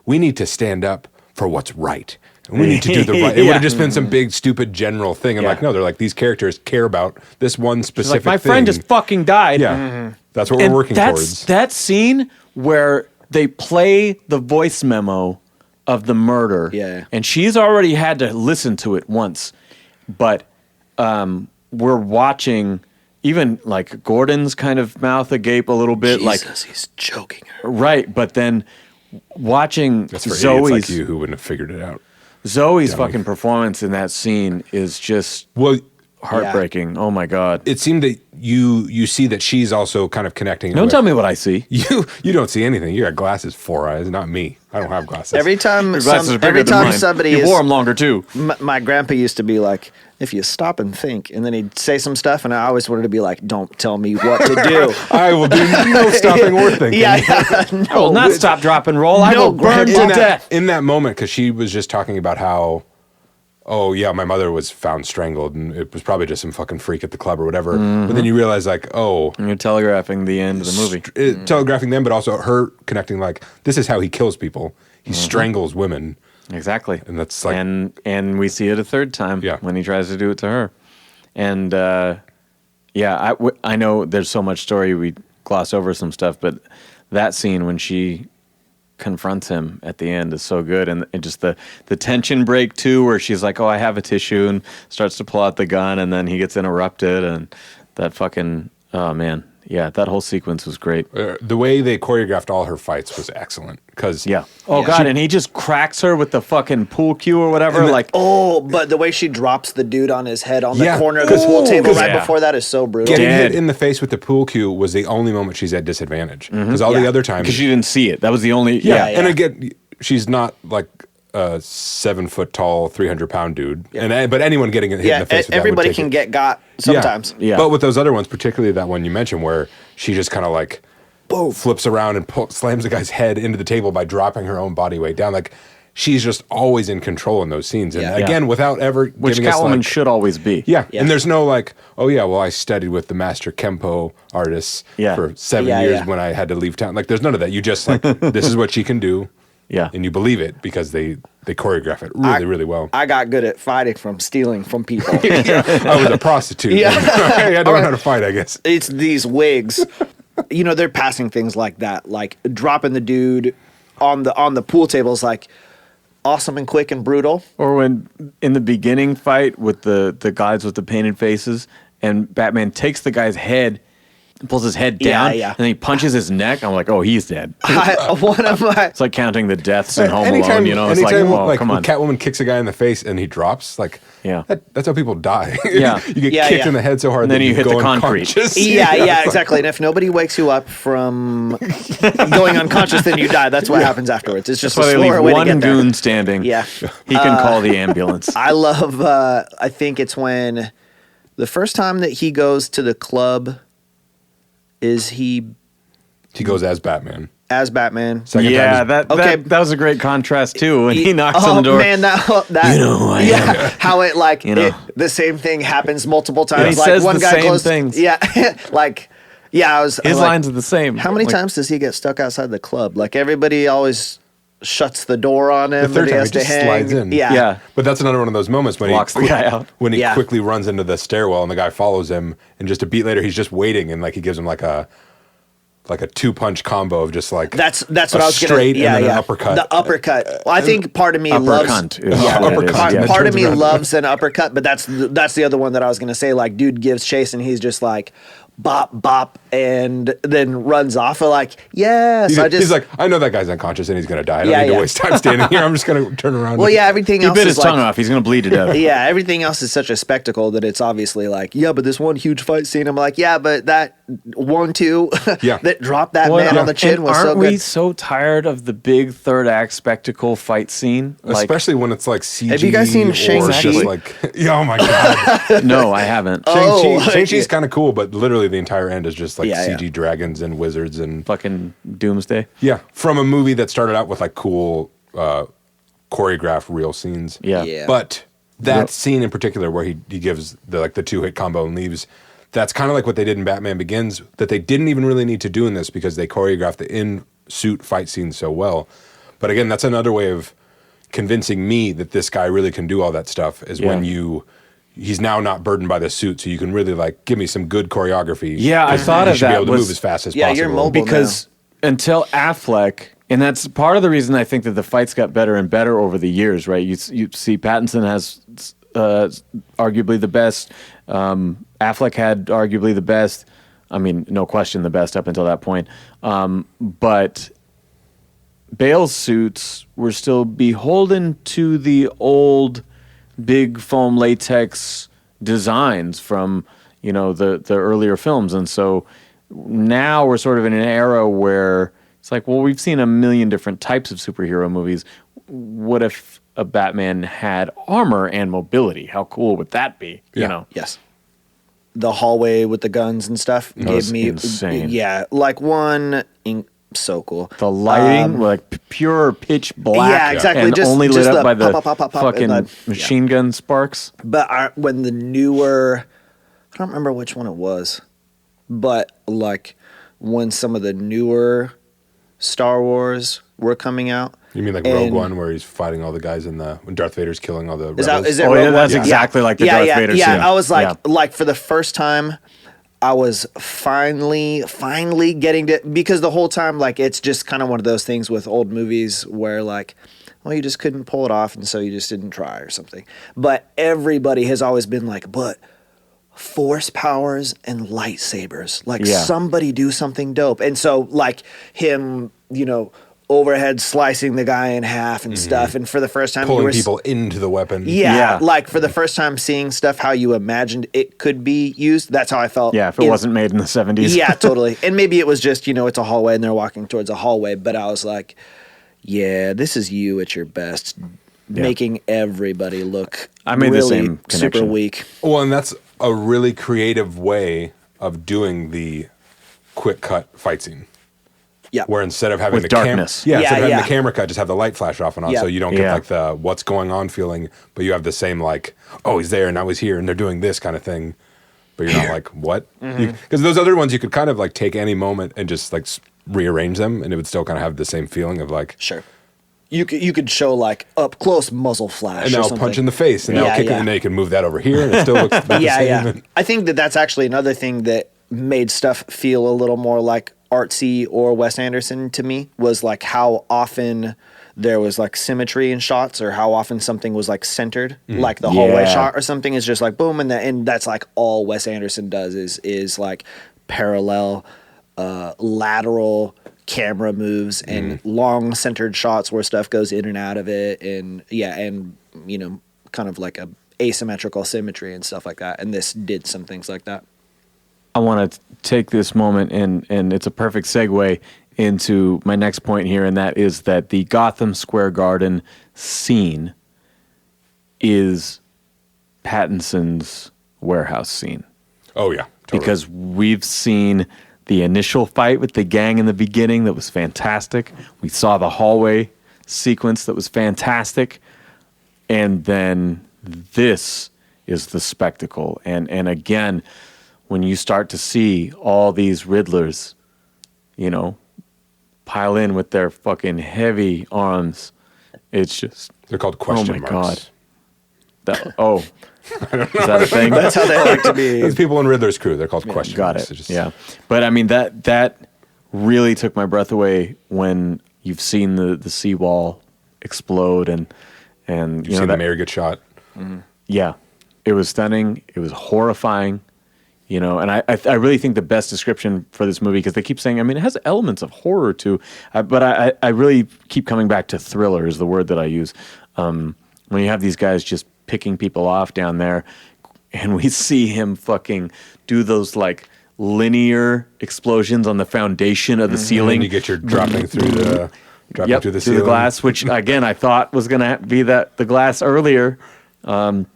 we need to stand up for what's right. And we need to do the right. It would have just been some big, stupid general thing. And like, no, they're like, these characters care about this one specific She's like, my thing. friend just fucking died. Yeah. That's what And we're working towards. That scene where they play the voice memo of the murder. Yeah. And she's already had to listen to it once. But we're watching even like Gordon's kind of mouth agape a little bit. Jesus, he's choking her. Right. But then watching That's for idiots Zoe's like you who wouldn't have figured it out. Zoe's fucking performance in that scene is just Well, heartbreaking. Oh my God. it seemed that you see that she's also kind of connecting. Don't tell me what I see. You don't see anything. You got glasses, 4 eyes, not me. I don't have glasses. Every time, Your glasses are bigger every than time mine. somebody You is, wore them longer too. my grandpa used to be like, if you stop and think, and then he'd say some stuff, and I always wanted to be like, don't tell me what to do. I will do no stopping or thinking. No. I will not stop, drop, and roll. I No, will burn to Grandpa. death. In that moment, because she was just talking about how, oh yeah, my mother was found strangled, and it was probably just some fucking freak at the club or whatever. But then you realize like, oh, And you're telegraphing the end of the movie. telegraphing them, but also her connecting like, this is how he kills people. He strangles women. Exactly. And that's like- and we see it a third time Yeah. when he tries to do it to her. And I know there's so much story we gloss over some stuff, but that scene when she confronts him at the end is so good, and just the tension break too, where she's like, "Oh, I have a tissue," and starts to pull out the gun, and then he gets interrupted, and that fucking that whole sequence was great. The way they choreographed all her fights was excellent. Because God, and he just cracks her with the fucking pool cue or whatever, But the way she drops the dude on his head on the Yeah. corner of the pool table right Yeah. before that is so brutal. getting hit Dead. in the face with the pool cue was the only moment she's at disadvantage. Because all the Yeah. other times, because she didn't see it. That was the only and again, she's not like a 7 foot tall, 300-pound dude. But anyone getting hit in the face with everybody that would can got sometimes. Yeah. But with those other ones, particularly that one you mentioned, where she just kind of like flips around and slams the guy's head into the table by dropping her own body weight down. Like she's just always in control in those scenes. And Yeah. again, without ever which giving us Catwoman like, should always be. Yeah. Yeah. And there's no like, oh yeah, well I studied with the master Kempo artists for 7 Yeah, years yeah. when I had to leave town. Like there's none of that. You just like, this is what she can do. Yeah. And you believe it because they choreograph it really, really well. I got good at fighting from stealing from people. I was a prostitute. Yeah. I had to learn how to fight, I guess. It's these wigs. They're passing things like that, like dropping the dude on the pool table is like awesome and quick and brutal. Or when in the beginning fight with the guys with the painted faces, and Batman takes the guy's head pulls his head Yeah, down, yeah. and then he punches his neck. I'm like, oh, he's dead. One of my It's like counting the deaths in Home Alone, you know? It's like, anytime, oh, come on. Catwoman kicks a guy in the face and he drops, like, Yeah. that's how people die. Yeah. You get Yeah, kicked yeah. in the head so hard And then that you hit go the concrete. unconscious. yeah, it's like- exactly. And if nobody wakes you up from going unconscious, then you die. That's what happens afterwards. It's just That's why a they leave slower way to one get there. goon standing. Yeah. He can call the ambulance. I love. I think it's when the first time that he goes to the club is he He goes as Batman. as Batman. Second Yeah, time is- that was a great contrast, too, when he knocks on the door. Oh man, that You know who I am. yeah, how it like You know. the same thing happens multiple times. And he like says one the guy same close, things. Yeah, like yeah, I was His like, lines are the same. How many Like, times does he get stuck outside the club? Like everybody always shuts the door on him. The third and he time has he to just hang. slides in. Yeah, Yeah. But that's another one of those moments when Locks the guy out. When he Yeah. quickly runs into the stairwell and the guy follows him, and just a beat later he's just waiting, and like he gives him like a 2-punch combo of just like That's what a I was gonna. straight Yeah, and then yeah. an uppercut. The uppercut. Well, I think part of me Upper loves. cunt is Yeah, what it is. uppercut. Yeah. part of turns me around. loves an uppercut, but that's the other one that I was gonna say. Like, dude gives chase and he's just like, bop bop, and then runs off. Or like, yes. He's like, I know that guy's unconscious and he's gonna die. I don't Yeah, need yeah. to waste time standing here. I'm just gonna turn around. well, yeah. Everything He else bit is his tongue like, off. He's going to bleed to death. yeah, everything else is such a spectacle that it's obviously like, yeah, but this one huge fight scene, I'm like, yeah, but that 1-2 Yeah. that dropped that Well, man on the chin and was aren't so we good. so tired of the big third act spectacle fight scene? Like, Especially when it's like CG. Have you guys seen or Shang-Chi? just like, yeah, oh my god, no, I haven't. Oh, Shang-Chi's kind of cool, but literally the entire end is just like Yeah, CG yeah. dragons and wizards and Fucking Doomsday. yeah, from a movie that started out with like cool choreographed real scenes. Yeah. Yeah. But that Real- scene in particular where he gives the 2-hit combo and leaves, that's kind of like what they did in Batman Begins that they didn't even really need to do in this because they choreographed the in-suit fight scenes so well. But again, that's another way of convincing me that this guy really can do all that stuff is when he's now not burdened by the suit, so you can really like give me some good choreography. Yeah, I 'Cause thought you of should be that able to was- move as fast as Yeah, possible. you're mobile. Because until Affleck, and that's part of the reason I think that the fights got better and better over the years, right? You see Pattinson has arguably the best. Affleck had arguably the best. I mean, no question the best up until that point. But Bale's suits were still beholden to the old big foam latex designs from, you know, the earlier films. And so now we're sort of in an era where it's like, well, we've seen a million different types of superhero movies. What if a Batman had armor and mobility? How cool would that be? Yeah. You know? Yes. The hallway with the guns and stuff was gave me insane. Yeah, like so cool. The lighting, like pure pitch black, Yeah, exactly. and Just- only lit just up the by the pop, pop, pop, pop, fucking and the- machine gun sparks. But when the newer, I don't remember which one it was, but like when some of the newer Star Wars were coming out. You mean like And- Rogue One, where he's fighting all the guys when Darth Vader's killing all the rebels? Is it Oh, yeah, Rogue that's One? exactly like the Darth Vader yeah. scene. I was like, Yeah. for the first time, I was finally getting to, because the whole time, like, it's just kind of one of those things with old movies where, like, well, you just couldn't pull it off, and so you just didn't try or something. But everybody has always been like, but force powers and lightsabers, like, Yeah. somebody do something dope. And so, like, him, you know, overhead slicing the guy in half and stuff, and for the first time, you pulling were people into the weapon. yeah, Yeah. like for the first time seeing stuff how you imagined it could be used. That's how I felt. Yeah, if it wasn't made in the 70s. Yeah, totally. And maybe it was just, you know, it's a hallway and they're walking towards a hallway. But I was like, yeah, this is you at your best, making everybody look I made the really same super connection. weak. Well, and that's a really creative way of doing the quick cut fight scene. Yeah. Where instead of having With the darkness. instead of having Yeah. the camera cut, just have the light flash off and on, Yeah. so you don't get Yeah. like the what's going on feeling, but you have the same like, oh, he's there and now he's here and they're doing this kind of thing, but you're not like what? Because those other ones you could kind of like take any moment and just like rearrange them, and it would still kind of have the same feeling of like, Sure. You could show like up close muzzle flash and or now something. punch in the face, and now Yeah, kick it, yeah. and then you can move that over here, and it still looks about Yeah, the same. yeah. I think that that's actually another thing that made stuff feel a little more like artsy or Wes Anderson to me, was like how often there was like symmetry in shots, or how often something was like centered, like the hallway Yeah. shot or something is just like boom, and that's like all Wes Anderson does is like parallel, lateral camera moves and long centered shots where stuff goes in and out of it, and kind of like a asymmetrical symmetry and stuff like that. And this did some things like that. I want to take this moment, and it's a perfect segue into my next point here, and that is that the Gotham Square Garden scene is Pattinson's warehouse scene. Oh, yeah. Totally. Because we've seen the initial fight with the gang in the beginning that was fantastic. We saw the hallway sequence that was fantastic. And then this is the spectacle. And again, when you start to see all these Riddlers, pile in with their fucking heavy arms, it's just... They're called question marks. Oh, my God. Is that a thing? That's how they like to be. There's people in Riddler's crew. They're called question got marks. it. Yeah. But I mean, that really took my breath away when you've seen the seawall explode and You've seen the mayor get shot. Mm-hmm. Yeah. It was stunning. It was horrifying. And I really think the best description for this movie, because they keep saying, I mean, it has elements of horror too, but I really keep coming back to thriller is the word that I use. When you have these guys just picking people off down there, and we see him fucking do those like linear explosions on the foundation of the ceiling. And you get your dropping through the ceiling. Through the glass, which again I thought was going to be the glass earlier in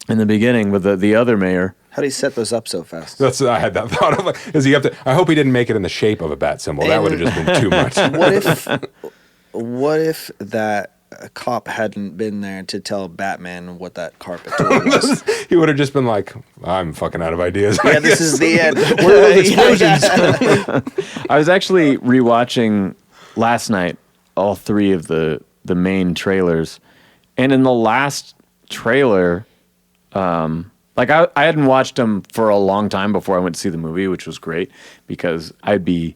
the beginning with the other mayor. How do you set those up so fast? I had that thought of like, is he have to? I hope he didn't make it in the shape of a bat symbol. That would have just been too much. What if that cop hadn't been there to tell Batman what that carpet tool was? He would have just been like, I'm fucking out of ideas. Yeah, this is the end. Where are the explosions? I was actually rewatching last night all three of the main trailers, and in the last trailer, I hadn't watched them for a long time before I went to see the movie, which was great because I'd be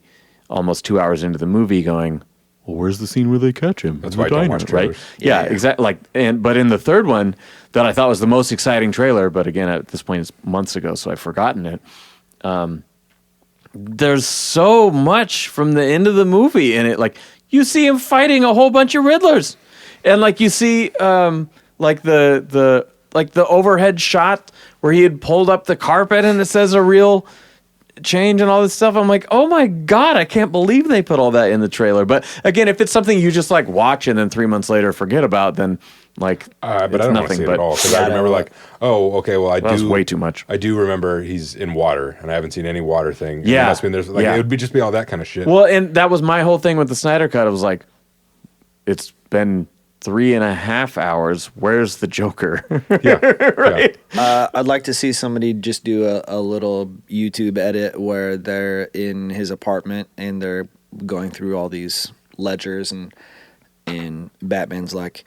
almost 2 hours into the movie going, well, where's the scene where they catch him? That's why I don't watch trailers. Right? Yeah, exactly. But in the third one that I thought was the most exciting trailer, but again, at this point it's months ago, so I've forgotten it. There's so much from the end of the movie in it. Like, you see him fighting a whole bunch of Riddlers. And like you see the overhead shot where he had pulled up the carpet and it says a real change and all this stuff. I'm like, oh my God, I can't believe they put all that in the trailer. But again, if it's something you just like watch and then 3 months later forget about, then like, but I don't want to see it at all because I remember like, oh, okay, well, that's way too much. I do remember he's in water, and I haven't seen any water thing. And yeah, it must be, there's like it would just be all that kind of shit. Well, and that was my whole thing with the Snyder Cut. I was like, it's been 3.5 hours. Where's the Joker? Yeah, right. Yeah. I'd like to see somebody just do a little YouTube edit where they're in his apartment and they're going through all these ledgers, and Batman's like,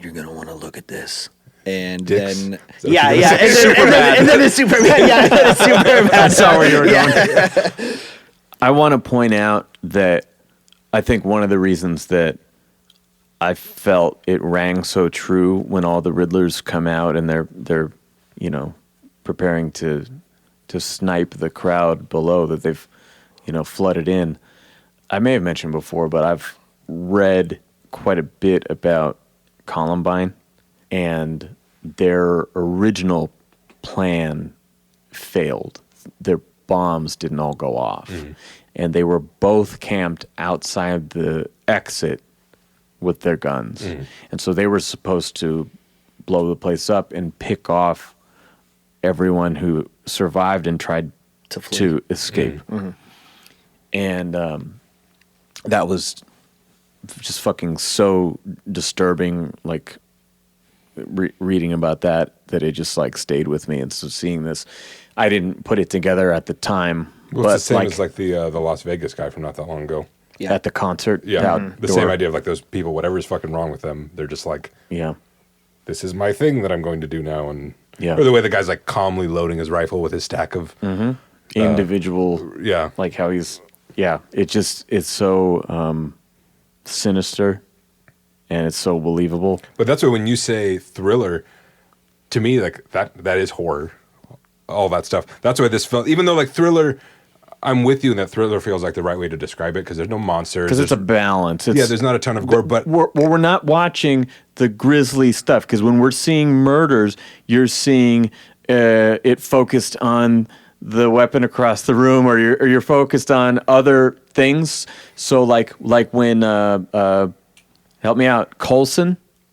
"You're gonna want to look at this." And Dicks. then, yeah, and then it's Superman. Yeah, it's Superman. I saw where you were going. I want to point out that I think one of the reasons that I felt it rang so true when all the Riddlers come out and they're preparing to snipe the crowd below that they've flooded in. I may have mentioned before, but I've read quite a bit about Columbine, and their original plan failed. Their bombs didn't all go off, and they were both camped outside the exit with their guns. And so they were supposed to blow the place up and pick off everyone who survived and tried to escape. And that was just fucking so disturbing, like reading about that it just like stayed with me. And so seeing this, I didn't put it together at the time. Well, but it's the same as like the Las Vegas guy from not that long ago. Yeah. At the concert. Yeah, the same idea of like those people, whatever is fucking wrong with them, they're just like, this is my thing that I'm going to do now. And or the way the guy's like calmly loading his rifle with his stack of individual, like how he's, it's so sinister and it's so believable. But that's why when you say thriller, to me, like that is horror. all that stuff. That's why this felt, even though like Thriller, I'm with you in that Thriller feels like the right way to describe it because there's no monsters. Because it's a balance. There's not a ton of gore, but we're not watching the grisly stuff. Because when we're seeing murders, you're seeing it focused on the weapon across the room, or you're focused on other things. So like when help me out,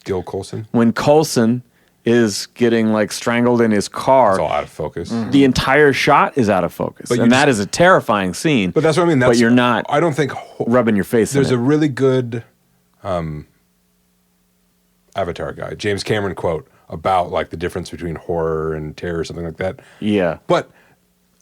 Gil Coulson. When Coulson is getting like strangled in his car, It's all out of focus. the entire shot is out of focus, But and that is a terrifying scene. But that's what I mean. But you're not. I don't think rubbing your face. There's in a really good Avatar guy, James Cameron quote about like the difference between horror and terror or something like that. Yeah. But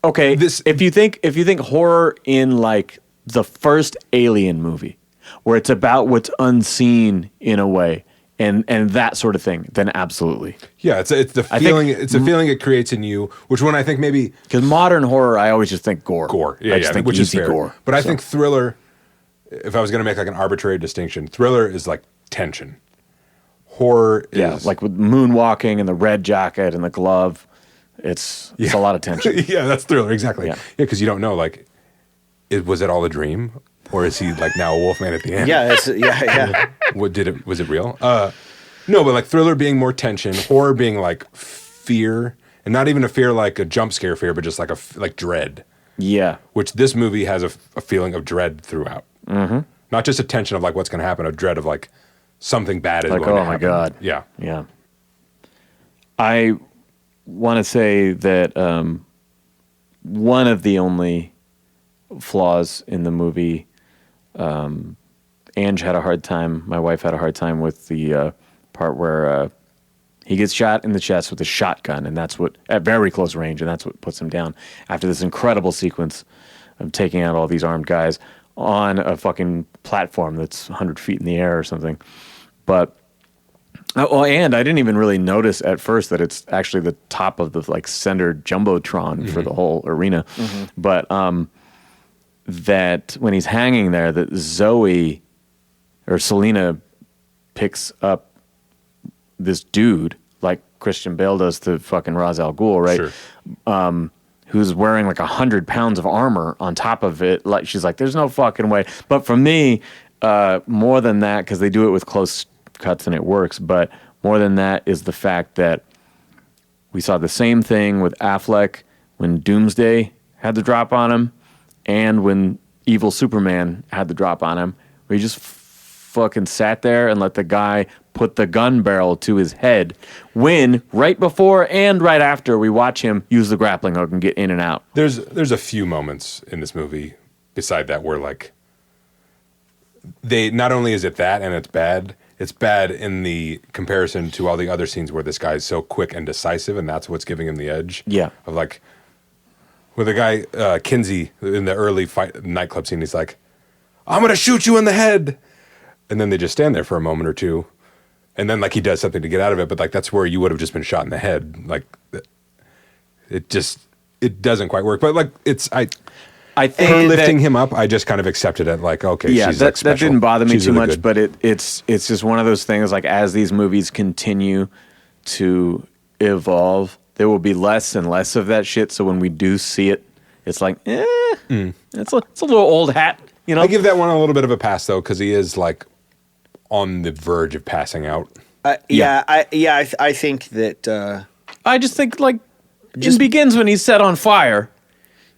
okay, if you think horror in like the first Alien movie, where it's about what's unseen in a way, and that sort of thing, then absolutely. Yeah, it's the feeling. It's a feeling it creates in you, which one I think maybe because modern horror, I always just think gore. Yeah, I just think which is easy fair. gore. But I think Thriller, if I was going to make like an arbitrary distinction, Thriller is like tension. Horror is like with moonwalking and the red jacket and the glove. It's a lot of tension. Yeah, that's Thriller exactly. Yeah, because you don't know like, was it all a dream? Or is he like now a wolfman at the end? Yeah. Was it real? No, but like Thriller being more tension, horror being like fear, and not even a fear like a jump scare fear, but just like like dread. Yeah. Which this movie has a feeling of dread throughout. Mm-hmm. Not just a tension of like what's going to happen, a dread of like something bad is like, going to oh happen. my God. Yeah. Yeah. I want to say that one of the only flaws in the movie, Ange had a hard time, my wife had a hard time with the part where he gets shot in the chest with a shotgun, and that's what, at very close range, and that's what puts him down after this incredible sequence of taking out all these armed guys on a fucking platform that's 100 feet in the air or something. But and I didn't even really notice at first that it's actually the top of the like center jumbotron for the whole arena. But that when he's hanging there, that Zoe or Selena picks up this dude like Christian Bale does to fucking Ra's al Ghul, right? Sure. Who's wearing like 100 pounds of armor on top of it. Like she's like, there's no fucking way. But for me, more than that, because they do it with close cuts and it works, but more than that is the fact that we saw the same thing with Affleck when Doomsday had the drop on him and when Evil Superman had the drop on him, where he just fucking sat there and let the guy put the gun barrel to his head when right before and right after we watch him use the grappling hook and get in and out. There's a few moments in this movie beside that where like they, not only is it that and it's bad in the comparison to all the other scenes where this guy is so quick and decisive, and that's what's giving him the edge. Yeah. Of like, with the guy, Kinsey, in the early fight nightclub scene, he's like, I'm going to shoot you in the head. And then they just stand there for a moment or two. And then like he does something to get out of it, but like that's where you would have just been shot in the head. Like it doesn't quite work. But like I think her lifting him up, I just kind of accepted it. Like, okay, yeah, she's that, like special. that didn't bother me She's too really much, good. but it's just one of those things. Like as these movies continue to evolve, there will be less and less of that shit. So when we do see it, it's like, it's a little old hat, you know. I give that one a little bit of a pass though, because he is like on the verge of passing out. I think that I just think like it begins when he's set on fire.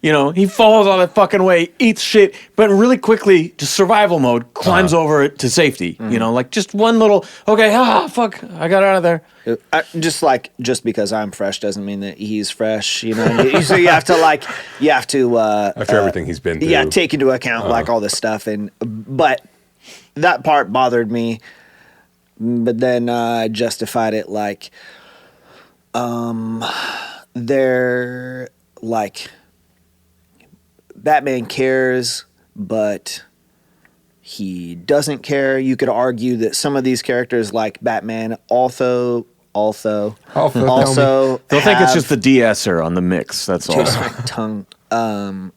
You know, he falls all that fucking way, eats shit, but really quickly, just survival mode, climbs over it to safety. You know, like just one little, fuck, I got out of there. Just because I'm fresh doesn't mean that he's fresh. You know, so you have to After everything he's been through. Yeah, take into account like all this stuff, but that part bothered me. But then I justified it like, they're like, Batman cares, but he doesn't care. You could argue that some of these characters, like Batman, also They'll think it's just the de-esser on the mix. That's all. Just my tongue.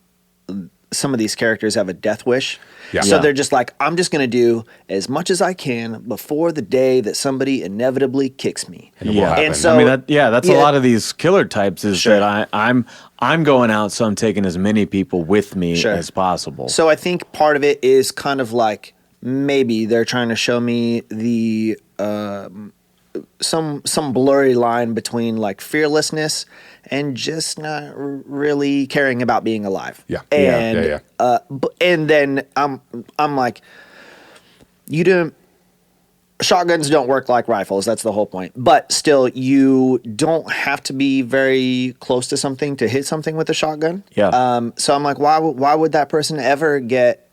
some of these characters have a death wish. Yeah. So Yeah. they're just like, I'm just going to do as much as I can before the day that somebody inevitably kicks me. And it will happen. And so, I mean, that's a yeah. lot of these killer types is Sure. that I'm going out, so I'm taking as many people with me Sure. as possible. So I think part of it is kind of like maybe they're trying to show me the some blurry line between like fearlessness and just not really caring about being alive. Yeah. And Yeah. and then I'm like, you don't. Shotguns don't work like rifles. That's the whole point. But still, you don't have to be very close to something to hit something with a shotgun. Yeah. So I'm like, why would that person ever get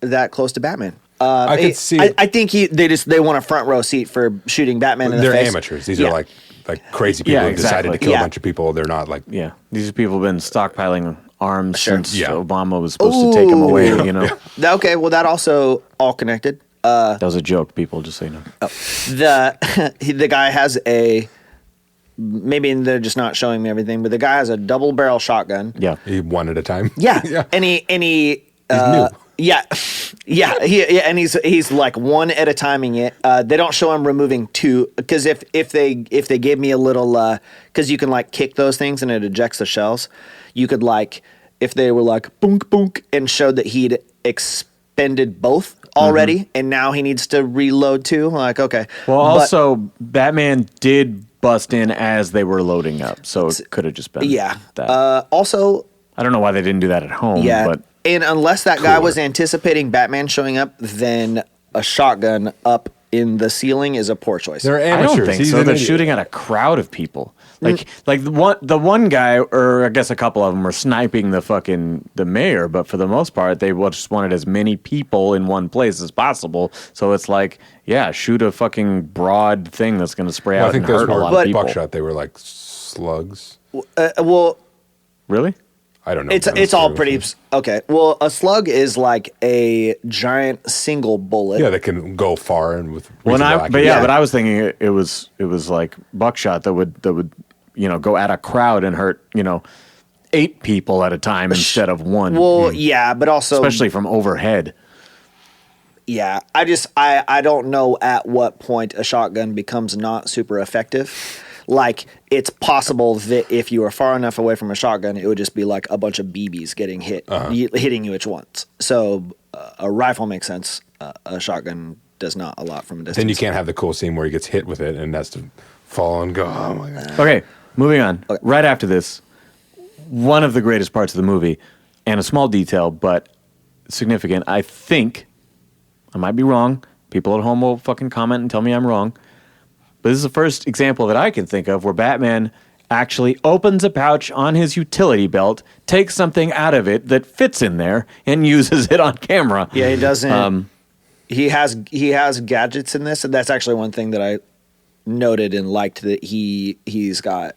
that close to Batman? I could see. I think they want a front row seat for shooting Batman in the They're face. amateurs. These Yeah. are like crazy people Yeah, who decided to exactly. kill Yeah. a bunch of people. They're not like Yeah, these people have been stockpiling arms Sure. since Yeah. Obama was supposed to take them away. You know, Okay, well that also all connected. that was a joke, people. Just so you know. The guy has a, maybe they're just not showing me everything, but the guy has a double barrel shotgun. Yeah, one at a time. Yeah. yeah. And he new. Yeah. And he's like one at a timing it. They don't show him removing two, because if they gave me a little, because you can like kick those things and it ejects the shells. You could like, if they were like boonk boonk and showed that he'd expended both already and now he needs to reload two. Like, okay. Well, But- also, Batman did bust in as they were loading up, so it could have just been yeah. that. Also, I don't know why they didn't do that at home. yeah. But And unless that guy Cooler. was anticipating Batman showing up, then a shotgun up in the ceiling is a poor choice. They're I amateurs. don't think He's so. an They're idiot. shooting at a crowd of people. Like the one guy, or I guess a couple of them, were sniping the mayor. But for the most part, they just wanted as many people in one place as possible. So it's like, yeah, shoot a fucking broad thing that's going to spray Well, out I think and those hurt a were lot of people. buckshot. They were like slugs. Well, Really? I don't know. it's all pretty okay. Well, a slug is like a giant single bullet. Yeah, they can go far and with. But reasonable I was thinking it was like buckshot that would go at a crowd and hurt 8 people at a time instead of one. Well, yeah, but also especially from overhead. yeah. I don't know at what point a shotgun becomes not super effective. Like, it's possible that if you were far enough away from a shotgun, it would just be like a bunch of BBs getting hitting you at once. So a rifle makes sense. A shotgun does not a lot from a distance. Then you can't have the cool scene where he gets hit with it and has to fall and go. Oh my god! Okay, moving on. Right after this, one of the greatest parts of the movie, and a small detail, but significant, I think, I might be wrong. People at home will fucking comment and tell me I'm wrong. But this is the first example that I can think of where Batman actually opens a pouch on his utility belt, takes something out of it that fits in there, and uses it on camera. Yeah, he doesn't. He has gadgets in this, and that's actually one thing that I noted and liked, that he's got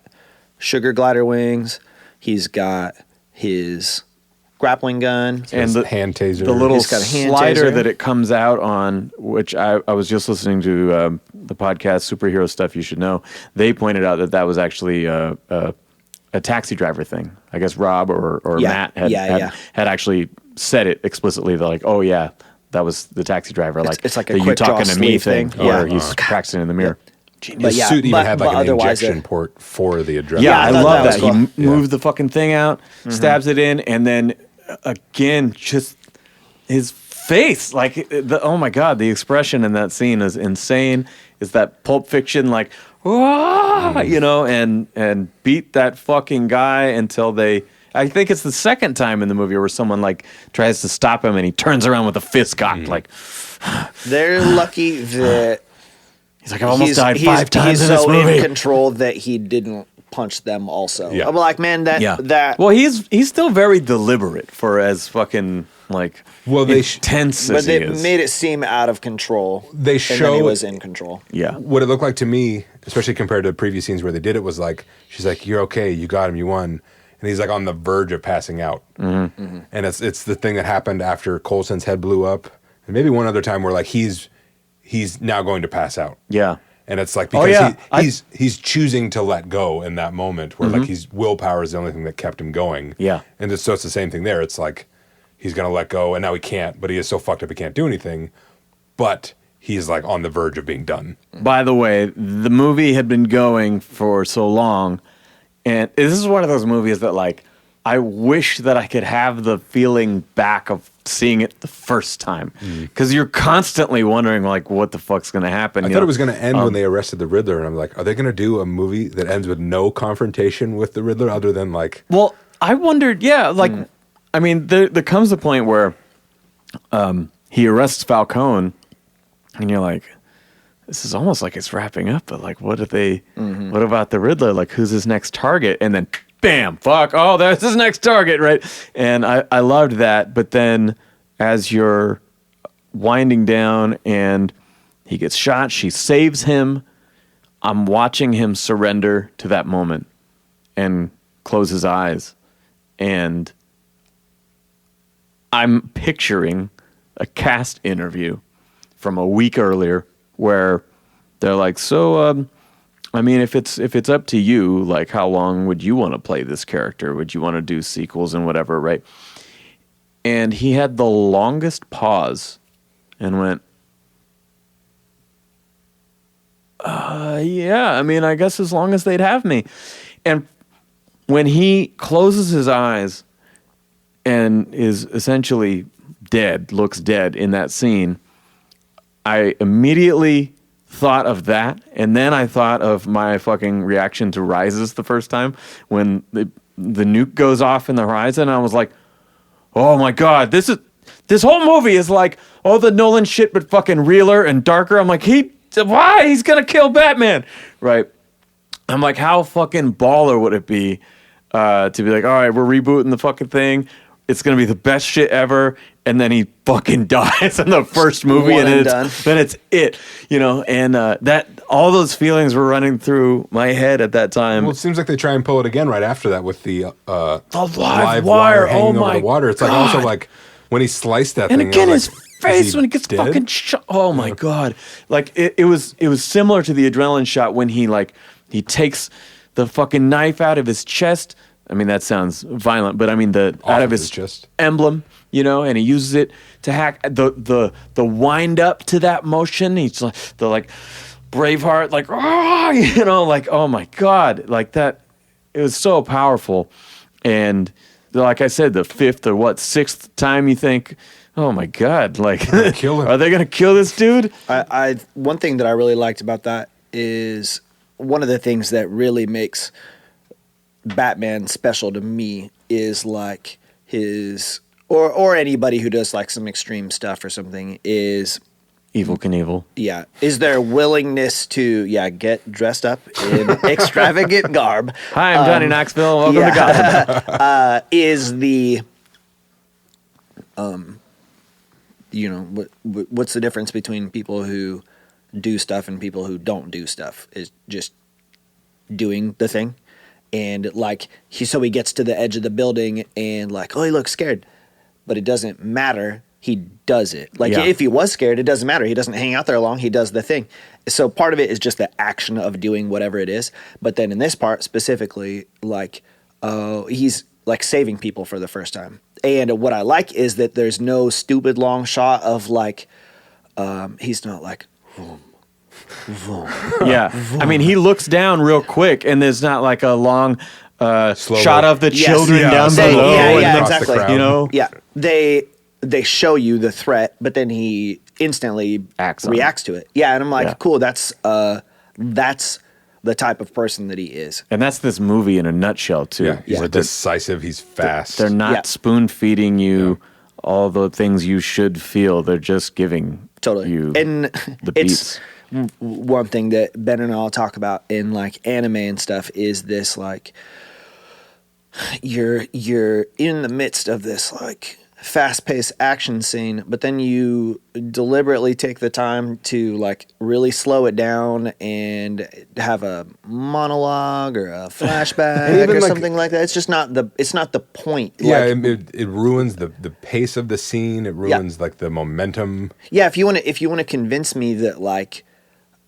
sugar glider wings, he's got his grappling gun, And the hand taser. The little He's got a hand slider taser. that it comes out on, which I was just listening to the podcast Superhero Stuff You Should Know. They pointed out that was actually a taxi driver thing. I guess Rob or Yeah. Matt Yeah. had actually said it explicitly. They're like, oh yeah, that was the taxi driver. It's like a the you quick draw talking to me sleeve thing, thing. Yeah. or he's practicing in the mirror. But His yeah, suit even but- had like but an otherwise injection it- port for the adrenaline. Yeah, I thought love that that. was He cool. moved the fucking thing out, stabs it in, and then again, just his face. Like, oh my God, the expression in that scene is insane. Is that Pulp Fiction, like, and beat that fucking guy until they. I think it's the second time in the movie where someone like tries to stop him and he turns around with a fist cocked, like They're lucky that he's like, I've almost died 5 times he's in this so movie. in control that he didn't punch them also. Yeah. I'm like, man, that Well, he's still very deliberate for as fucking like intense but as he they is. made it seem out of control. They and then show he it- was in control. Yeah. What it looked like to me, especially compared to previous scenes where they did it, was like, she's like, "You're okay, you got him, you won," and he's like on the verge of passing out. And it's the thing that happened after Coulson's head blew up, and maybe one other time where like he's now going to pass out. Yeah. And it's like because yeah. he's choosing to let go in that moment where like his willpower is the only thing that kept him going. Yeah. And so it's the same thing there. It's like he's going to let go, and now he can't, but he is so fucked up he can't do anything, but he's like on the verge of being done. By the way, the movie had been going for so long, and this is one of those movies that, like, I wish that I could have the feeling back of seeing it the first time, because you're constantly wondering, like, what the fuck's going to happen. I thought it was going to end when they arrested the Riddler, and I'm like, are they going to do a movie that ends with no confrontation with the Riddler other than like... Well, I wondered, I mean, there comes a point where he arrests Falcone, and you're like, this is almost like it's wrapping up, but like, what about the Riddler? Like, who's his next target? And then, bam, fuck, oh, there's his next target, right? And I loved that, but then as you're winding down and he gets shot, she saves him, I'm watching him surrender to that moment and close his eyes. And I'm picturing a cast interview from a week earlier where they're like, so, I mean, if it's up to you, like, how long would you want to play this character? Would you want to do sequels and whatever, right? And he had the longest pause and went, yeah, I mean, I guess as long as they'd have me. And when he closes his eyes and is essentially dead, looks dead in that scene, I immediately thought of that, and then I thought of my fucking reaction to Rises the first time when the nuke goes off in the horizon. I was like, oh my god, this This whole movie is like all the Nolan shit, but fucking realer and darker. I'm like, why? He's gonna kill Batman, right? I'm like, how fucking baller would it be to be like, all right, we're rebooting the fucking thing. It's gonna be the best shit ever, and then he fucking dies in the first movie, and then it's it, you know. And that all those feelings were running through my head at that time. Well, it seems like they try and pull it again right after that with the live wire hanging over the water. It's like also like when he sliced that and thing, again his like, face when he gets dead? fucking shot. Oh my god! Like it was similar to the adrenaline shot when he takes the fucking knife out of his chest. I mean, that sounds violent, but I mean out of his chest emblem, you know, and he uses it to hack the wind up to that motion. He's like Braveheart, like, oh, you know, like, oh my god, like that. It was so powerful, and like I said, the fifth or sixth time you think, oh my god, like, kill him. Are they gonna kill this dude? I one thing that I really liked about that is one of the things that really makes Batman special to me is like his or anybody who does like some extreme stuff or something is Evel Knievel. Yeah, is their willingness to get dressed up in extravagant garb. Hi, I'm Johnny Knoxville. Welcome to Gotham. Is the you know what's the difference between people who do stuff and people who don't do stuff? Is just doing the thing. And like he gets to the edge of the building and like, oh, he looks scared, but it doesn't matter. He does it. Like if he was scared, it doesn't matter. He doesn't hang out there long. He does the thing. So part of it is just the action of doing whatever it is. But then in this part specifically, like he's like saving people for the first time. And what I like is that there's no stupid long shot of like he's not like. Vroom. Yeah, I mean, he looks down real quick, and there's not like a long shot of the children down below. Yeah, exactly. You know, they show you the threat, but then he instantly reacts to it. Yeah, and I'm like, cool. That's the type of person that he is, and that's this movie in a nutshell too. Yeah, he's decisive. He's fast. They're not spoon feeding you all the things you should feel. They're just giving you the beats. One thing that Ben and I'll talk about in like anime and stuff is this like you're in the midst of this like fast-paced action scene, but then you deliberately take the time to like really slow it down and have a monologue or a flashback or something like that. It's just not the point. Yeah, it ruins the pace of the scene. It ruins like the momentum. Yeah, if you want to convince me that like,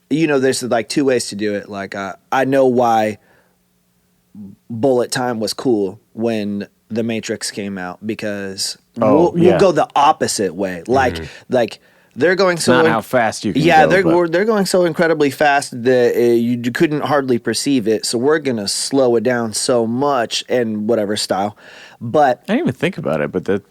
you know, there's like two ways to do it. Like I know why bullet time was cool when The Matrix came out, because we'll go the opposite way. Like they're going so Not how fast you can yeah, go. they're going so incredibly fast that you couldn't hardly perceive it. So we're gonna slow it down so much and whatever style. But I didn't even think about it, but the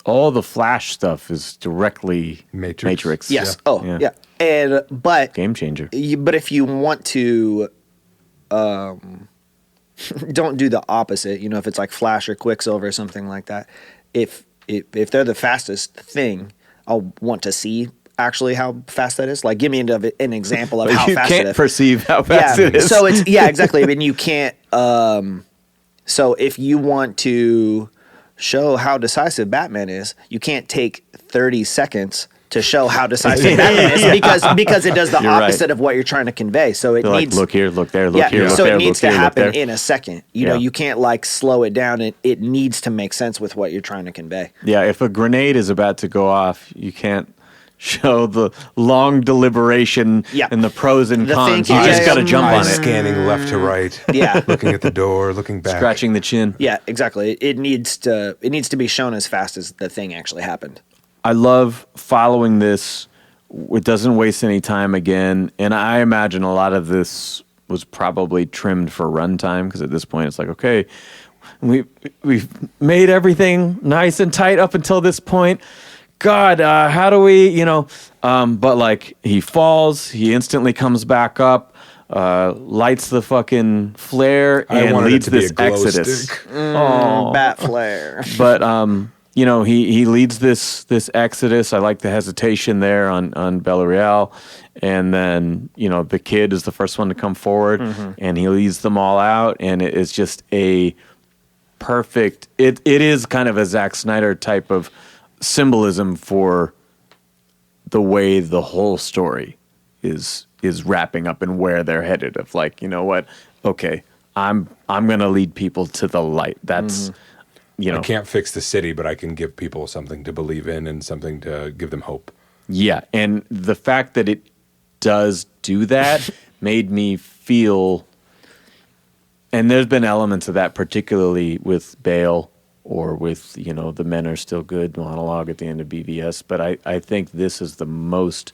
all the Flash stuff is directly Matrix. yes, Yeah. yeah. And but Game changer. But if you want to, don't do the opposite. You know, if it's like Flash or Quicksilver or something like that. If they're the fastest thing, I'll want to see actually how fast that is. Like, give me an example of how you fast can't it is. perceive how fast it is. So it's exactly. I mean, you can't. So if you want to show how decisive Batman is, you can't take 30 seconds to show how decisive Batman is because it does the opposite of what you're trying to convey. So it They're needs like, look here, look there, look here, look so there, it needs look to here, look happen there. in a second. You know, you can't like slow it down. It needs to make sense with what you're trying to convey. Yeah, if a grenade is about to go off, you can't show the long deliberation and the pros and The cons. thinking. You just got to jump on Eyes it. scanning left to right. Yeah. Looking at the door, looking back. Scratching the chin. Yeah, exactly. It needs to be shown as fast as the thing actually happened. I love following this. It doesn't waste any time again. And I imagine a lot of this was probably trimmed for runtime because at this point it's like, okay, we've made everything nice and tight up until this point. God, how do we, but like he falls, he instantly comes back up, lights the fucking flare and leads this exodus. Bat flare. But he leads this exodus. I like the hesitation there on Bel-Real. And then, the kid is the first one to come forward and he leads them all out. And it is just a perfect, it is kind of a Zack Snyder type of symbolism for the way the whole story is wrapping up and where they're headed of like, you know what? Okay, I'm going to lead people to the light. That's, I can't fix the city, but I can give people something to believe in and something to give them hope. Yeah, and the fact that it does do that made me feel, and there's been elements of that, particularly with Bale or with, the Men Are Still Good monologue at the end of BVS, but I think this is the most,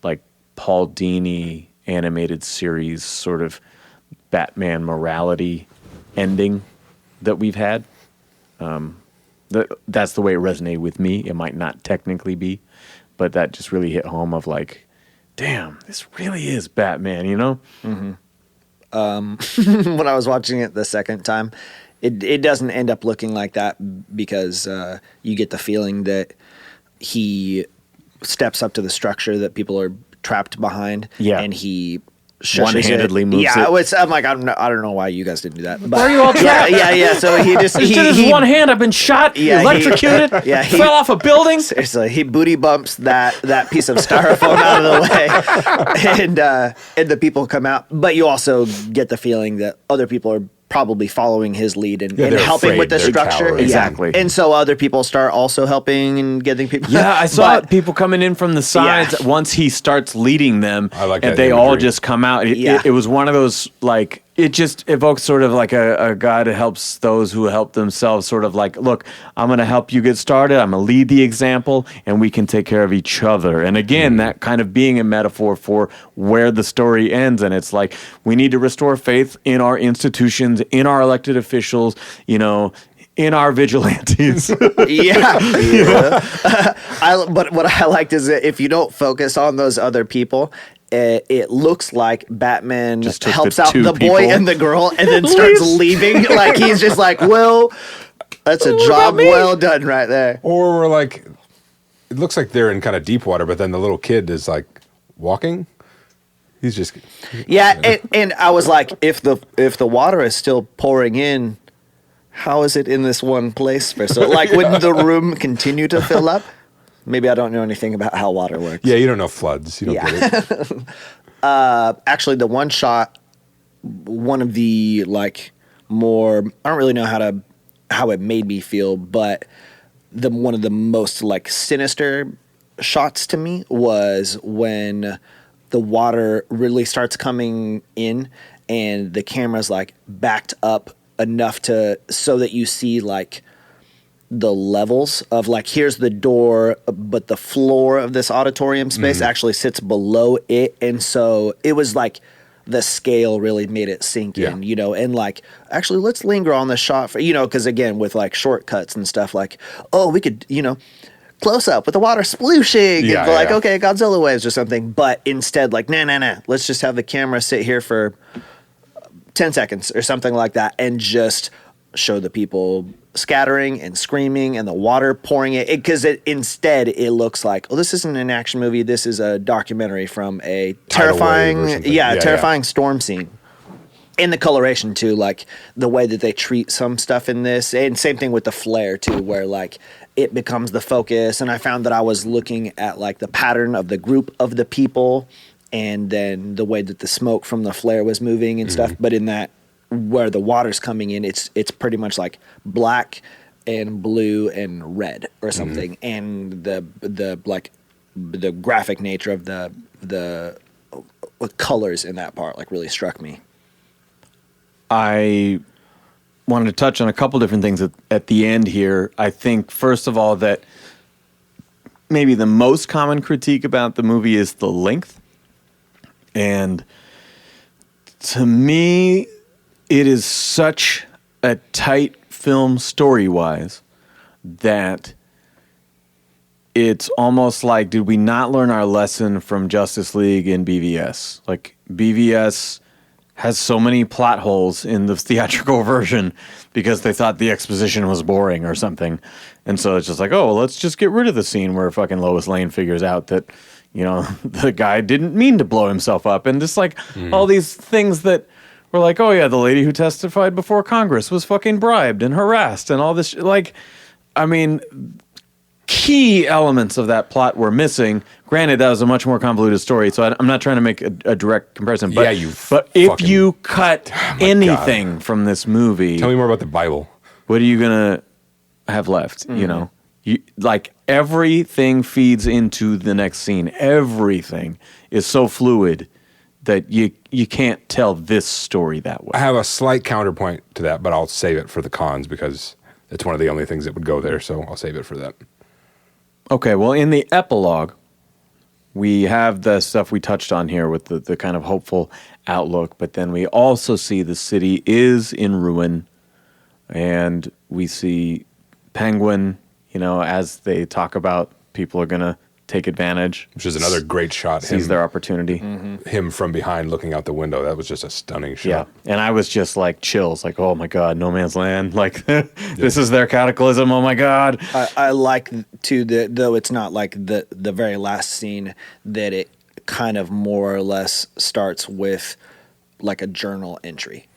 like, Paul Dini animated series sort of Batman morality ending that we've had. That's the way it resonated with me. It might not technically be, but that just really hit home of like, damn, this really is Batman, When I was watching it the second time, it doesn't end up looking like that because you get the feeling that he steps up to the structure that people are trapped behind, and he one-handedly moves it. I'm like, I don't know why you guys didn't do that. But why are you all trapped? Yeah. So he just he did his one hand. I've been shot, electrocuted, fell off a building. Seriously, he booty bumps that piece of styrofoam out of the way, and the people come out. But you also get the feeling that other people are probably following his lead and helping with the structure. Exactly. And so other people start also helping and getting people. Yeah, I saw people coming in from the sides once he starts leading them. I like and that they imagery. all just come out. It was one of those, like, it just evokes sort of like a guy that helps those who help themselves, sort of like, look, I'm going to help you get started. I'm going to lead the example, and we can take care of each other. And again, that kind of being a metaphor for where the story ends. And it's like, we need to restore faith in our institutions, in our elected officials, in our vigilantes. But what I liked is that if you don't focus on those other people, it looks like Batman Just took helps the out two the boy people. and the girl and then starts leaving. Like he's just like, well, that's a job well done right there. Or we're like, it looks like they're in kind of deep water, but then the little kid is like walking. He's just and I was like, if the water is still pouring in, how is it in this one place? So like, wouldn't the room continue to fill up? Maybe I don't know anything about how water works. Yeah, you don't know floods. You don't get it. Actually, the one shot, one of the like more, I don't really know how it made me feel, but one of the most like sinister shots to me was when the water really starts coming in and the camera's like backed up enough so that you see like the levels of like, here's the door, but the floor of this auditorium space actually sits below it. And so it was like the scale really made it sink in, you know, and like, actually, let's linger on the shot for, you know, because again, with like shortcuts and stuff like, oh, we could, you know, close up with the water splooshing and go like, okay, Godzilla waves or something. But instead, like, nah, let's just have the camera sit here for 10 seconds or something like that and just show the people scattering and screaming and the water pouring it, because instead it looks like, oh, this isn't an action movie, this is a documentary from a terrifying storm scene. And the coloration too, like the way that they treat some stuff in this, and same thing with the flare too, where like it becomes the focus. And I found that I was looking at like the pattern of the group of the people and then the way that the smoke from the flare was moving and stuff, but in that where the water's coming in, it's pretty much like black and blue and red or something, and the like the graphic nature of the colors in that part like really struck me. I wanted to touch on a couple different things at the end here. I think first of all that maybe the most common critique about the movie is the length, and to me, it is such a tight film story-wise that it's almost like, did we not learn our lesson from Justice League and BVS? Like, BVS has so many plot holes in the theatrical version because they thought the exposition was boring or something. And so it's just like, oh, well, let's just get rid of the scene where fucking Lois Lane figures out that, you know, the guy didn't mean to blow himself up. And just like all these things that were like, oh yeah, the lady who testified before Congress was fucking bribed and harassed and all this. Like, I mean, key elements of that plot were missing. Granted, that was a much more convoluted story, so I'm not trying to make a direct comparison. But, but if you cut anything from this movie... Tell me more about the Bible. What are you going to have left, you know? Like, everything feeds into the next scene. Everything is so fluid that you can't tell this story that way. I have a slight counterpoint to that, but I'll save it for the cons because it's one of the only things that would go there, so I'll save it for that. Okay, well, in the epilogue, we have the stuff we touched on here with the kind of hopeful outlook, but then we also see the city is in ruin, and we see Penguin, you know, as they talk about people are going to take advantage. Which is another great shot. Sees their opportunity. Him from behind looking out the window. That was just a stunning shot. Yeah, and I was just like chills, like, oh my God, No Man's Land. Like, this is their cataclysm, oh my God. I like, too, though it's not like the very last scene, that it kind of more or less starts with like a journal entry.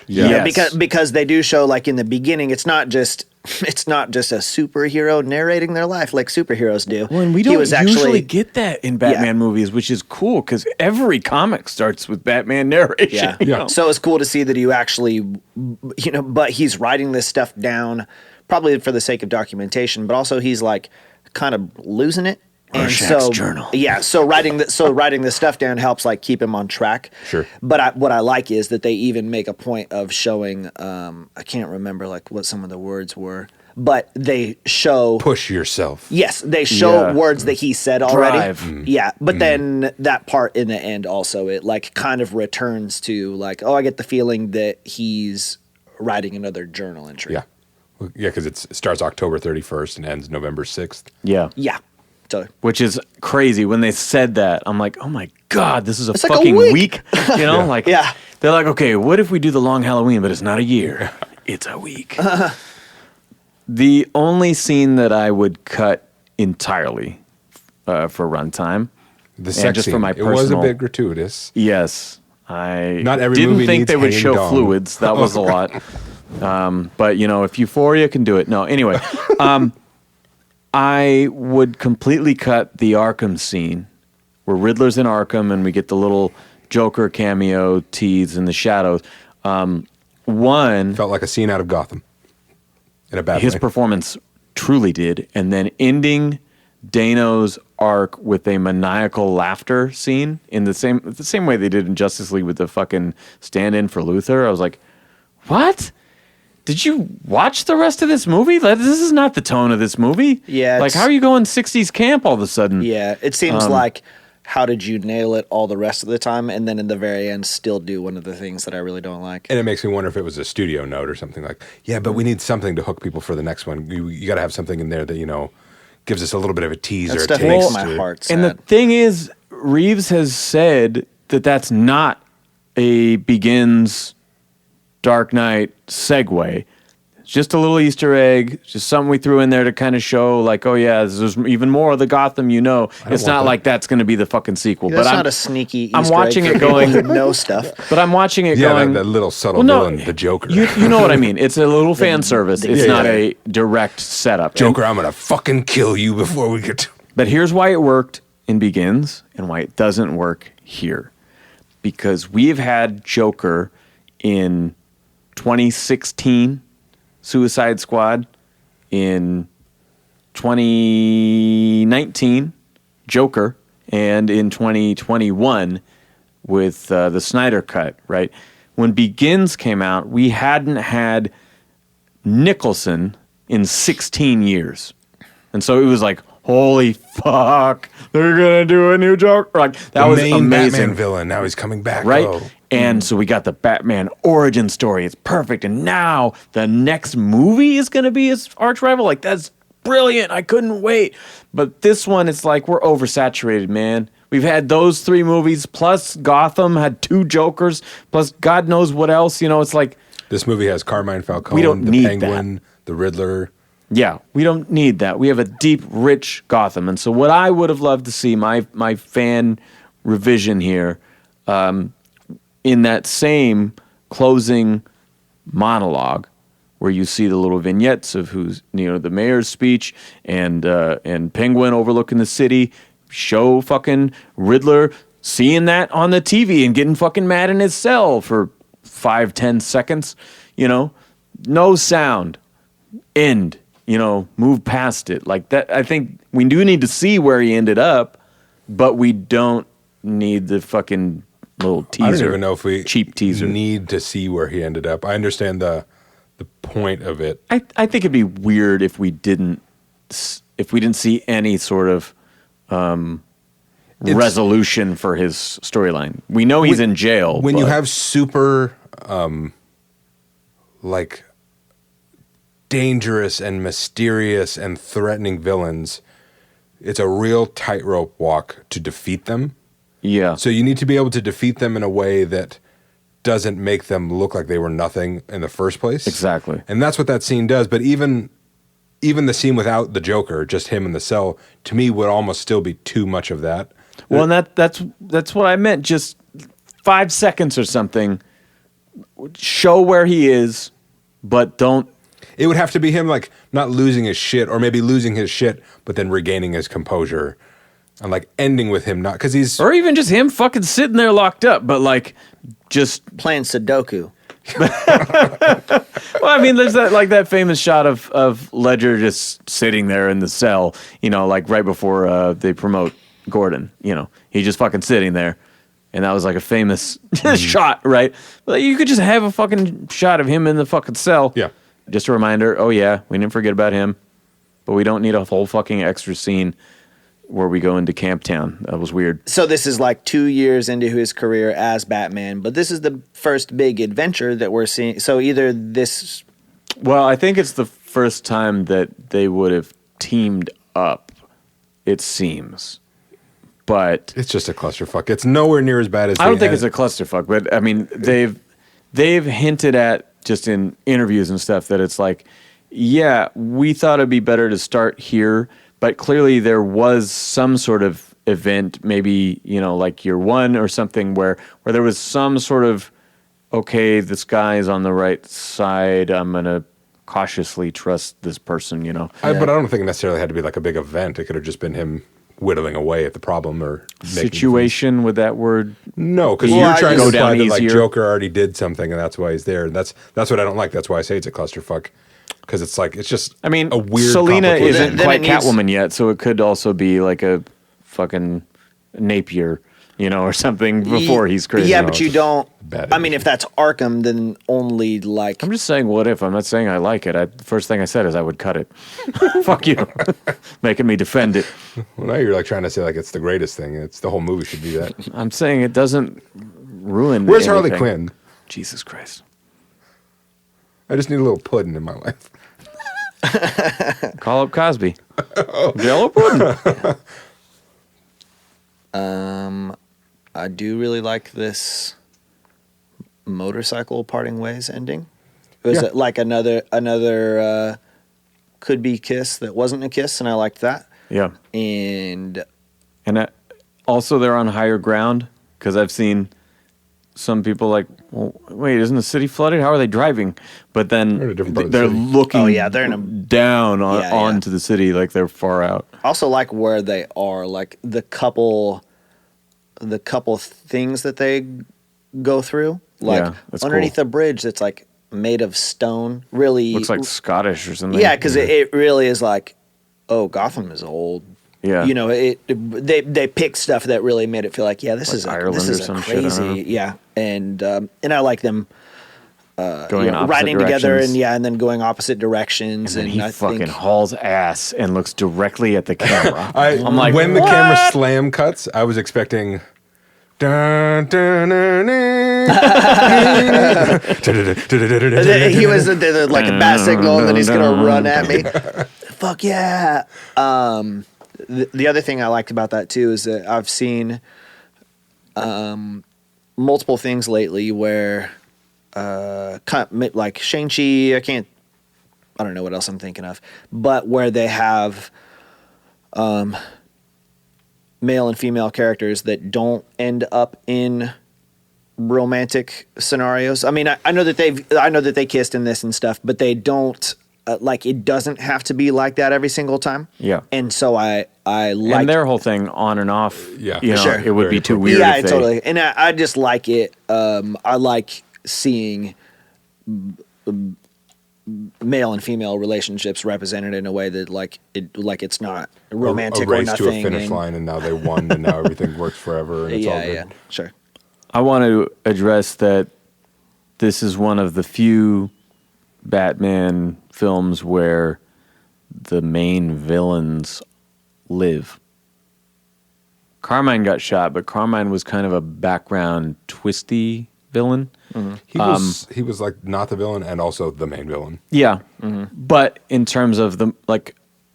Yeah, because they do show, like in the beginning, it's not just a superhero narrating their life like superheroes do. Well, and we don't usually get that in Batman movies, which is cool because every comic starts with Batman narration. Yeah. So it's cool to see that you actually, you know, but he's writing this stuff down probably for the sake of documentation, but also he's like kind of losing it. And so, journal. Yeah, so writing this stuff down helps like keep him on track. Sure. But what I like is that they even make a point of showing. I can't remember like what some of the words were, but they show push yourself. Yes, they show words that he said already. Drive. Yeah, but then that part in the end also it like kind of returns to like, oh, I get the feeling that he's writing another journal entry. Yeah, because it starts October 31st and ends November 6th. Yeah. Totally. Which is crazy. When they said that, I'm like, oh my God, this is a It's fucking like a week. You know, Yeah. They're like, okay, what if we do the long Halloween, but it's not a year, it's a week. The only scene that I would cut entirely for runtime, The sex just scene. for my It was a personal- bit gratuitous. yes, I Not every didn't movie think needs they would hang show dong. fluids. That was a lot. But you know, if Euphoria can do it, no. Anyway, I would completely cut the Arkham scene where Riddler's in Arkham and we get the little Joker cameo tease in the shadows. One, Felt like a scene out of Gotham. In a bad his way. performance truly did, and then ending Dano's arc with a maniacal laughter scene in the same way they did in Justice League with the fucking stand-in for Luthor. I was like, what? did you watch the rest of this movie? Like, this is not the tone of this movie. Yeah, like how are you going 60s camp all of a sudden? Yeah, it seems like how did you nail it all the rest of the time, and then in the very end still do one of the things that I really don't like. And it makes me wonder if it was a studio note or something like, yeah, but we need something to hook people for the next one. You got to have something in there that, you know, gives us a little bit of a teaser. That stuff makes my heart sad. And the thing is, Reeves has said that that's not a Begins Dark Knight segue. It's just a little Easter egg, just something we threw in there to kind of show, like, oh yeah, there's even more of the Gotham, you know. It's not like that's going to be the fucking sequel. That's but not a sneaky Easter I'm watching egg it for going, people who know stuff. But I'm watching it going. That little subtle villain, the Joker. You know what I mean? It's a little fan service. It's not a direct setup. Joker, I'm gonna fucking kill you before we get to... But here's why it worked in Begins and why it doesn't work here. Because we've had Joker in 2016, Suicide Squad, in 2019, Joker, and in 2021 with the Snyder Cut, right? When Begins came out, we hadn't had Nicholson in 16 years. And so it was like, holy fuck, they're going to do a new Joker. Like, that was amazing. Batman villain, now he's coming back. Right? Oh. And so we got the Batman origin story. It's perfect. And now the next movie is going to be his arch rival. Like, that's brilliant. I couldn't wait. But this one, it's like we're oversaturated, man. We've had those 3 movies, plus Gotham had 2 Jokers, plus God knows what else. You know, it's like... This movie has Carmine Falcone, we don't the need Penguin, the Riddler. Yeah, we don't need that. We have a deep, rich Gotham. And so what I would have loved to see, my fan revision here, in that same closing monologue where you see the little vignettes of who's, you know, the mayor's speech and Penguin overlooking the city, show fucking Riddler seeing that on the TV and getting fucking mad in his cell for 5-10 seconds, you know, no sound, end, you know, move past it. Like that, I think we do need to see where he ended up, but we don't need the fucking little teaser. I don't even know if we cheap teaser need to see where he ended up. I understand the point of it. I think it'd be weird if we didn't see any sort of resolution for his storyline. We know he's in jail. When you have super like dangerous and mysterious and threatening villains, it's a real tightrope walk to defeat them. Yeah. So you need to be able to defeat them in a way that doesn't make them look like they were nothing in the first place. Exactly. And that's what that scene does. But even the scene without the Joker, just him in the cell, to me would almost still be too much of that. Well, and that's what I meant. Just 5 seconds or something. Show where he is, but don't. It would have to be him, like, not losing his shit, or maybe losing his shit, but then regaining his composure. And, like, ending with him not, because he's... Or even just him fucking sitting there locked up, but, like, just... Playing Sudoku. Well, I mean, there's that famous shot of Ledger just sitting there in the cell, you know, like right before they promote Gordon, you know. He's just fucking sitting there. And that was like a famous shot, right? But you could just have a fucking shot of him in the fucking cell. Yeah. Just a reminder, oh yeah, we didn't forget about him. But we don't need a whole fucking extra scene where we go into Camp Town. That was weird. So this is like 2 years into his career as Batman, but this is the first big adventure that we're seeing. So either this... Well, I think it's the first time that they would have teamed up, it seems. But... It's just a clusterfuck. It's nowhere near as bad as... I don't think it's a clusterfuck, but I mean, they've hinted at, just in interviews and stuff, that it's like, yeah, we thought it'd be better to start here, but clearly there was some sort of event, maybe, you know, like year one or something, where there was some sort of, okay, this guy is on the right side, I'm going to cautiously trust this person, you know. But I don't think it necessarily had to be like a big event. It could have just been him whittling away at the problem or making situation with that word. No, because you're trying to imply that like Joker already did something and that's why he's there. And that's what I don't like. That's why I say it's a clusterfuck. Because it's like, it's just I mean, a weird Selena isn't then quite Catwoman yet, so it could also be like a fucking Napier or something before he's crazy. Yeah, but you don't. Bad I mean, if that's Arkham, then only like. I'm just saying, what if? I'm not saying I like it. The first thing I said is I would cut it. Fuck you. Making me defend it. Well, now you're like trying to say like it's the greatest thing. It's the whole movie should be that. I'm saying it doesn't ruin Where's Harley anything. Quinn? Jesus Christ. I just need a little pudding in my life. Call up Cosby. Jello pudding. I do really like this motorcycle parting ways ending. Was it like another could be kiss that wasn't a kiss, and I liked that. Yeah. And Also, they're on higher ground because I've seen some people like, well, wait, isn't the city flooded? How are they driving? But then They're in a different part of the they're city. looking they're in a, down onto the city like they're far out. also like where they are, like the couple things that they go through, like Yeah, that's underneath cool. the bridge that's like made of stone. Really Looks like Scottish or something. yeah, because it really is like, oh, Gotham is old. Yeah. They picked stuff that really made it feel like, yeah, this Like is Ireland this or is a some shit, I don't know. crazy, yeah, and I like them going in opposite riding together directions. and then going opposite directions, And and he I fucking think hauls ass and looks directly at the camera. I'm like, when the "What?" camera slam cuts, I was expecting. Dun, dun, dun, dun, he was like a bat signal, and then he's gonna run at me. Fuck yeah! The other thing I liked about that too is that I've seen multiple things lately where like Shang-Chi, I don't know what else I'm thinking of, but where they have male and female characters that don't end up in romantic scenarios. I mean, I know that they kissed in this and stuff, but they don't like, it doesn't have to be like that every single time. Yeah. And so I like And their whole thing on and off, Yeah, sure. it would Very be too appropriate. weird yeah, if they... totally. And I just like it. I like seeing male and female relationships represented in a way that like it's not romantic a race or nothing. to a finish line, and now they won, and now everything works forever, and it's all good. Yeah, sure. I want to address that this is one of the few Batman films where the main villains live. Carmine got shot, but Carmine was kind of a background twisty villain. He was like not the villain and also the main villain. Yeah. But in terms of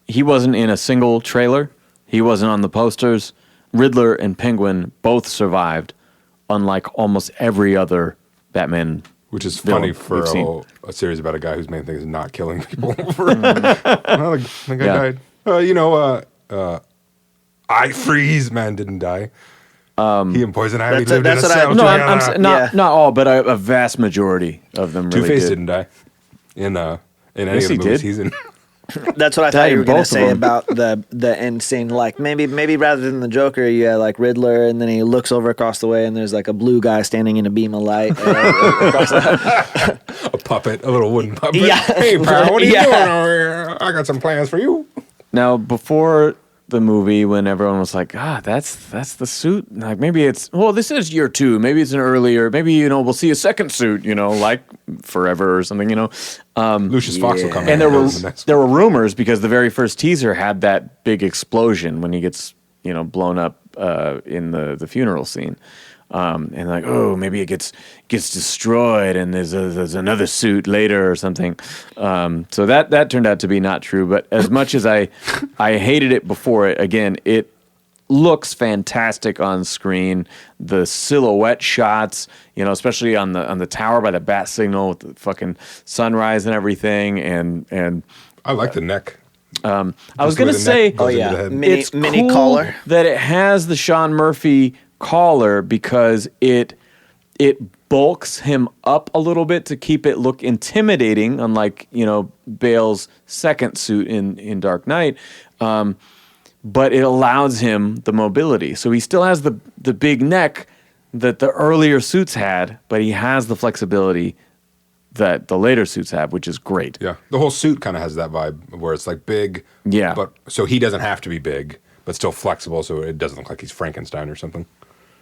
he wasn't in a single trailer. He wasn't on the posters. Riddler and Penguin both survived, unlike almost every other Batman. Which is villain funny for we've seen. a series about a guy whose main thing is not killing people. The guy died. Eye Freeze man didn't die. He and Poison Ivy lived in a that's what I- cell. No, together. not all, but a vast majority of them really Two-Face did. didn't die in any Yes, of the he movies did. he's in. That's what I thought you were both going of to say them. about the end scene. Like maybe rather than the Joker, you had like Riddler, and then he looks over across the way, and there's like a blue guy standing in a beam of light. A puppet, a little wooden puppet. Yeah. Hey, pal, what are you Yeah. doing over here? I got some plans for you. Now, before the movie, when everyone was like, that's the suit. Like maybe this is year 2. Maybe it's an earlier. Maybe we'll see a second suit. Like Forever or something. Lucius Fox will come And in. there were rumors because the very first teaser had that big explosion when he gets blown up in the funeral scene. And like, oh, maybe it gets destroyed, and there's another suit later or something. So that turned out to be not true. But as much as I hated it before, it looks fantastic on screen. The silhouette shots, especially on the tower by the bat signal with the fucking sunrise and everything, and I like the neck. I was Just the way gonna the say, neck goes into the head. it's mini cool collar. that it has the Sean Murphy collar because it bulks him up a little bit to keep it look intimidating, unlike Bale's second suit in Dark Knight. But it allows him the mobility, so he still has the big neck that the earlier suits had, but he has the flexibility that the later suits have, which is great. Yeah, the whole suit kind of has that vibe where it's like big. Yeah. But so he doesn't have to be big, but still flexible, so it doesn't look like he's Frankenstein or something.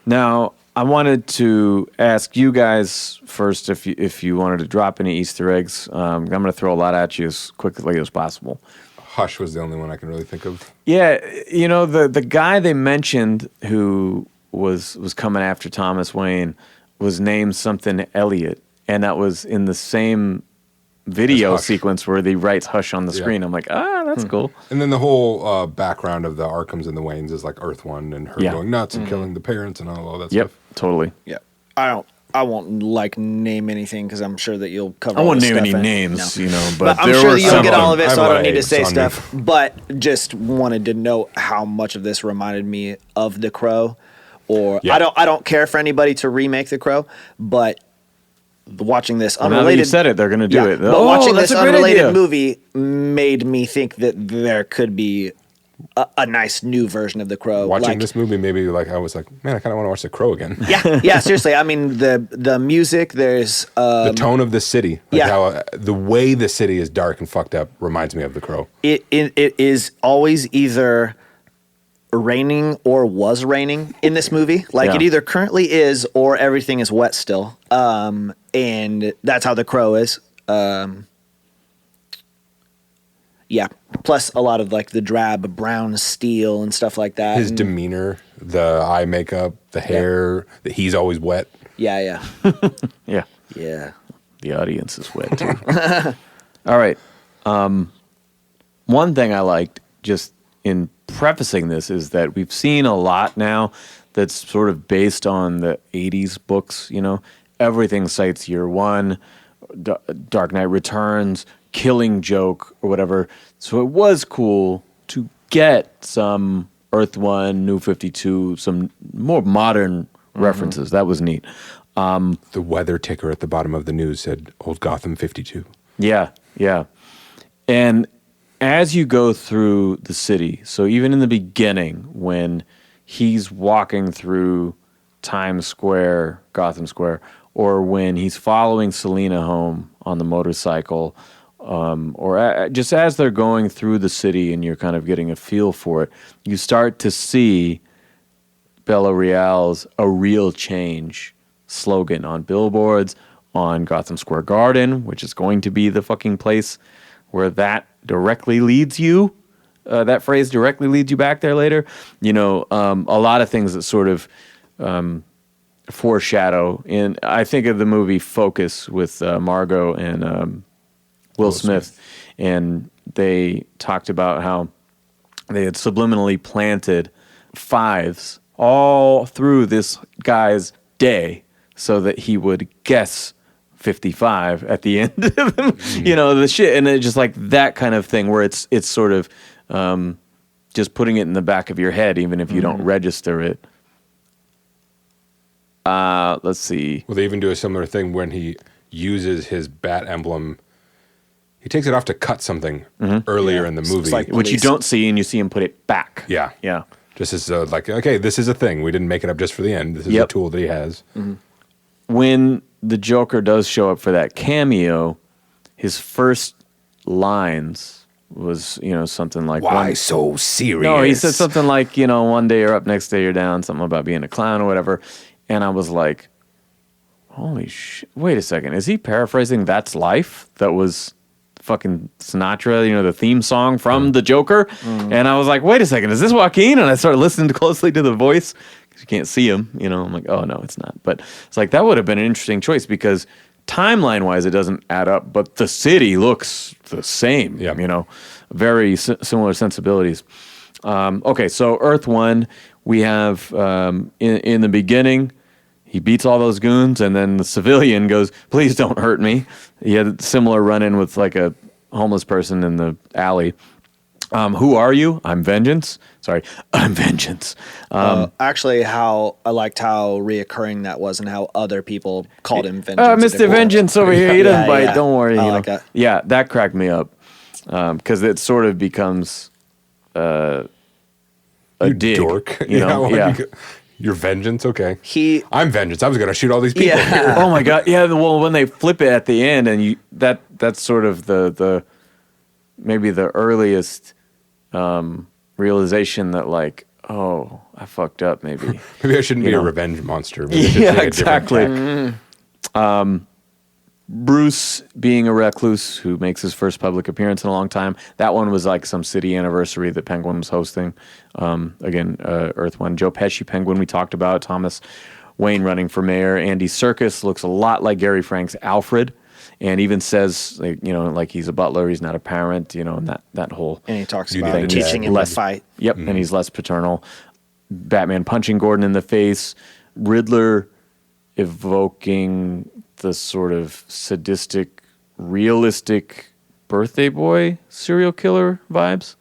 Now, I wanted to ask you guys first if you wanted to drop any Easter eggs. I'm going to throw a lot at you as quickly as possible. Hush was the only one I can really think of. Yeah, you know, the guy they mentioned who was coming after Thomas Wayne was named something Elliot, and that was in the same video sequence where he writes Hush on the screen. I'm like, that's cool. And then the whole background of the Arkhams and the Waynes is like Earth One and her going nuts and killing the parents and all that stuff. Totally. Yeah. I won't like name anything because I'm sure that you'll cover. I all won't this name stuff any names, No. you know, but I'm there sure were that you'll some get of all them. of it, so I don't need to say apes on stuff. But just wanted to note how much of this reminded me of The Crow. Or I don't care for anybody to remake The Crow, but watching this Now that unrelated, you said it, they're going to do it. But watching that's this a great unrelated idea. movie made me think that there could be a nice new version of The Crow. Watching this movie, maybe I was like, man, I kind of want to watch The Crow again. Yeah, seriously. I mean, the music. There's the tone of the city, how the way the city is dark and fucked up reminds me of The Crow. It is always either raining or was raining in this movie. It either currently is or everything is wet still. And that's how The Crow is. Yeah. Plus a lot of the drab brown steel and stuff like that. His demeanor, the eye makeup, the hair, that he's always wet. Yeah. Yeah. Yeah. The audience is wet, too. All right. One thing I liked just in prefacing this is that we've seen a lot now that's sort of based on the 80s books, you know. Everything cites Year One, Dark Knight Returns, Killing Joke, or whatever. So it was cool to get some Earth One, New 52, some more modern references. That was neat. The weather ticker at the bottom of the news said Old Gotham 52. Yeah. And as you go through the city, so even in the beginning when he's walking through Times Square, Gotham Square, or when he's following Selena home on the motorcycle, or just as they're going through the city and you're kind of getting a feel for it, you start to see Bella Real's "A Real Change" slogan on billboards, on Gotham Square Garden, which is going to be the fucking place where that directly leads you. That phrase directly leads you back there later. You know, a lot of things that sort of foreshadow. And I think of the movie Focus with Margot and Will Smith, and they talked about how they had subliminally planted fives all through this guy's day so that he would guess 55 at the end of them, you know, the shit. And it's just like that kind of thing where it's sort of just putting it in the back of your head, even if you don't register it. Let's see. Well, they even do a similar thing when he uses his bat emblem. He takes it off to cut something earlier in the movie. Which you don't see, and you see him put it back. Yeah. Yeah. Just as okay, this is a thing. We didn't make it up just for the end. This is a tool that he has. When the Joker does show up for that cameo, his first lines was, you know, something like, "Why so serious?" No, he said something like, you know, one day you're up, next day you're down, something about being a clown or whatever. And I was like, holy shit, wait a second. Is he paraphrasing That's Life? That was fucking Sinatra, you know, the theme song from the Joker. And I was like, wait a second, is this Joaquin? And I started listening closely to the voice because you can't see him, you know. I'm like, oh no, it's not. But it's like, that would have been an interesting choice because timeline wise it doesn't add up, but the city looks the same, you know, very similar sensibilities. Okay, so Earth One, we have in the beginning, he beats all those goons, and then the civilian goes, please don't hurt me. He had a similar run-in with like a homeless person in the alley. Who are you? I'm Vengeance. Sorry, I'm Vengeance. Actually, how I liked how reoccurring that was and how other people called him Vengeance. Mr. Vengeance over here, he doesn't bite, don't worry. I you like know. that. Yeah, that cracked me up because it sort of becomes a You dig. dork. You know? You're Vengeance? Okay. I'm Vengeance. I was going to shoot all these people. Yeah. Oh my god! Yeah, well, when they flip it at the end, and that's sort of the maybe the earliest realization that like, oh, I fucked up maybe. Maybe I shouldn't be a revenge monster. Maybe I should take a different tack. Bruce being a recluse who makes his first public appearance in a long time. That one was like some city anniversary that Penguin was hosting. Again, Earth One. Joe Pesci, Penguin, we talked about. Thomas Wayne running for mayor. Andy Serkis looks a lot like Gary Frank's Alfred, and even says, like he's a butler, he's not a parent, and that whole. And he talks You about need teaching him to fight. Yep, and he's less paternal. Batman punching Gordon in the face. Riddler evoking the sort of sadistic, realistic birthday boy serial killer vibes.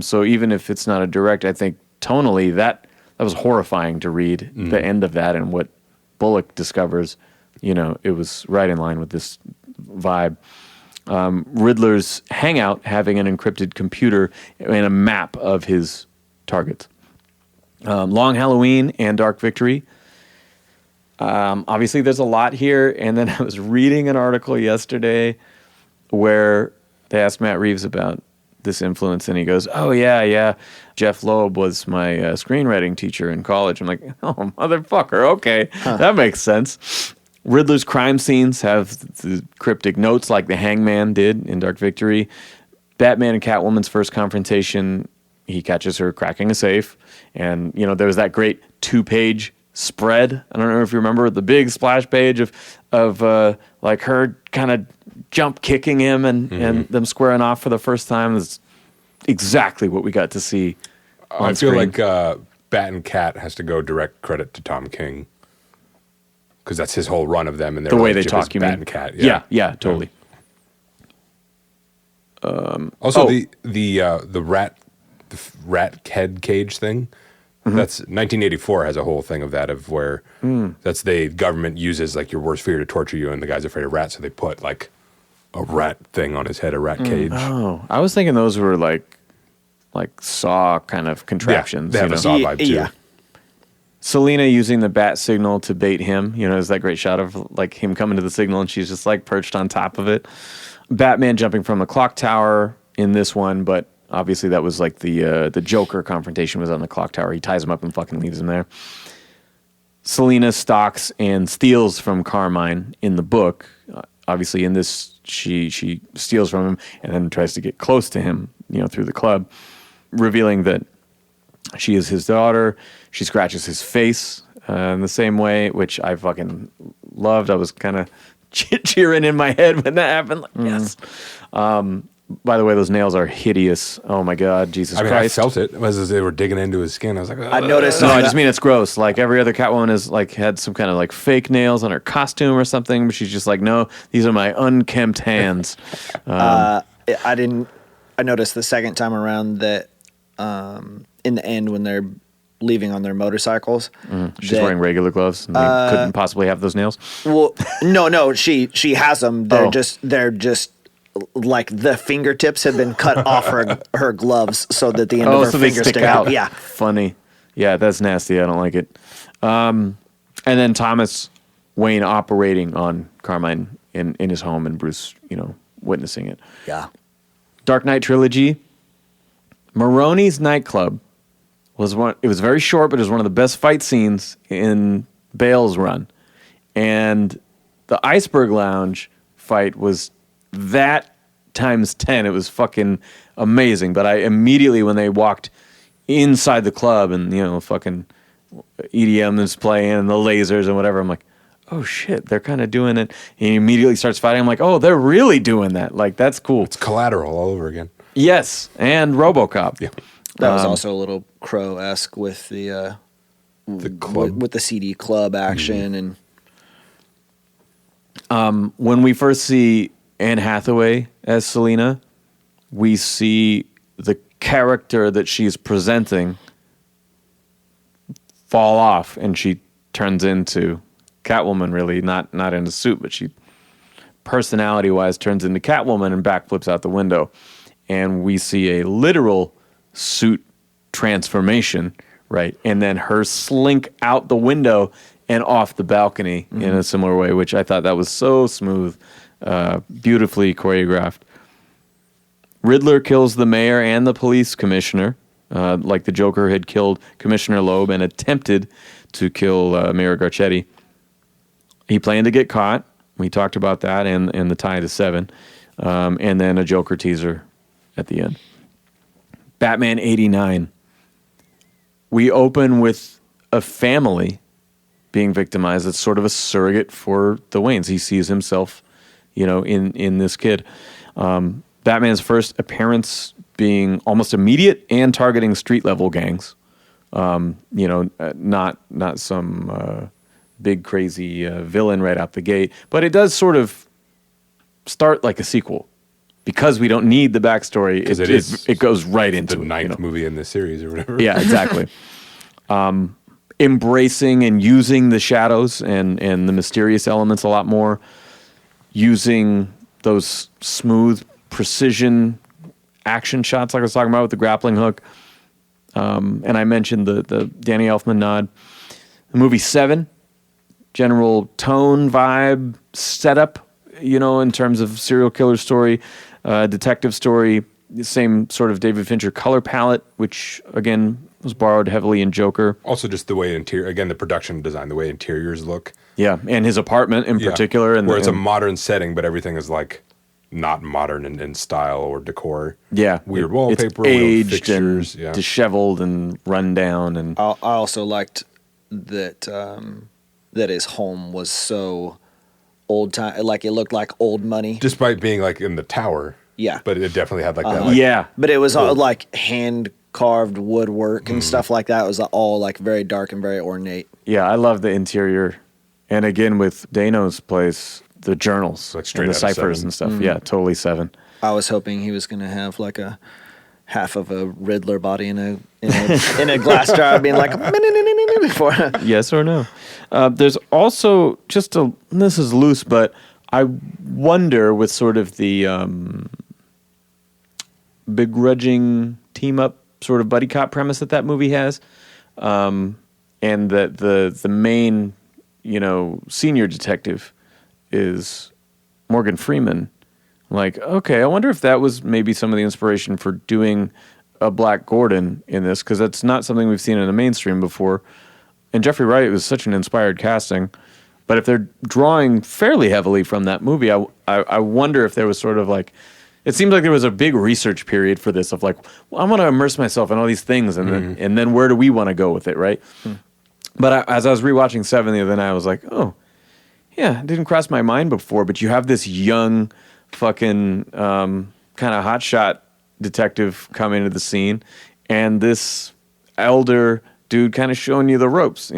So even if it's not a direct, I think tonally that was horrifying to read the end of that, and what Bullock discovers, it was right in line with this vibe. Riddler's hangout having an encrypted computer and a map of his targets. Long Halloween and Dark Victory. Obviously, there's a lot here. And then I was reading an article yesterday where they asked Matt Reeves about this influence, and he goes, "Oh yeah, Jeff Loeb was my screenwriting teacher in college." I'm like, "Oh motherfucker, okay, that makes sense." Riddler's crime scenes have the cryptic notes like the Hangman did in Dark Victory. Batman and Catwoman's first confrontation, he catches her cracking a safe, and there was that great 2-page spread. I don't know if you remember the big splash page of like her kind of jump kicking him and them squaring off for the first time. Is exactly what we got to see on I feel screen. like Bat and Cat has to go direct credit to Tom King, because that's his whole run of them and their the way they relationship talk. is You Bat mean? and Cat. Yeah, totally. Also, the rat head cage thing. That's 1984 has a whole thing of that, of where that's the government uses like your worst fear to torture you, and the guy's afraid of rats, so they put like a rat thing on his head, a rat cage. Oh, I was thinking those were like Saw kind of contraptions. They have a Saw vibe too. Yeah. Selena using the bat signal to bait him. There's that great shot of like him coming to the signal and she's just like perched on top of it. Batman jumping from the clock tower in this one, but obviously that was like the Joker confrontation was on the clock tower. He ties him up and fucking leaves him there. Selena stalks and steals from Carmine in the book. Obviously in this, she steals from him and then tries to get close to him, through the club, revealing that she is his daughter. She scratches his face in the same way, which I fucking loved. I was kind of cheering in my head when that happened. Like, yes. By the way, those nails are hideous. Oh my God, Jesus Christ! I felt it as they were digging into his skin. I was like, I noticed. No, I just mean it's gross. Like every other Catwoman has like had some kind of like fake nails on her costume or something, but she's just like, no, these are my unkempt hands. I noticed the second time around that in the end when they're leaving on their motorcycles, She's wearing regular gloves, and they couldn't possibly have those nails. Well, no, she has them. They're Oh. just like the fingertips have been cut off her gloves so that the end of her so they fingers stick out. Yeah. Funny. Yeah, that's nasty. I don't like it. And then Thomas Wayne operating on Carmine in his home, and Bruce, witnessing it. Yeah. Dark Knight trilogy. Maroni's nightclub was one. It was very short, but it was one of the best fight scenes in Bale's run. And the Iceberg Lounge fight was that times 10. It was fucking amazing. But I immediately, when they walked inside the club and fucking EDM is playing and the lasers and whatever, I'm like, oh shit, they're kind of doing it. And he immediately starts fighting. I'm like, oh, they're really doing that. Like, that's cool. it's Collateral all over again. Yes, and RoboCop. Yeah, That was also a little Crow-esque with the club. with the CD club action and When we first see Anne Hathaway as Selena, we see the character that she's presenting fall off, and she turns into Catwoman. Really, not in a suit, but she personality-wise turns into Catwoman and backflips out the window, and we see a literal suit transformation, right? And then her slink out the window and off the balcony in a similar way, which I thought that was so smooth, beautifully choreographed. Riddler kills the mayor and the police commissioner like the Joker had killed Commissioner Loeb and attempted to kill Mayor Garcetti. He planned to get caught. We talked about that and the tie to 7. And then a Joker teaser at the end. Batman 89. We open with a family being victimized. It's sort of a surrogate for the Waynes. He sees himself, in this kid. Batman's first appearance being almost immediate and targeting street level gangs. Not some big crazy villain right out the gate, but it does sort of start like a sequel because we don't need the backstory. It goes right into the ninth movie in this series or whatever. Yeah, exactly. Embracing and using the shadows and the mysterious elements a lot more, using those smooth precision action shots like I was talking about with the grappling hook. And I mentioned the Danny Elfman nod. The movie 7, general tone, vibe, setup, in terms of serial killer story, detective story, the same sort of David Fincher color palette, which, again, was borrowed heavily in Joker. Also just the way the production design, the way interiors look. Yeah, and his apartment in particular. Where it's a modern setting, but everything is like not modern in style or decor. Yeah. Weird wallpaper, it's aged fixtures, and disheveled and run down. And I also liked that that his home was so old time, like it looked like old money. Despite being like in the tower. Yeah. But it definitely had like that. Yeah. But it was all like hand carved woodwork and stuff like that. It was all like very dark and very ornate. Yeah, I love the interior. And again, with Dano's place, the journals Like straight and the out of ciphers 7. and stuff. Yeah, totally 7. I was hoping he was going to have like a half of a Riddler body in a glass jar, being like before. Yes or no? There's also this is loose, but I wonder with sort of the begrudging team up sort of buddy cop premise that movie has, and that the main senior detective is Morgan Freeman. Like, okay, I wonder if that was maybe some of the inspiration for doing a Black Gordon in this, because that's not something we've seen in the mainstream before. And Jeffrey Wright was such an inspired casting. But if they're drawing fairly heavily from that movie, I wonder if there was sort of like, it seems like there was a big research period for this of like, well, I want to immerse myself in all these things, and then where do we want to go with it, right? But as I was rewatching 7 the other night, I was like, oh, yeah, it didn't cross my mind before, but you have this young fucking kind of hotshot detective come into the scene, and this elder dude kind of showing you the ropes,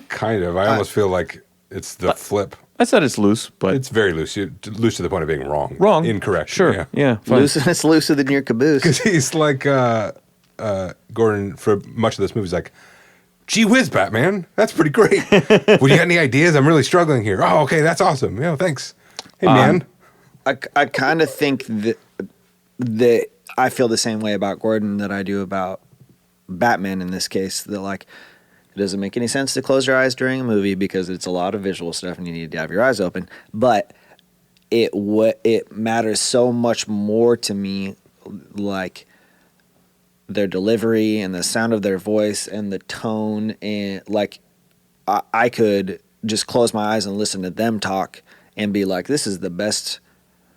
Kind of. I almost feel like it's the flip. I said it's loose, but It's very loose. Loose to the point of being wrong. Wrong. Incorrect. Sure. Yeah. Fine. It's looser than your caboose. Because he's like, Gordon, for much of this movie, he's like, gee whiz, Batman, that's pretty great. Well, you got any ideas? I'm really struggling here. Oh, okay, that's awesome. Thanks. Hey, man. I kind of think that I feel the same way about Gordon that I do about Batman in this case. That like, it doesn't make any sense to close your eyes during a movie because it's a lot of visual stuff and you need to have your eyes open. But it matters so much more to me, like their delivery and the sound of their voice and the tone, and like I could just close my eyes and listen to them talk and be like, this is the best.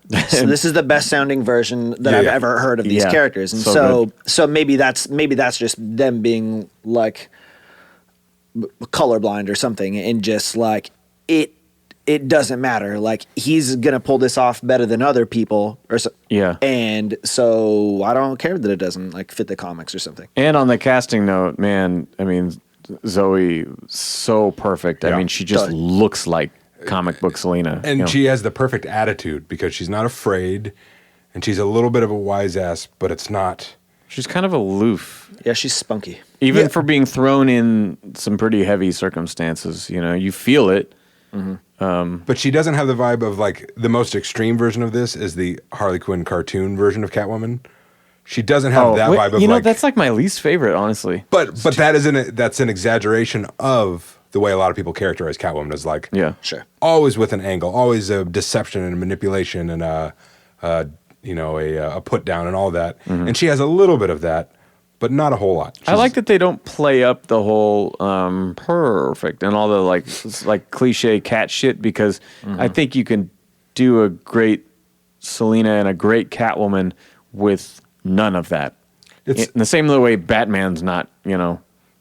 This is the best sounding version that I've ever heard of these characters, and so maybe that's just them being like colorblind or something, and just like it doesn't matter. Like he's gonna pull this off better than other people, or so. Yeah. And so I don't care that it doesn't like fit the comics or something. And on the casting note, man, I mean, Zoe so perfect. I mean, she just looks like comic book Selena. And she has the perfect attitude because she's not afraid, and she's a little bit of a wise ass, but it's not. She's kind of aloof. Yeah, she's spunky. Even for being thrown in some pretty heavy circumstances, you feel it. But she doesn't have the vibe of like the most extreme version of this is the Harley Quinn cartoon version of Catwoman. She doesn't have that vibe of that's like my least favorite, honestly. But that's an exaggeration of the way a lot of people characterize Catwoman as like, Sure, always with an angle, always a deception and a manipulation and a put down and all that. And she has a little bit of that, but not a whole lot. I like that they don't play up the whole perfect and all the like cliche cat shit, because I think you can do a great Selina and a great Catwoman with none of that. In the same way Batman's not,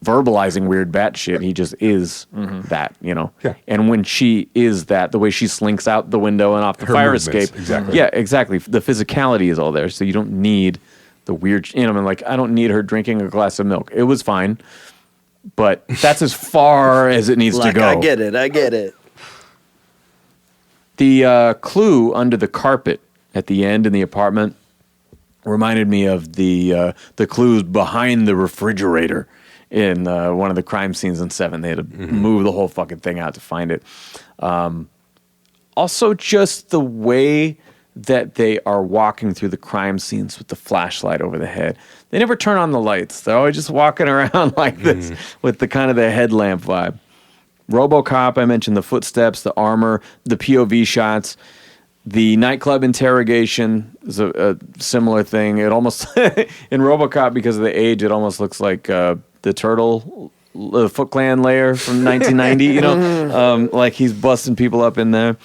verbalizing weird bat shit. He just is that, Yeah. And when she is that, the way she slinks out the window and off the fire escape. Exactly. Yeah, exactly. The physicality is all there. So you don't need the weird, I don't need her drinking a glass of milk. It was fine, but that's as far as it needs to go. I get it. The clue under the carpet at the end in the apartment reminded me of the clues behind the refrigerator in one of the crime scenes in 7. They had to move the whole fucking thing out to find it. Also, just the way that they are walking through the crime scenes with the flashlight over the head. They never turn on the lights. They're always just walking around like this with the kind of the headlamp vibe. RoboCop, I mentioned the footsteps, the armor, the POV shots. The nightclub interrogation is a similar thing. It almost, in RoboCop, because of the age, it almost looks like the Turtle, the Foot Clan layer from 1990, like he's busting people up in there.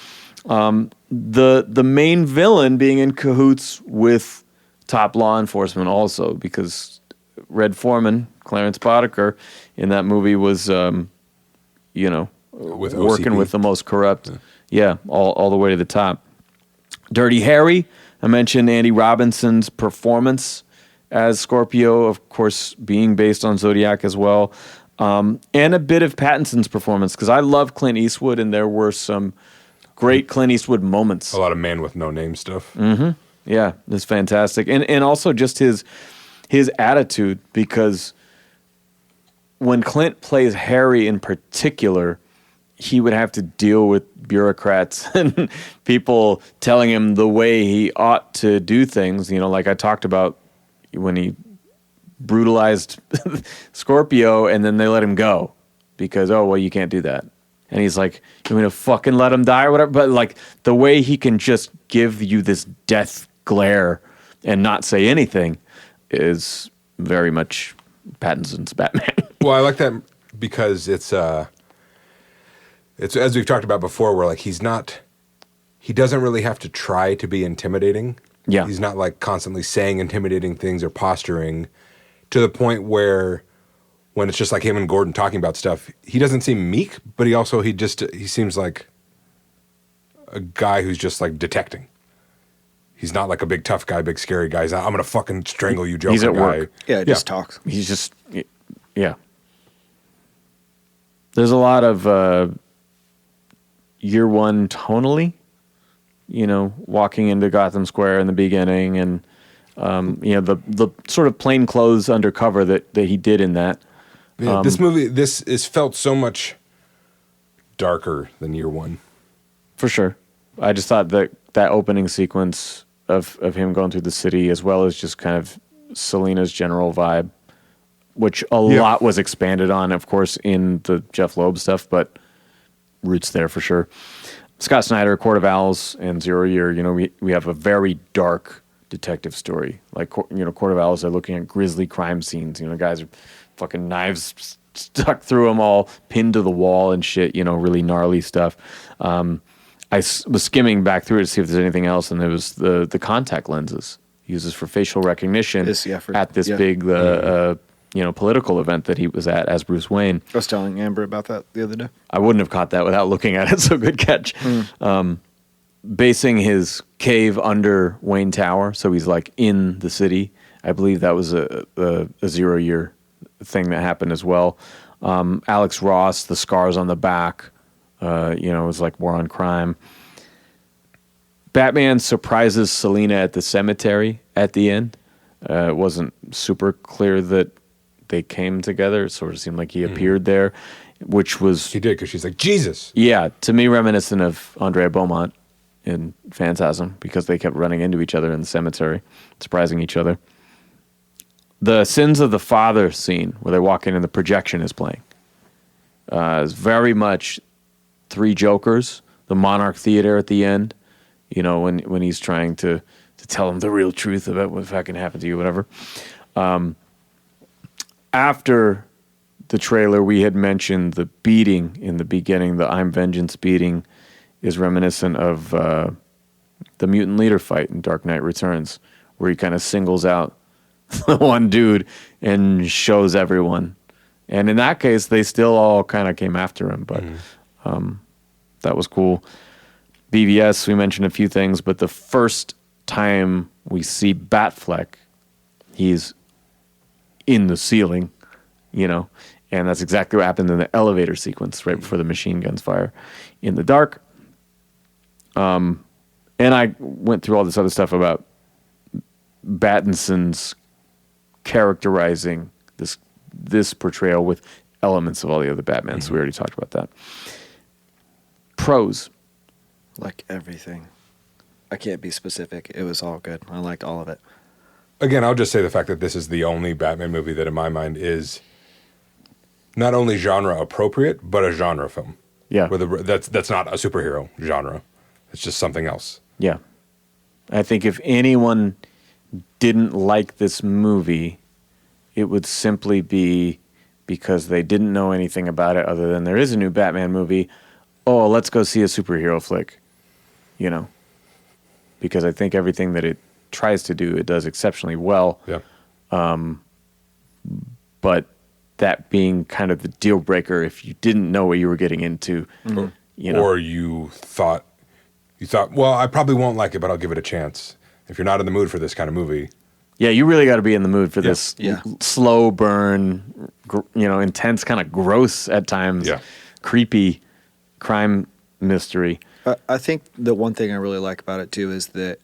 The main villain being in cahoots with top law enforcement also, because Red Foreman, Clarence Boddicker, in that movie was, with working OCP. with the most corrupt. Yeah, all the way to the top. Dirty Harry, I mentioned Andy Robinson's performance as Scorpio, of course, being based on Zodiac as well. And a bit of Pattinson's performance, because I love Clint Eastwood, and there were some great Clint Eastwood moments. A lot of Man with No Name stuff. Yeah, it's fantastic. And also just his attitude, because when Clint plays Harry in particular, he would have to deal with bureaucrats and people telling him the way he ought to do things. Like I talked about when he brutalized Scorpio and then they let him go because, you can't do that. And he's like, you want me to fucking let him die or whatever? But like the way he can just give you this death glare and not say anything is very much Pattinson's Batman. Well, I like that because it's as we've talked about before, where like he doesn't really have to try to be intimidating. Yeah. He's not like constantly saying intimidating things or posturing, to the point where when it's just like him and Gordon talking about stuff, he doesn't seem meek, but he seems like a guy who's just like detecting. He's not like a big tough guy, big scary guy. He's not, I'm going to fucking strangle you, Joker He's at guy. work. Yeah, just talks. He's just, yeah. There's a lot of year one tonally, walking into Gotham Square in the beginning, and the sort of plain clothes undercover that he did in that. Yeah, this movie, this is felt so much darker than year one. For sure. I just thought that opening sequence of him going through the city, as well as just kind of Selina's general vibe, which a lot was expanded on, of course, in the Jeff Loeb stuff, but roots there for sure. Scott Snyder, Court of Owls, and Zero Year, we have a very dark detective story. Like, Court of Owls are looking at grisly crime scenes. Guys are fucking knives stuck through them, all pinned to the wall and shit, really gnarly stuff. I was skimming back through it to see if there's anything else, and there was the contact lenses he uses for facial recognition at this big political event that he was at as Bruce Wayne. I was telling Amber about that the other day. I wouldn't have caught that without looking at it, so good catch. Basing his cave under Wayne Tower, so he's like in the city. I believe that was a 0 year thing that happened as well. Alex Ross, the scars on the back, it was like War on Crime. Batman surprises Selina at the cemetery at the end. It wasn't super clear that they came together. It sort of seemed like he appeared there, which was... He did, because she's like, Jesus! Yeah, to me reminiscent of Andrea Beaumont in Phantasm, because they kept running into each other in the cemetery, surprising each other. The Sins of the Father scene, where they walk in and the projection is playing, is very much Three Jokers, the Monarch Theater at the end, when he's trying to tell him the real truth about what fucking happened to you, whatever. after the trailer, we had mentioned the beating in the beginning, the I'm Vengeance beating is reminiscent of the mutant leader fight in Dark Knight Returns, where he kind of singles out the one dude and shows everyone. And in that case, they still all kind of came after him, but that was cool. BVS, we mentioned a few things, but the first time we see Batfleck, he's in the ceiling, you know, and that's exactly what happened in the elevator sequence right before the machine guns fire in the dark. And I went through all this other stuff about Battinson's characterizing this portrayal with elements of all the other Batmans. So we already talked about that. Pros. Like everything. I can't be specific. It was all good. I liked all of it. Again, I'll just say the fact that this is the only Batman movie that in my mind is not only genre appropriate, but a genre film. Yeah. That's not a superhero genre. It's just something else. Yeah. I think if anyone didn't like this movie, it would simply be because they didn't know anything about it other than there is a new Batman movie. Oh, let's go see a superhero flick, you know, because I think everything that it tries to do, it does exceptionally well. Yeah. But that being kind of the deal breaker if you didn't know what you were getting into, you know. Or you thought, well, I probably won't like it, but I'll give it a chance. If you're not in the mood for this kind of movie. Yeah, you really got to be in the mood for this Yeah. slow burn, you know, intense, kind of gross at times, creepy crime mystery. I think the one thing I really like about it too is that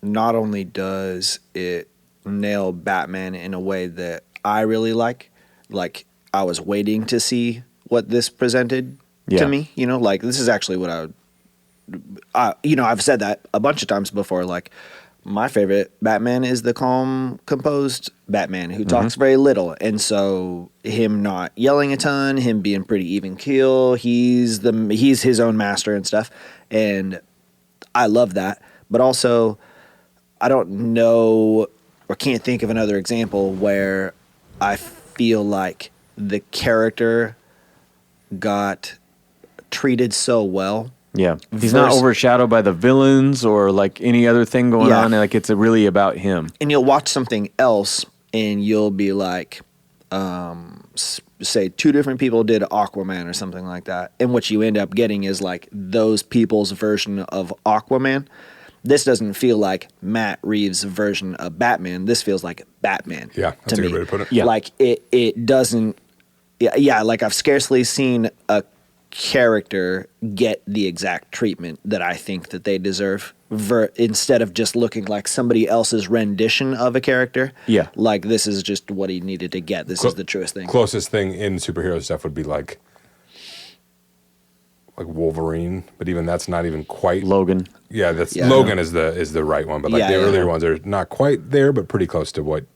not only does it nail Batman in a way that I really like I was waiting to see what this presented to me, you know, like this is actually what you know, I've said that a bunch of times before, like my favorite Batman is the calm, composed Batman who talks very little. And so him not yelling a ton, him being pretty even keel, he's his own master and stuff. And I love that. But also, I don't know or can't think of another example where I feel like the character got treated so well. Yeah. He's not overshadowed by the villains or like any other thing going on. Like it's really about him. And you'll watch something else and you'll be like, say two different people did Aquaman or something like that. And what you end up getting is like those people's version of Aquaman. This doesn't feel like Matt Reeves' version of Batman. This feels like Batman. Yeah, that's a good way to put it. Yeah. Like it doesn't. Yeah, like I've scarcely seen a character get the exact treatment that I think that they deserve instead of just looking like somebody else's rendition of a character. Yeah. Like this is just what he needed to get. This is the truest thing. Closest thing in superhero stuff would be like Wolverine, but even that's not even quite Logan. Yeah, Logan is the right one, but the earlier ones are not quite there, but pretty close to what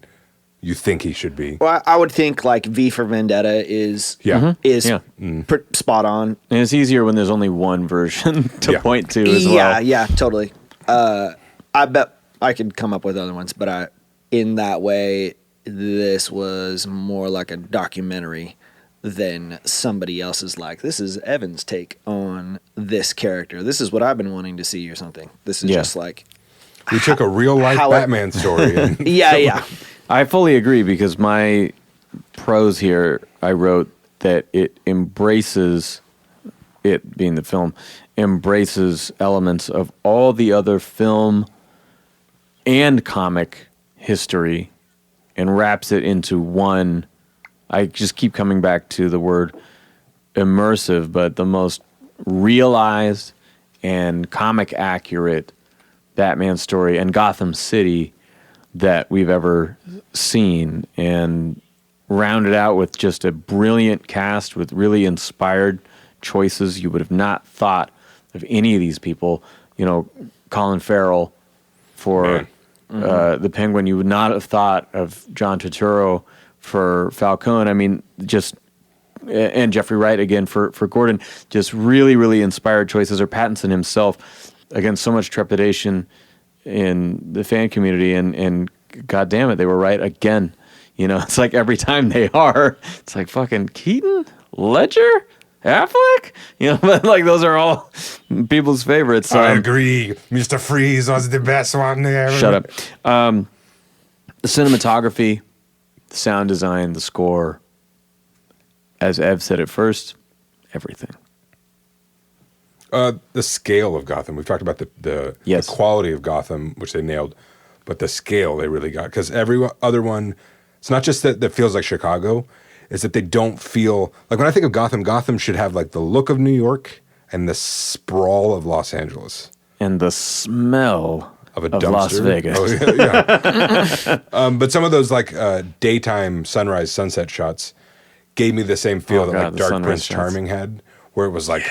you think he should be. Well, I would think like V for Vendetta is spot on. And it's easier when there's only one version to point to as well. Yeah, totally. I bet I could come up with other ones, but in that way, this was more like a documentary than somebody else's. Like, this is Evan's take on this character. This is what I've been wanting to see or something. This is just like... We took a real-life Batman story. And I fully agree because my pros here, I wrote that it embraces, it being the film, embraces elements of all the other film and comic history and wraps it into one. I just keep coming back to the word immersive, but the most realized and comic accurate Batman story and Gotham City that we've ever seen, and rounded out with just a brilliant cast with really inspired choices. You would have not thought of any of these people. You know, Colin Farrell for the Penguin. You would not have thought of John Turturro for Falcone. I mean, just, and Jeffrey Wright again for Gordon. Just really, really inspired choices. Or Pattinson himself, again, so much trepidation in the fan community, and God damn it, they were right again. You know, it's like every time they are, it's like fucking Keaton, Ledger, Affleck. You know, but like those are all people's favorites. I agree. Mr. Freeze was the best one there. Shut up. The cinematography, the sound design, the score. As Ev said at first, everything. The scale of Gotham. We've talked about the quality of Gotham, which they nailed, but the scale they really got. Because every other one, it's not just that feels like Chicago, is that they don't feel... Like when I think of Gotham, Gotham should have like the look of New York and the sprawl of Los Angeles. And the smell of a dumpster. Las Vegas. Oh, yeah. But some of those like daytime sunrise, sunset shots gave me the same feel that like Dark Prince Charming had, where it was like...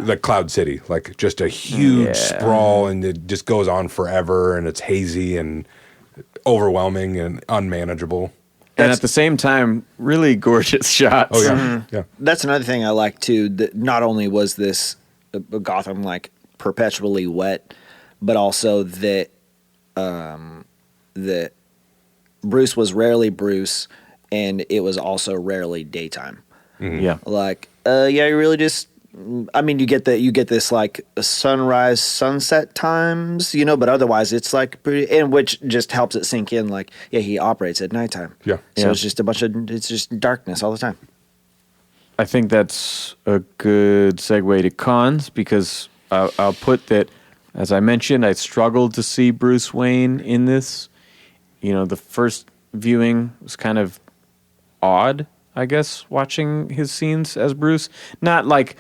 The Cloud City, like just a huge sprawl, and it just goes on forever, and it's hazy and overwhelming and unmanageable. And at the same time, really gorgeous shots. Oh, yeah. Yeah. That's another thing I like, too. That not only was this Gotham, like, perpetually wet, but also that that Bruce was rarely Bruce, and it was also rarely daytime. Mm-hmm. Yeah. Like, you really just... I mean, you get this like sunrise, sunset times, you know, but otherwise it's like pretty, and which just helps it sink in. Like, yeah, he operates at nighttime. Yeah. So it's just it's just darkness all the time. I think that's a good segue to cons, because I'll put that, as I mentioned, I struggled to see Bruce Wayne in this. You know, the first viewing was kind of odd, I guess, watching his scenes as Bruce. Not like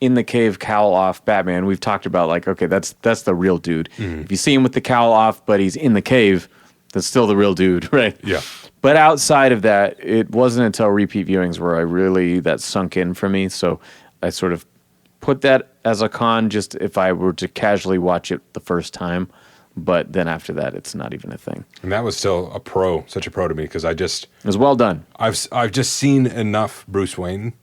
in the cave, cowl off Batman. We've talked about like, okay, that's the real dude. Mm-hmm. If you see him with the cowl off, but he's in the cave, that's still the real dude, right? Yeah. But outside of that, it wasn't until repeat viewings where that sunk in for me. So I sort of put that as a con, just if I were to casually watch it the first time. But then after that, it's not even a thing. And that was still such a pro to me, because it was well done. I've just seen enough Bruce Wayne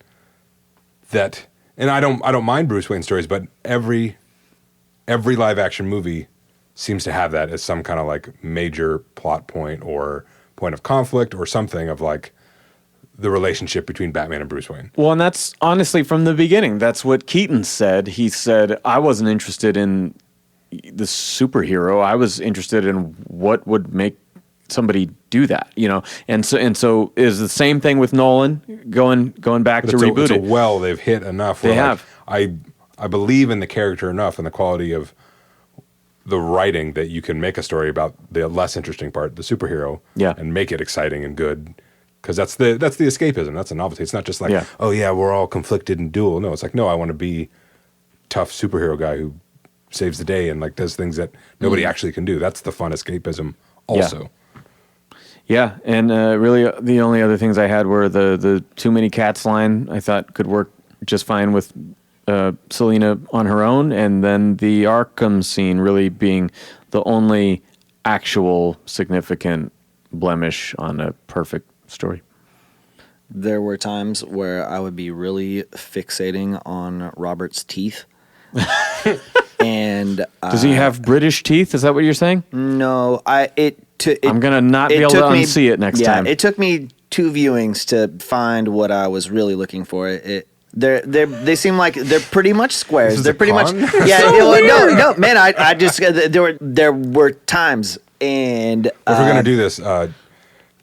that, and I don't mind Bruce Wayne stories, but every live action movie seems to have that as some kind of like major plot point or point of conflict or something of like the relationship between Batman and Bruce Wayne. Well, and that's honestly from the beginning. That's what Keaton said. He said, I wasn't interested in the superhero. I was interested in what would make somebody do that, you know. And so is the same thing with Nolan going back to reboot it. They've hit enough. They have. I believe in the character enough and the quality of the writing that you can make a story about the less interesting part, the superhero, and make it exciting and good. Because that's the escapism. That's a novelty. It's not just like, oh yeah, we're all conflicted and dual. No, it's like, no, I want to be tough superhero guy who saves the day and like does things that nobody actually can do. That's the fun escapism also. Yeah, and really the only other things I had were the too many cats line I thought could work just fine with Selina on her own, and then the Arkham scene really being the only actual significant blemish on a perfect story. There were times where I would be really fixating on Robert's teeth. And does he have British teeth? Is that what you're saying? No, I'm gonna not be able to unsee it next time. It took me 2 viewings to find what I was really looking for. They seem like they're pretty much squares. They're pretty much no, man. I just there were times, and if we're gonna do this,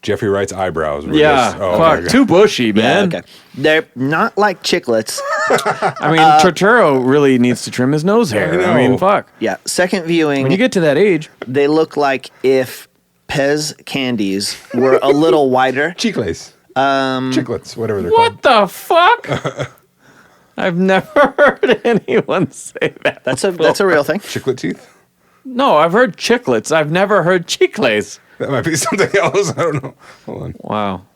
Jeffrey Wright's eyebrows. Fuck, too bushy, man. Yeah, okay. They're not like chiclets. I mean, Turturro really needs to trim his nose hair. I mean, fuck. Yeah, second viewing. When you get to that age, they look like if Pez candies were a little wider. Chiclets. Chiclets, whatever they're called. What the fuck? I've never heard anyone say that. That's a real thing. Chiclet teeth? No, I've heard chiclets. I've never heard chicles. That might be something else. I don't know. Hold on. Wow.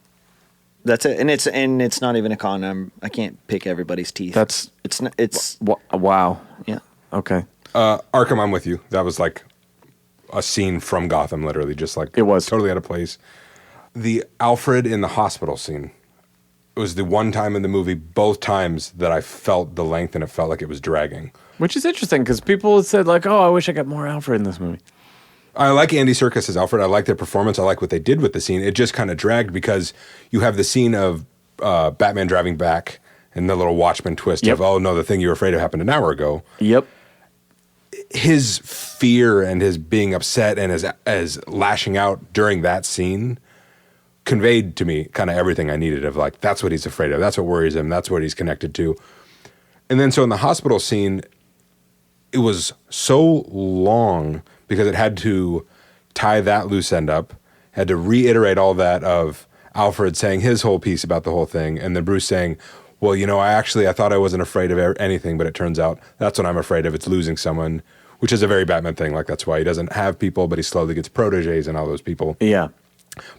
That's it, and it's not even a con. I can't pick everybody's teeth. It's wow. Yeah. Okay. Arkham, I'm with you. That was like a scene from Gotham, literally, just like it was totally out of place. The Alfred in the hospital scene. It was the one time in the movie, both times, that I felt the length and it felt like it was dragging. Which is interesting because people said like, "Oh, I wish I got more Alfred in this movie." I like Andy Serkis as Alfred. I like their performance. I like what they did with the scene. It just kind of dragged because you have the scene of Batman driving back and the little Watchmen twist of, oh, no, the thing you were afraid of happened an hour ago. Yep. His fear and his being upset and as lashing out during that scene conveyed to me kind of everything I needed of like, that's what he's afraid of. That's what worries him. That's what he's connected to. And then so in the hospital scene, it was so long because it had to tie that loose end up, had to reiterate all that of Alfred saying his whole piece about the whole thing, and then Bruce saying, well, you know, I thought I wasn't afraid of anything, but it turns out that's what I'm afraid of. It's losing someone, which is a very Batman thing. Like, that's why he doesn't have people, but he slowly gets proteges and all those people. Yeah.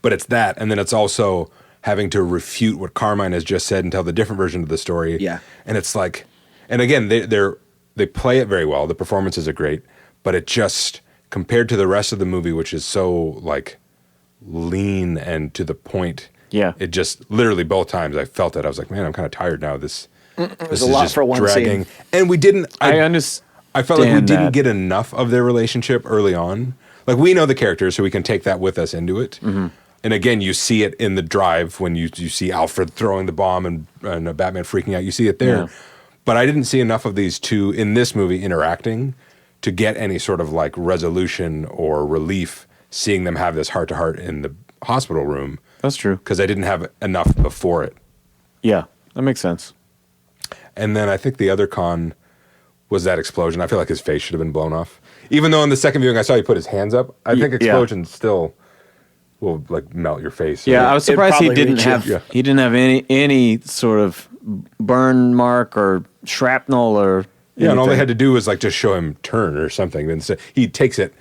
But it's that, and then it's also having to refute what Carmine has just said and tell the different version of the story. Yeah. And it's like, and again, they play it very well. The performances are great, but it just, compared to the rest of the movie, which is so like lean and to the point. Yeah. It just literally both times I felt it. I was like, man, I'm kind of tired now. This There's is a lot just for one dragging. scene. And we didn't. I understand. I felt like we didn't that. get enough of their relationship early on. Like, we know the characters, so we can take that with us into it. Mm-hmm. And again, you see it in the drive when you see Alfred throwing the bomb and Batman freaking out. You see it there. Yeah. But I didn't see enough of these two in this movie interacting to get any sort of like resolution or relief seeing them have this heart-to-heart in the hospital room. That's true. Because I didn't have enough before it. Yeah, that makes sense. And then I think the other con was that explosion. I feel like his face should have been blown off. Even though in the second viewing I saw he put his hands up, I think explosions still will like melt your face. Yeah, I was surprised he probably didn't reach have you. he didn't have any sort of burn mark or shrapnel or yeah, and all they anything. had to do was like just show him turn or something. And so he takes it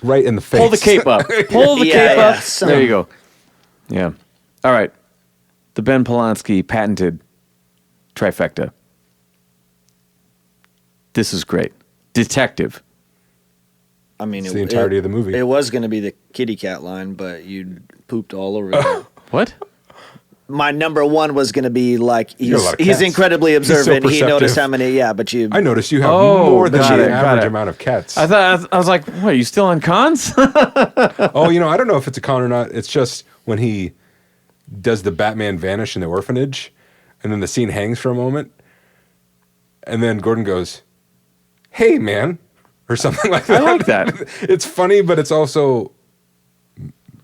right in the face. Pull the cape up. Pull the Yeah, cape yeah, up. some- There you go. Yeah. All right. The Ben Polanski patented trifecta. This is great. Detective. I mean, It's the entirety of the movie. It was going to be the kitty cat line, but you pooped all over it. What? My number one was going to be like, got a lot of he's cats. incredibly He's so observant. He noticed perceptive. how many, but you. I noticed you have Oh, more than got the it, got average it. amount of cats. I was like, what, are you still on cons? Oh, I don't know if it's a con or not. It's just when he does the Batman vanish in the orphanage, and then the scene hangs for a moment, and then Gordon goes, "Hey, man," or something like that. I like that. It's funny, but it's also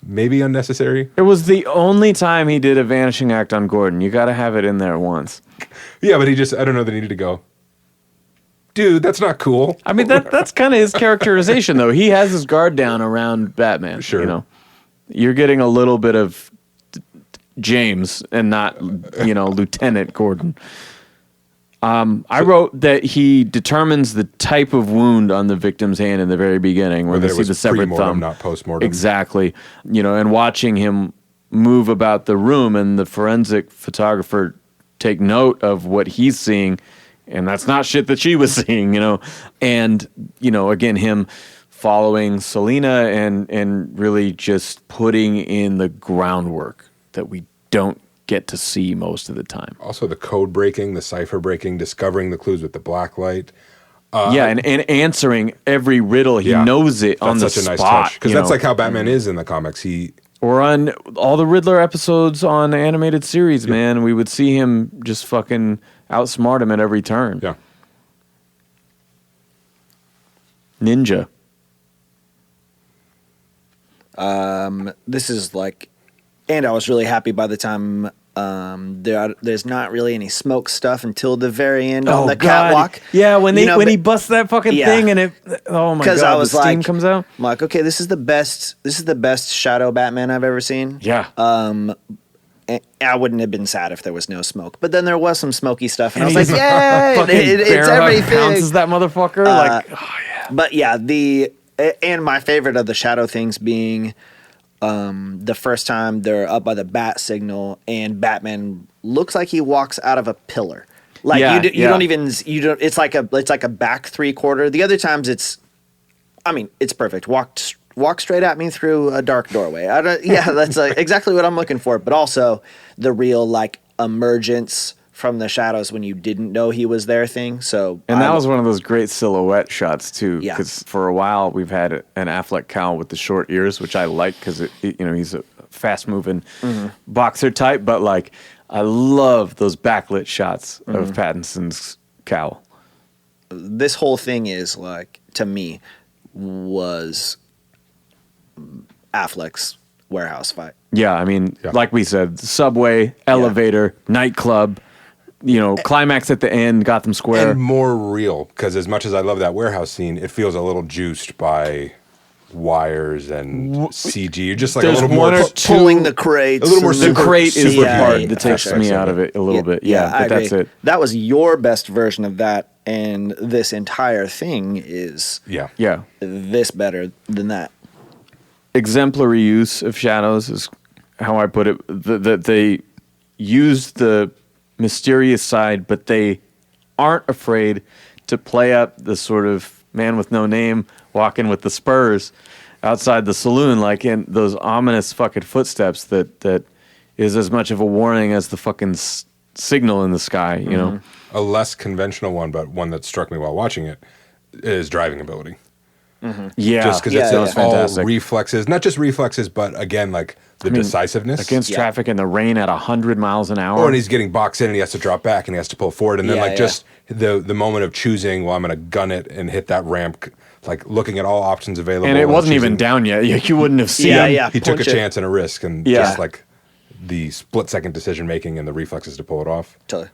maybe unnecessary. It was the only time he did a vanishing act on Gordon. You got to have it in there once. Yeah, but I don't know that he needed to go, dude, that's not cool. I mean, that's kind of his characterization, though. He has his guard down around Batman. Sure. You're getting a little bit of James and not, Lieutenant Gordon. I wrote that he determines the type of wound on the victim's hand in the very beginning, where Or that they it see was the severed pre-mortem, thumb. not post-mortem. Exactly. And watching him move about the room and the forensic photographer take note of what he's seeing, and that's not shit that she was seeing, And, again, him following Selena and really just putting in the groundwork that we don't get to see most of the time. Also, the code breaking, the cipher breaking, discovering the clues with the black light. And answering every riddle. He knows it on the That's such a nice spot. touch. Because that's like how Batman is in the comics. Or on all the Riddler episodes on the animated series, man, we would see him just fucking outsmart him at every turn. Yeah. Ninja. This is like, and I was really happy by the time there's not really any smoke stuff until the very end on the catwalk. Yeah, when he busts that fucking thing and oh my god, I was the steam like, comes out. I'm like, okay, this is the best Shadow Batman I've ever seen. Yeah. I wouldn't have been sad if there was no smoke, but then there was some smoky stuff, and I was he like, just "Yeah, fucking it's bear hug everything." pounces that motherfucker. Oh yeah. But yeah, and my favorite of the Shadow things being the first time they're up by the bat signal, and Batman looks like he walks out of a pillar. Like you don't. It's like a back 3/4. The other times it's perfect. Walk straight at me through a dark doorway. That's exactly what I'm looking for. But also the real like emergence from the shadows when you didn't know he was there thing. So And that was one of those great silhouette shots too. Yeah. Because for a while we've had an Affleck cowl with the short ears, which I like because he's a fast moving boxer type. But like, I love those backlit shots of Pattinson's cowl. this whole thing is like, to me, was Affleck's warehouse fight. Yeah, I mean, like we said, subway, elevator, nightclub, climax at the end, Gotham Square. And more real, because as much as I love that warehouse scene, it feels a little juiced by wires and CG. You're just like a There's little one more or two- Pulling the crates. A little more and The crate is the Yeah, part yeah, that takes sure. me out of it a little bit. Yeah, I but that's agree. it. That was your best version of that, and this entire thing is Yeah. Yeah. this better than that. Exemplary use of shadows is how I put it. That they use the mysterious side, but they aren't afraid to play up the sort of man with no name walking with the spurs outside the saloon, like in those ominous fucking footsteps that is as much of a warning as the fucking signal in the sky, you know? A less conventional one, but one that struck me while watching it, is driving ability. Yeah. Just because Yeah, it's yeah. all fantastic. reflexes, not just reflexes, but again, like the decisiveness. Against Yeah. traffic in the rain at 100 miles an hour. Or when he's getting boxed in and he has to drop back and he has to pull forward. And then Yeah, like yeah. just the moment of choosing, well, I'm going to gun it and hit that ramp, like looking at all options available. and it wasn't even choosing. down yet. You wouldn't have seen Yeah, him. yeah. He took a punch it. chance and a risk and Yeah. just like the split second decision making and the reflexes to pull it off. Totally.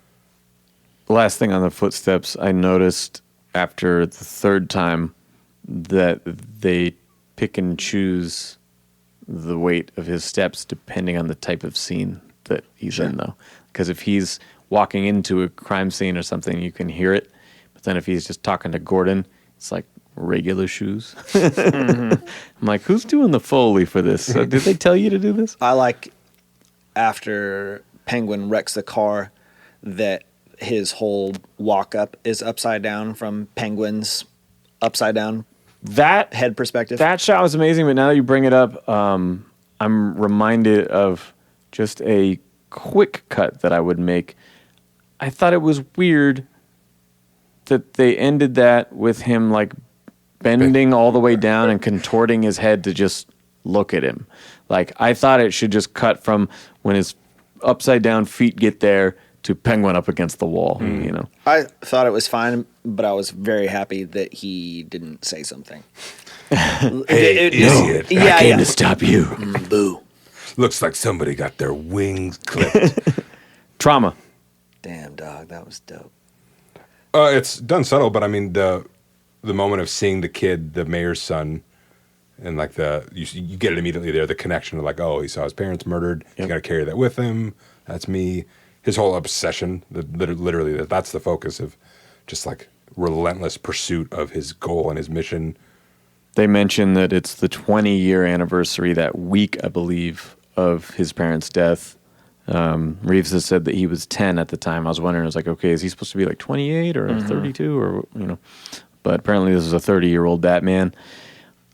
The last thing on the footsteps, I noticed after the third time that they pick and choose the weight of his steps depending on the type of scene that he's in, though. Because if he's walking into a crime scene or something, you can hear it. But then if he's just talking to Gordon, it's like regular shoes. I'm like, who's doing the Foley for this? Did they tell you to do this? I like after Penguin wrecks the car that his whole walk up is upside down from Penguin's upside down That head perspective. That shot was amazing, but now that you bring it up, I'm reminded of just a quick cut that I would make. I thought it was weird that they ended that with him like bending all the way down and contorting his head to just look at him. Like, I thought it should just cut from when his upside down feet get there to Penguin up against the wall, you know? I thought it was fine, but I was very happy that he didn't say something. Hey, idiot. Yeah, yeah. to stop you. Boo. Looks like somebody got their wings clipped. Trauma. Damn, dog, that was dope. It's done subtle, but I mean the moment of seeing the kid, the mayor's son, and like you get it immediately there. The connection of like, oh, he saw his parents murdered. He's got to carry that with him. That's me. His whole obsession, literally, that's the focus of just like relentless pursuit of his goal and his mission. They mentioned that it's the 20-year anniversary that week, I believe, of his parents' death. Reeves has said that he was 10 at the time. I was wondering, I was like, okay, is he supposed to be like 28 or 32 or, But apparently this is a 30-year-old Batman.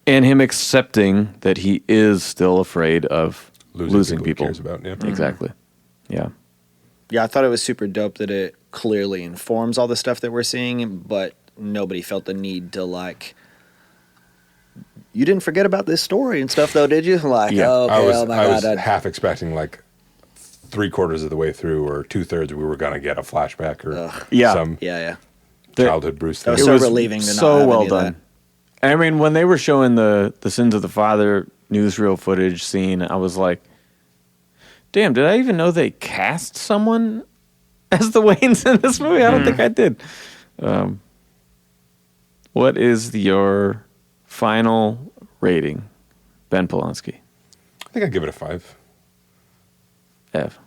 And him accepting that he is still afraid of losing he people. cares about, yeah. Exactly. Yeah. Yeah, I thought it was super dope that it clearly informs all the stuff that we're seeing, but nobody felt the need to like, you didn't forget about this story and stuff though, did you? Like, Yeah. oh, okay, I oh my was God. half expecting like 3/4 of the way through or 2/3 we were gonna get a flashback or Yeah. some Yeah. childhood Bruce That thing. was so relieving to not so have well any of done. I mean, when they were showing the Sins of the Father newsreel footage scene, I was like, damn, did I even know they cast someone as the Waynes in this movie? I don't think I did. What is your final rating, Ben Polanski? I think I'd give it a 5. Ev.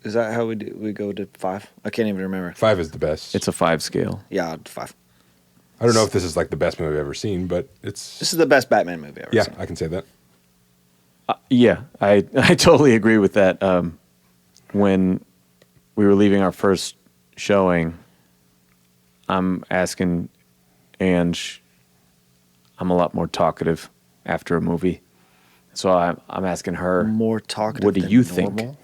Is that how we do? We go to 5? I can't even remember. 5 is the best. It's a 5 scale. Yeah, 5. I don't know if this is like the best movie I've ever seen, but it's This is the best Batman movie I've ever seen. I can say that. Yeah, I totally agree with that. When we were leaving our first showing, I'm asking Ange, I'm a lot more talkative after a movie. So I'm asking her, More talkative what do than you think? normal?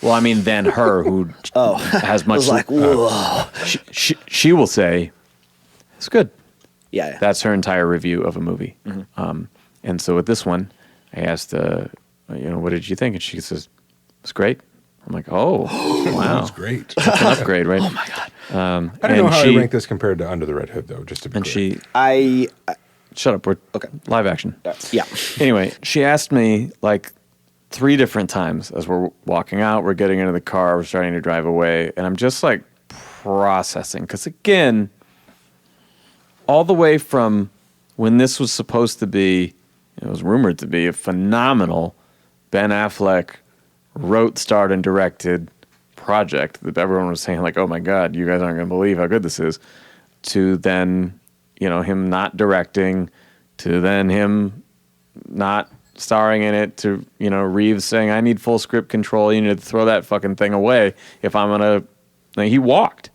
Well, I mean, than her, who has much. I was like, whoa. She will say, it's good. Yeah. That's her entire review of a movie. Mm-hmm. And so with this one, I asked, what did you think? And she says, it's great. I'm like, oh, wow. That's great. That's an upgrade, right? Oh my God. I don't know how I rank this compared to Under the Red Hood, though, just to be clear. Shut up. We're Okay. live action. Yeah. Anyway, she asked me like 3 different times as we're walking out, we're getting into the car, we're starting to drive away, and I'm just like processing. Because again, all the way from when this was supposed to be, it was rumored to be a phenomenal Ben Affleck wrote, starred, and directed project that everyone was saying like, oh my God, you guys aren't going to believe how good this is, to then, him not directing, to then him not starring in it, to, Reeves saying, I need full script control. You need to throw that fucking thing away if I'm going to, he walked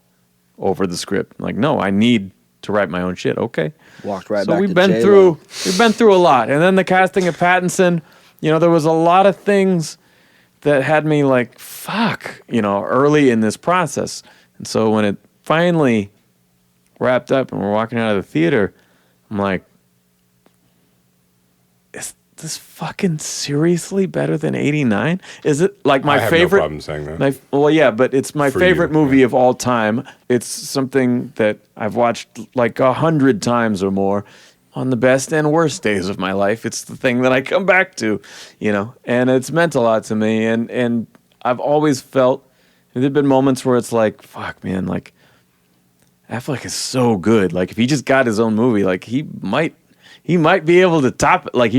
over the script. Like, no, I need to write my own shit. Okay. Walked right So back we've to been J-Lo. through a lot. And then the casting of Pattinson, there was a lot of things that had me like, fuck, early in this process. And so when it finally wrapped up and we're walking out of the theater, I'm like, is this fucking seriously better than 89? Is it like my I have favorite? no problem saying that. Well, yeah, but it's my For favorite you, movie yeah. of all time. It's something that I've watched like 100 times or more on the best and worst days of my life. It's the thing that I come back to, and it's meant a lot to me. And I've always felt, there've been moments where it's like, fuck, man, like Affleck is so good. Like if he just got his own movie, like he might be able to top it. Like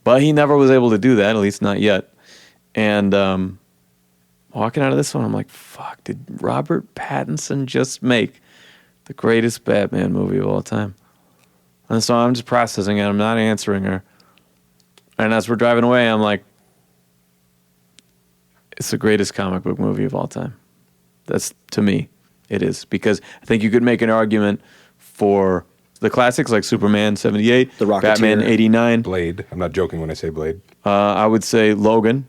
but he never was able to do that, at least not yet. And walking out of this one, I'm like, fuck, did Robert Pattinson just make the greatest Batman movie of all time? And so I'm just processing it. I'm not answering her. And as we're driving away, I'm like, it's the greatest comic book movie of all time. That's, to me, it is. Because I think you could make an argument for the classics like Superman 78, The Rocketeer, Batman 89. Blade. I'm not joking when I say Blade. I would say Logan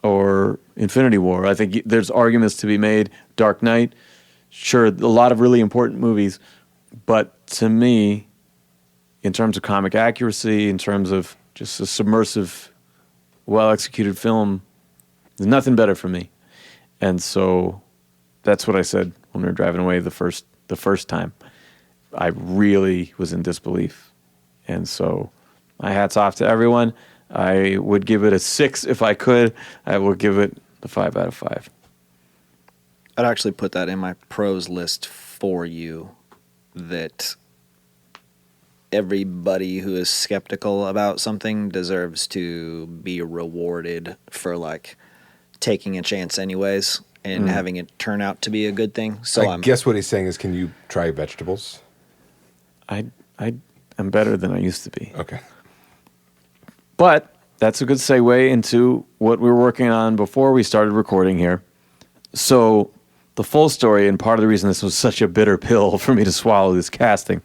or Infinity War. I think there's arguments to be made. Dark Knight. Sure, a lot of really important movies. But to me, in terms of comic accuracy, in terms of just a submersive, well-executed film, there's nothing better for me. And so that's what I said when we were driving away the first time. I really was in disbelief. And so my hat's off to everyone. I would give it a 6 if I could. I would give it a 5 out of 5. I'd actually put that in my pros list for you, that everybody who is skeptical about something deserves to be rewarded for like taking a chance anyways and having it turn out to be a good thing. So I guess what he's saying is, can you try vegetables? I am better than I used to be. Okay. But that's a good segue into what we were working on before we started recording here. So the full story, and part of the reason this was such a bitter pill for me to swallow this casting,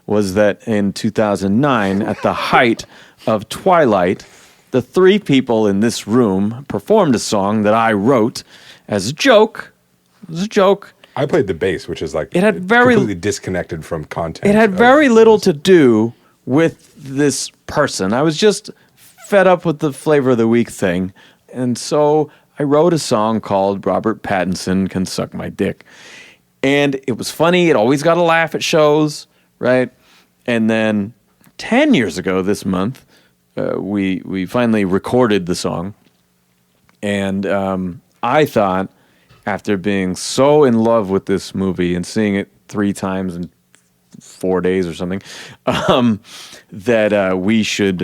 was that in 2009, at the height of Twilight, the 3 people in this room performed a song that I wrote as a joke. It was a joke. I played the bass, which is like It had completely disconnected from content. It had very little to do with this person. I was just fed up with the flavor of the week thing. And so I wrote a song called Robert Pattinson Can Suck My Dick. And it was funny. It always got a laugh at shows, right? And then 10 years ago this month, we finally recorded the song. And I thought, after being so in love with this movie and seeing it 3 times in 4 days or something, that we should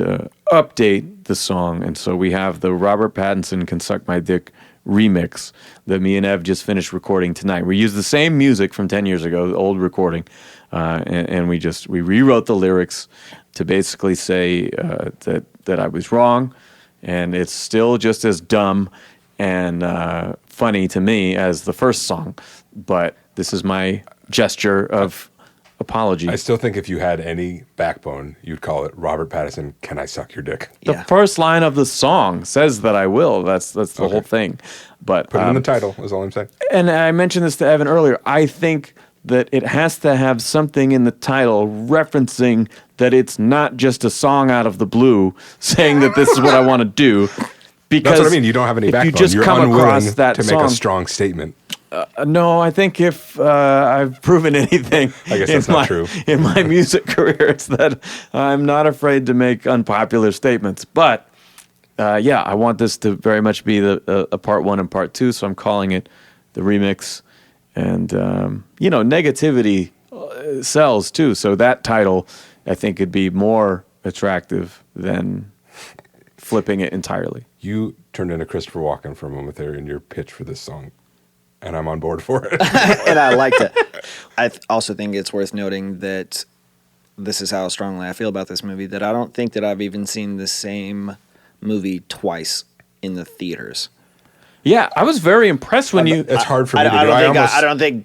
update the song. And so we have the Robert Pattinson Can Suck My Dick remix that me and Ev just finished recording tonight. We used the same music from 10 years ago, the old recording, and we rewrote the lyrics to basically say that I was wrong, and it's still just as dumb and funny to me as the first song. But this is my gesture of apology. I still think if you had any backbone, you'd call it Robert Pattinson, Can I Suck Your Dick? The first line of the song says that I will. That's the whole thing. But Put it in the title, is all I'm saying. And I mentioned this to Evan earlier. I think that it has to have something in the title referencing that it's not just a song out of the blue saying that this is what I want to do. Because that's what I mean. You don't have any backbone. You just You're come unwilling across that to make a strong statement. No, I think if I've proven anything I guess that's not true. in my music career, it's that I'm not afraid to make unpopular statements. But I want this to very much be a part 1 and part 2, so I'm calling it the remix. And, negativity sells too. So that title, I think, could be more attractive than flipping it entirely. You turned into Christopher Walken for a moment there in your pitch for this song. And I'm on board for it. And I liked it. I also think it's worth noting that this is how strongly I feel about this movie, that I don't think that I've even seen the same movie twice in the theaters. Yeah, I was very impressed when you... It's hard for me to do.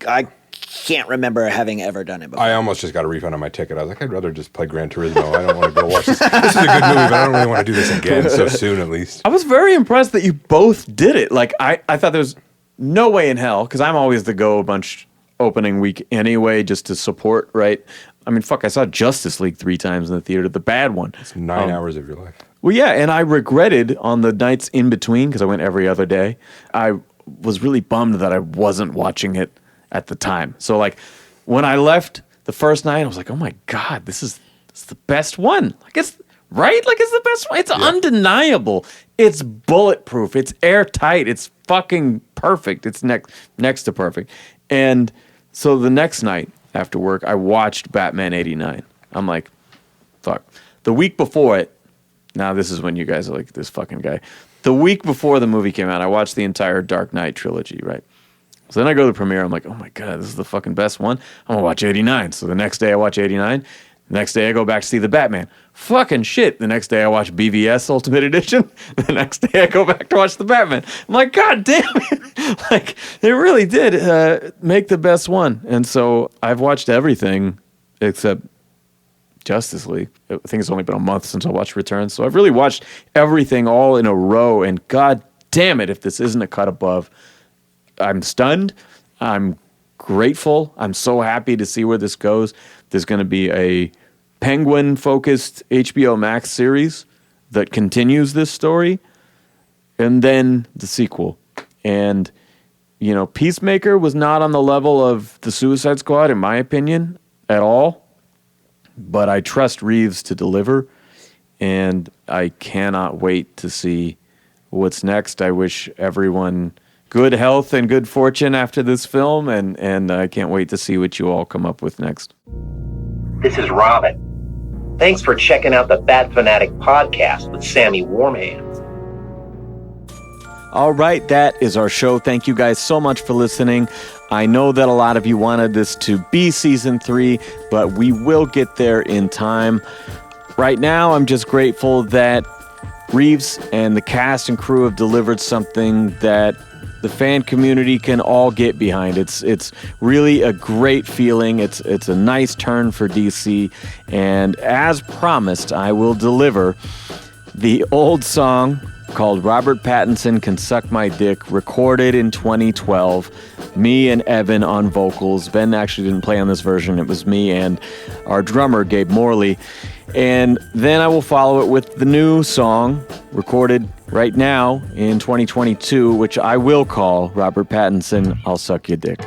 I can't remember having ever done it before. I almost just got a refund on my ticket. I was like, I'd rather just play Gran Turismo. I don't want to go watch this. This is a good movie, but I don't really want to do this again so soon, at least. I was very impressed that you both did it. Like, I thought there was no way in hell, because I'm always the go a bunch opening week anyway, just to support, right? I mean, I saw Justice League 3 times in the theater, the bad one. It's 9 hours of your life. Well, yeah, and I regretted on the nights in between, because I went every other day, I was really bummed that I wasn't watching it at the time. So, like, when I left the first night, I was like, oh my God, this is the best one. Like, it's right? Like, it's the best one. It's undeniable. It's bulletproof. It's airtight. It's fucking perfect. It's next to perfect. And so the next night after work, I watched Batman 89. I'm like, fuck. The week before it, now this is when you guys are like, this fucking guy. The week before the movie came out, I watched the entire Dark Knight trilogy, right? So then I go to the premiere. I'm like, oh my God, this is the fucking best one. I'm going to watch 89. So the next day I watch 89. The next day I go back to see The Batman. Fucking shit. The next day I watch BVS Ultimate Edition. The next day I go back to watch The Batman. I'm like, God damn it. Like, they really did make the best one. And so I've watched everything except Justice League. I think it's only been a month since I watched Returns. So I've really watched everything all in a row. And God damn it, if this isn't a cut above. I'm stunned. I'm grateful. I'm so happy to see where this goes. There's going to be a Penguin-focused HBO Max series that continues this story, and then the sequel. And, Peacemaker was not on the level of the Suicide Squad, in my opinion, at all. But I trust Reeves to deliver, and I cannot wait to see what's next. I wish everyone good health and good fortune after this film, and I can't wait to see what you all come up with next. This is Robin. Thanks for checking out the Bat Fan Addict podcast with Sammy Warm Hands. All right, that is our show. Thank you guys so much for listening. I know that a lot of you wanted this to be season 3, but we will get there in time. Right now, I'm just grateful that Reeves and the cast and crew have delivered something that the fan community can all get behind. It's really a great feeling. It's a nice turn for DC. And as promised, I will deliver the old song called Robert Pattinson Can Suck My Dick, recorded in 2012. Me and Evan on vocals. Ben actually didn't play on this version. It was me and our drummer, Gabe Morley. And then I will follow it with the new song recorded right now in 2022, which I will call Robert Pattinson, I'll Suck Your Dick.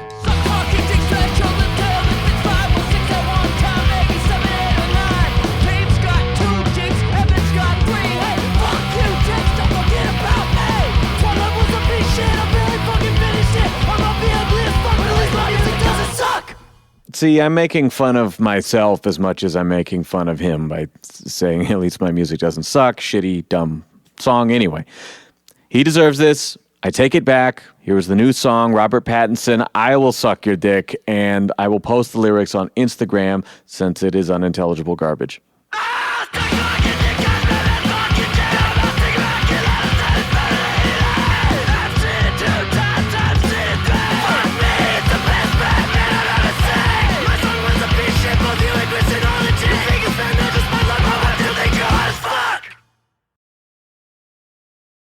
See, I'm making fun of myself as much as I'm making fun of him by saying at least my music doesn't suck. Shitty, dumb song anyway. He deserves this. I take it back. Here's the new song, Robert Pattinson, I Will Suck Your Dick, and I will post the lyrics on Instagram since it is unintelligible garbage.